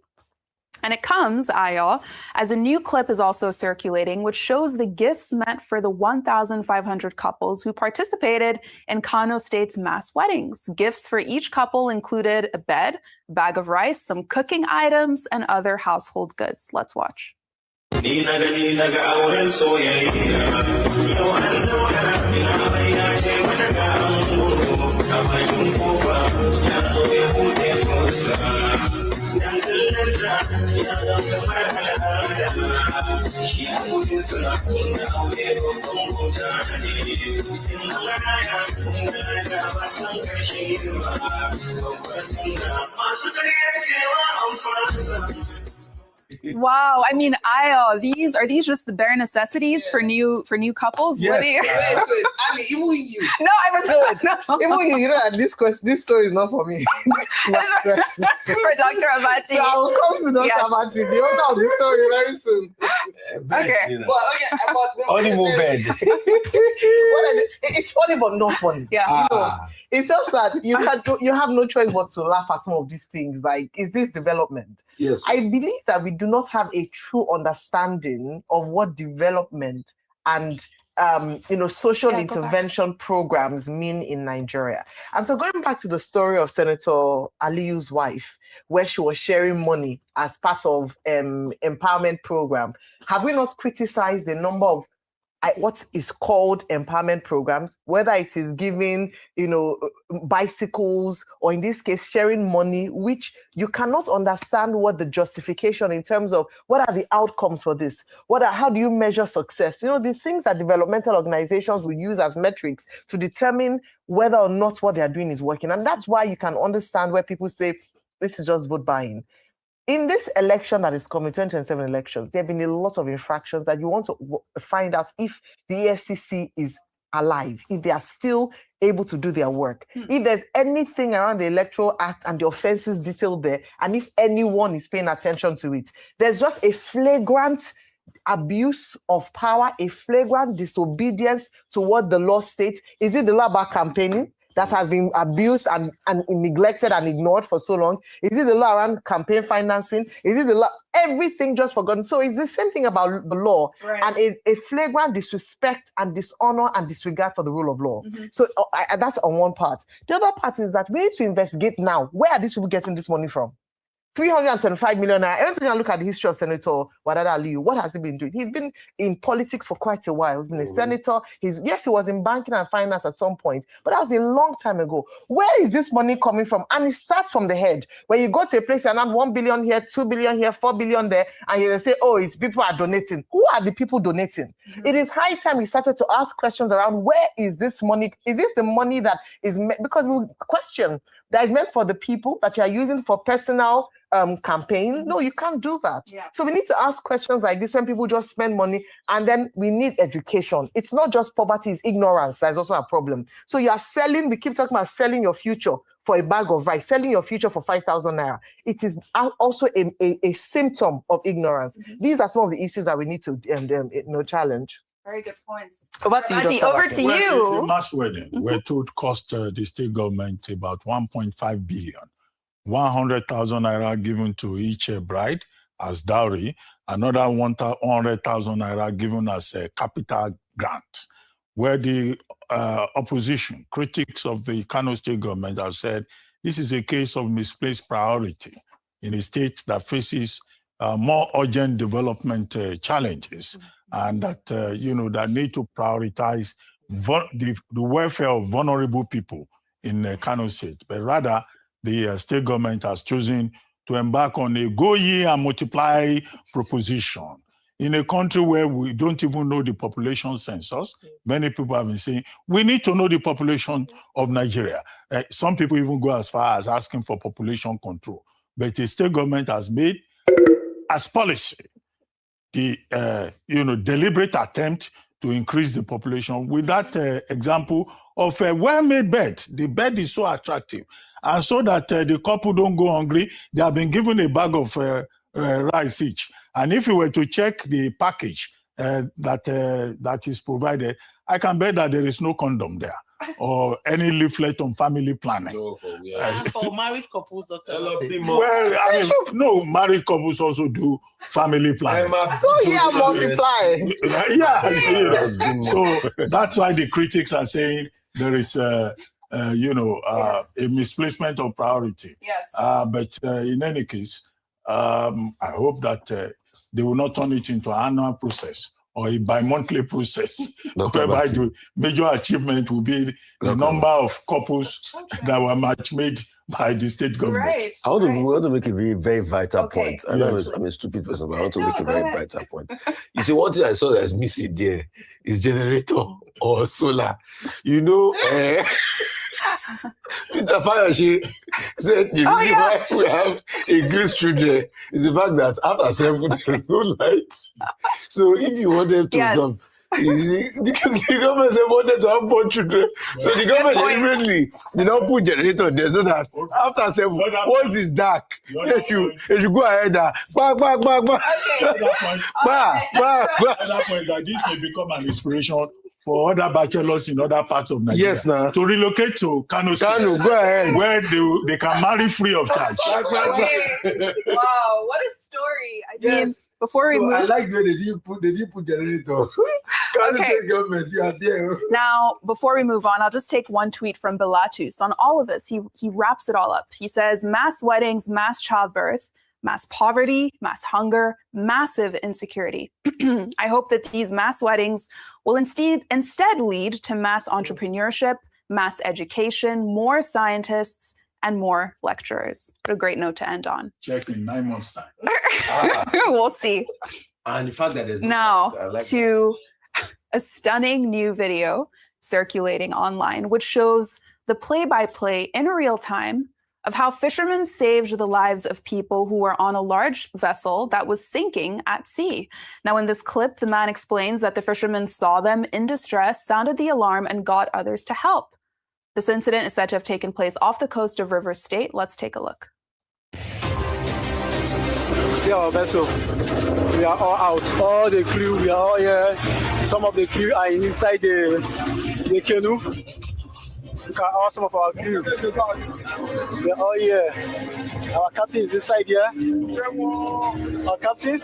And it comes, Aya, as a new clip is also circulating, which shows the gifts meant for the 1,500 couples who participated in Kano State's mass weddings. Gifts for each couple included a bed, a bag of rice, some cooking items, and other household goods. Let's watch. Wow, I mean, are these just the bare necessities for new couples? Yes. What do you... Wait, Ali, even you. No, I was no. Even you know that this story is not for me. For Dr. Abati. So I will come to Dr. Abati, the owner of the story, very soon. Okay. But honeymoon bed. It's funny but not funny. Yeah. You know, it's just that you have no choice but to laugh at some of these things. Like, is this development? Yes. I believe that we do not have a true understanding of what development and social intervention programs mean in Nigeria. And so going back to the story of Senator Aliyu's wife, where she was sharing money as part of empowerment program, have we not criticized the number of what is called empowerment programs, whether it is giving, bicycles, or in this case, sharing money, which you cannot understand what the justification in terms of what are the outcomes for this? How do you measure success? The things that developmental organizations will use as metrics to determine whether or not what they are doing is working. And that's why you can understand where people say, this is just vote buying. In this election that is coming, 2027 elections, there have been a lot of infractions that you want to find out if the EFCC is alive, if they are still able to do their work, if there's anything around the Electoral Act and the offenses detailed there, and if anyone is paying attention to it. There's just a flagrant abuse of power, a flagrant disobedience to what the law states. Is it the law about campaigning that has been abused and neglected and ignored for so long? Is it the law around campaign financing? Is it the law? Everything just forgotten. So it's the same thing about the law, and a flagrant disrespect and dishonor and disregard for the rule of law. So that's on one part. The other part is that we need to investigate now. Where are these people getting this money from? 325 million. I don't think I look at the history of Senator Wadada Aliyu. What has he been doing? He's been in politics for quite a while. He's been a senator. Yes, he was in banking and finance at some point, but that was a long time ago. Where is this money coming from? And it starts from the head. Where you go to a place and add 1 billion here, 2 billion here, 4 billion there, and you say, oh, it's people are donating. Who are the people donating? It is high time we started to ask questions around where is this money? Is this the money that is because we question that is meant for the people that you are using for personal campaign? No, you can't do that. So we need to ask questions like this when people just spend money, and then we need education. It's not just poverty, it's ignorance. That's also a problem. So you are selling, we keep talking about selling your future for a bag of rice, selling your future for 5,000 naira. It is also a symptom of ignorance. These are some of the issues that we need to challenge. Very good points. Over to you, Dr. Over to you. The mass wedding, we're told, cost the state government about 1.5 billion. 100,000 naira given to each bride as dowry, another 100,000 naira given as a capital grant, where the opposition, critics of the Kano state government have said this is a case of misplaced priority in a state that faces more urgent development challenges, and that, that need to prioritize the welfare of vulnerable people in Kano State. But rather, the state government has chosen to embark on a go ye and multiply proposition. In a country where we don't even know the population census, many people have been saying, we need to know the population of Nigeria. Some people even go as far as asking for population control. But the state government has made as policy the deliberate attempt to increase the population with that example of a well-made bed. The bed is so attractive. And so that the couple don't go hungry, they have been given a bag of rice each. And if you were to check the package that is provided, I can bet that there is no condom there or any leaflet on family planning. No, for married couples, no, married couples also do family planning. Multiply. So that's why the critics are saying there is a misplacement of priority. Yes. But in any case, I hope that they will not turn it into an annual process or a bi-monthly process, whereby the major achievement will be the number of couples that were match made by the state government. Right. I want to make a very, very vital point. I know I'm a stupid person, but I want to make a very vital point. You see, one thing I saw that is missing there is generator or solar. Mr. Fayoshi said the reason why we have increased children is the fact that after 7 there's no lights. So if you want them to jump, the government said wanted to have 4 children. So the government immediately did not put generator there so that after 7, once it's dark, they should go ahead and Another point is that this may become an inspiration for other bachelors in other parts of Nigeria to relocate to Kano State, where they can marry free of charge. Wow, what a story! I mean, before we move, I like the way they didn't put generator. Kano State government, you are there. Now, before we move on, I'll just take one tweet from Bilatus on all of this. He wraps it all up. He says, mass weddings, mass childbirth, mass poverty, mass hunger, massive insecurity. I hope that these mass weddings will instead lead to mass entrepreneurship, mass education, more scientists, and more lecturers. What a great note to end on. Check in 9 months' time. We'll see. And the fact that there's now to a stunning new video circulating online, which shows the play-by-play in real time of how fishermen saved the lives of people who were on a large vessel that was sinking at sea. Now, in this clip, the man explains that the fishermen saw them in distress, sounded the alarm, and got others to help. This incident is said to have taken place off the coast of Rivers State. Let's take a look. See our vessel. We are all out. All the crew, we are all here. Some of the crew are inside the canoe. You can ask some of our crew. We are all here. Our captain is inside here. Our captain,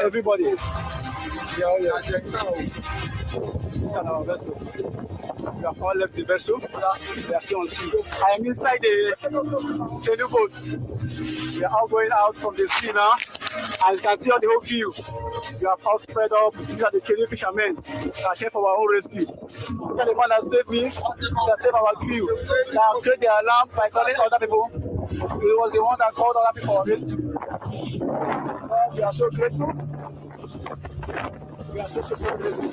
everybody. We are all here. Look at our vessel. We have all left the vessel. We are still on sea. I am inside the canoe boat. We are all going out from the sea now. As you can see on the whole queue, we have all spread up. These are the canoe fishermen that came for our own rescue. Look at the man that saved me, that saved our crew. Now create the alarm by calling other people. He was the one that called other people for rescue. We are so grateful. We are so grateful.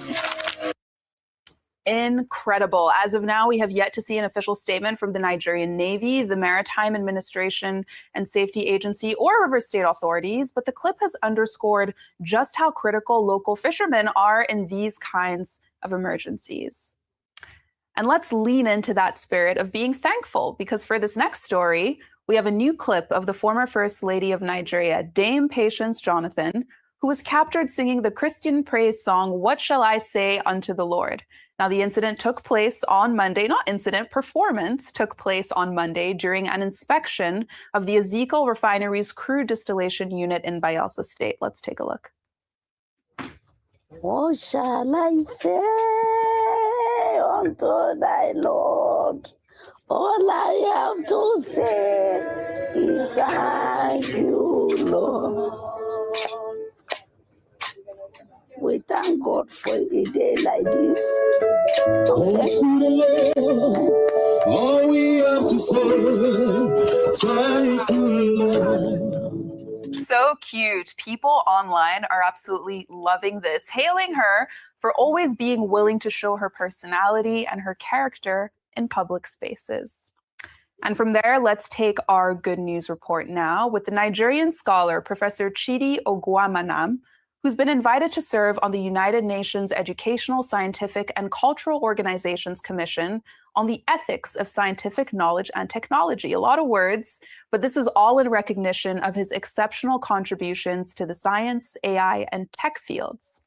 Incredible. As of now, we have yet to see an official statement from the Nigerian Navy, the Maritime Administration and Safety Agency, or Rivers State authorities, but the clip has underscored just how critical local fishermen are in these kinds of emergencies. And let's lean into that spirit of being thankful, because for this next story, we have a new clip of the former First Lady of Nigeria, Dame Patience Jonathan, who was captured singing the Christian praise song, "What Shall I Say Unto the Lord?" Now, the incident took place on Monday, performance took place on Monday during an inspection of the Ezekiel Refinery's crude distillation unit in Bayelsa State. Let's take a look. What shall I say unto thy Lord? All I have to say is thank you, Lord. We thank God for a day like this. All we have to say, thank you, Lord. So cute. People online are absolutely loving this, hailing her for always being willing to show her personality and her character in public spaces. And from there, let's take our good news report now with the Nigerian scholar, Professor Chidi Ogwamanam, who's been invited to serve on the United Nations Educational, Scientific, and Cultural Organizations Commission on the ethics of scientific knowledge and technology. A lot of words, but this is all in recognition of his exceptional contributions to the science, AI, and tech fields.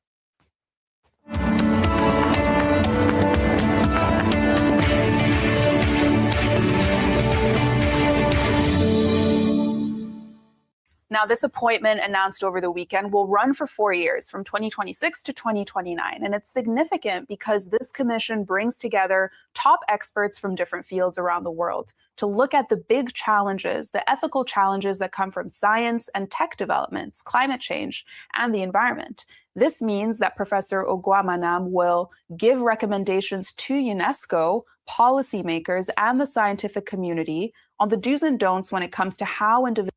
Now, this appointment announced over the weekend will run for 4 years, from 2026 to 2029. And it's significant because this commission brings together top experts from different fields around the world to look at the big challenges, the ethical challenges that come from science and tech developments, climate change, and the environment. This means that Professor Ogwamanam will give recommendations to UNESCO, policymakers, and the scientific community on the do's and don'ts when it comes to how individuals.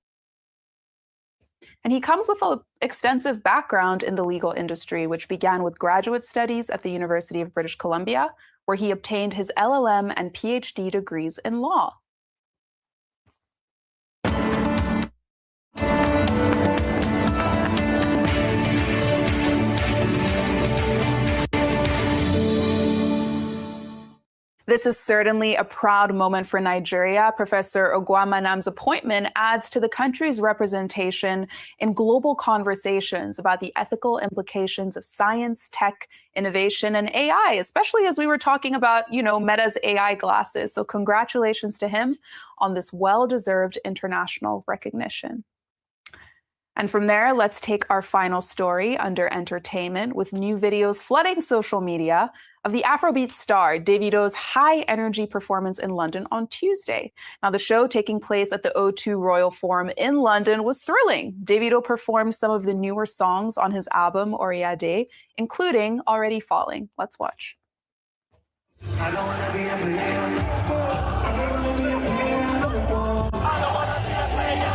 And he comes with an extensive background in the legal industry, which began with graduate studies at the University of British Columbia, where he obtained his LLM and PhD degrees in law. This is certainly a proud moment for Nigeria. Professor Ogwamanam's appointment adds to the country's representation in global conversations about the ethical implications of science, tech, innovation, and AI, especially as we were talking about, Meta's AI glasses. So congratulations to him on this well-deserved international recognition. And from there, let's take our final story under entertainment, with new videos flooding social media of the Afrobeat star Davido's high-energy performance in London on Tuesday. Now, the show, taking place at the O2 Royal Forum in London, was thrilling. Davido performed some of the newer songs on his album, Oriade, including Already Falling. Let's watch. I don't wanna be a player. I don't wanna be a player. I don't wanna be a player.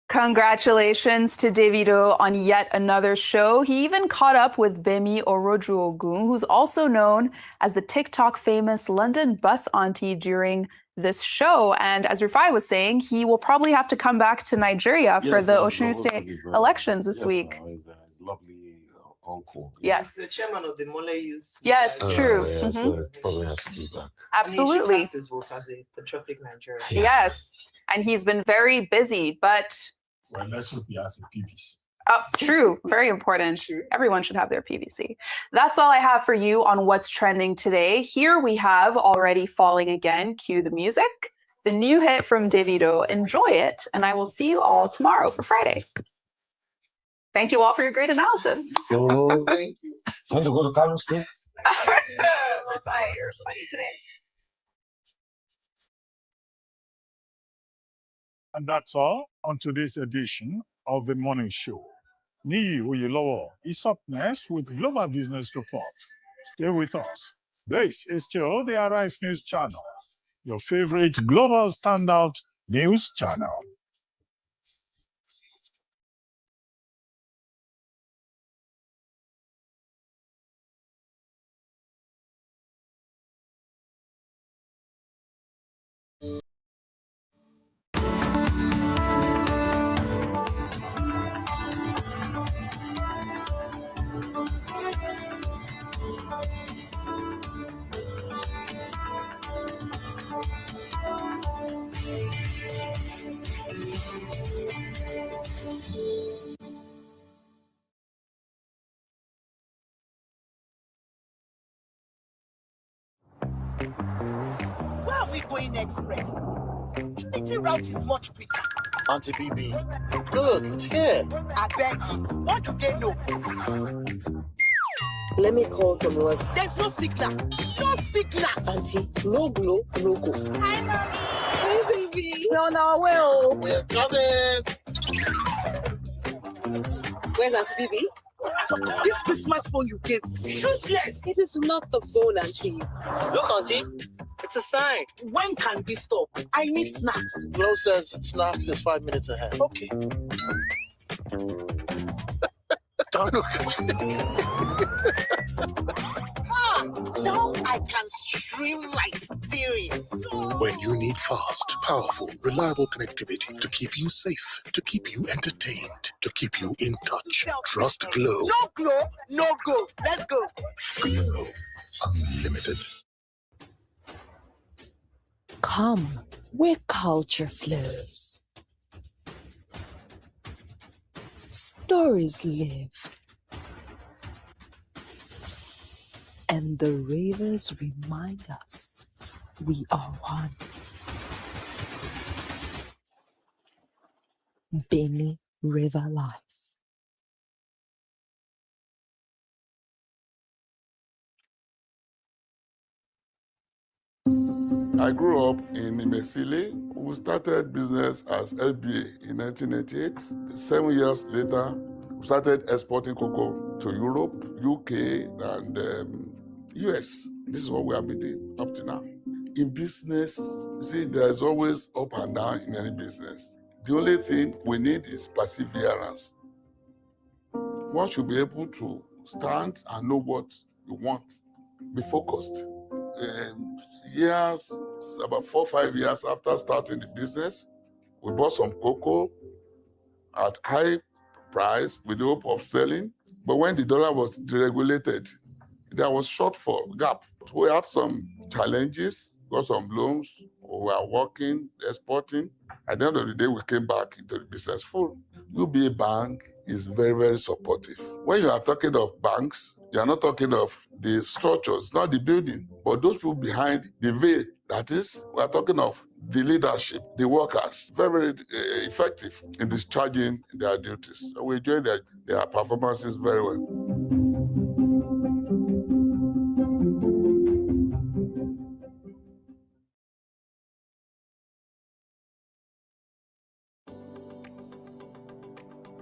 Congratulations to Davido on yet another show. He even caught up with Bemi Orojuogun, who's also known as the TikTok famous London bus auntie during this show. And as Rufai was saying, he will probably have to come back to Nigeria for the Osun State elections this week. His lovely uncle. Yes. The chairman of the Mole Youth. Yes, true. Yeah, so it probably has to be back. Absolutely. And he cast his vote as a patriotic Nigerian. Yes. And he's been very busy, but... Well, let's hope he has a PVC. Oh, true. Very important. Everyone should have their PVC. That's all I have for you on what's trending today. Here we have Already Falling Again. Cue the music. The new hit from Davido. Enjoy it. And I will see you all tomorrow for Friday. Thank you all for your great analysis. Thank you. Want to go to Carlos, please? Bye, everybody today. And that's all on today's edition of The Morning Show. Niyi Oyelowo is up next with Global Business Report. Stay with us. This is still the Arise News Channel, your favorite global standout news channel. Where are we going express? Trinity route is much quicker. Auntie BB, look, it's here. I beg you, what do they know? Let me call from work. There's no signal. No signal. Auntie, no glow, no go. Hi, mommy. Hey, baby. We're on our way. We're coming. Where's Auntie BB? This Christmas phone you gave, useless. It is not the phone, Auntie. Look, Auntie, it's a sign. When can we stop? I need snacks. Flo says snacks is 5 minutes ahead. Okay. Don't look at me. Now I can stream my series. When you need fast, powerful, reliable connectivity to keep you safe, to keep you entertained, to keep you in touch, trust Glow. No glow, no go. Let's go. Glow Unlimited. Come where culture flows. Stories live. And the rivers remind us we are one. Benny River Life. I grew up in Imesili. We started business as LBA in 1988. 7 years later, we started exporting cocoa to Europe, UK, and US. This is what we have been doing up to now. In business, you see, there's always up and down in any business. The only thing we need is perseverance. One should be able to stand and know what you want. Be focused. About 4 or 5 years after starting the business, we bought some cocoa at high price with the hope of selling. But when the dollar was deregulated, there was shortfall, gap. We had some challenges, got some loans, we were working, exporting. At the end of the day, we came back into the business full. UBA Bank is very, very supportive. When you are talking of banks, you are not talking of the structures, not the building, but those people behind the veil. That is, we are talking of the leadership, the workers, very, very effective in discharging their duties. So we enjoy their performances very well.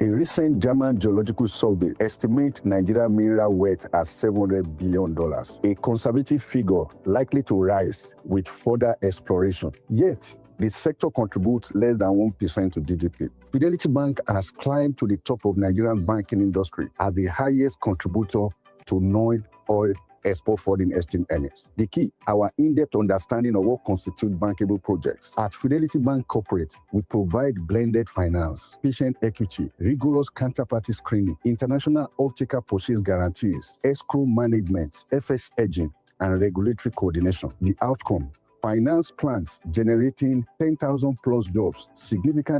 A recent German geological survey estimates Nigeria mineral wealth at $700 billion, a conservative figure likely to rise with further exploration. Yet, the sector contributes less than 1% to GDP. Fidelity Bank has climbed to the top of Nigerian banking industry as the highest contributor to non-oil export foreign exchange earnings. The key, our in-depth understanding of what constitutes bankable projects. At Fidelity Bank Corporate, we provide blended finance, patient equity, rigorous counterparty screening, international off-taker purchase guarantees, escrow management, FX hedging, and regulatory coordination. The outcome, finance plans generating 10,000 plus jobs, significant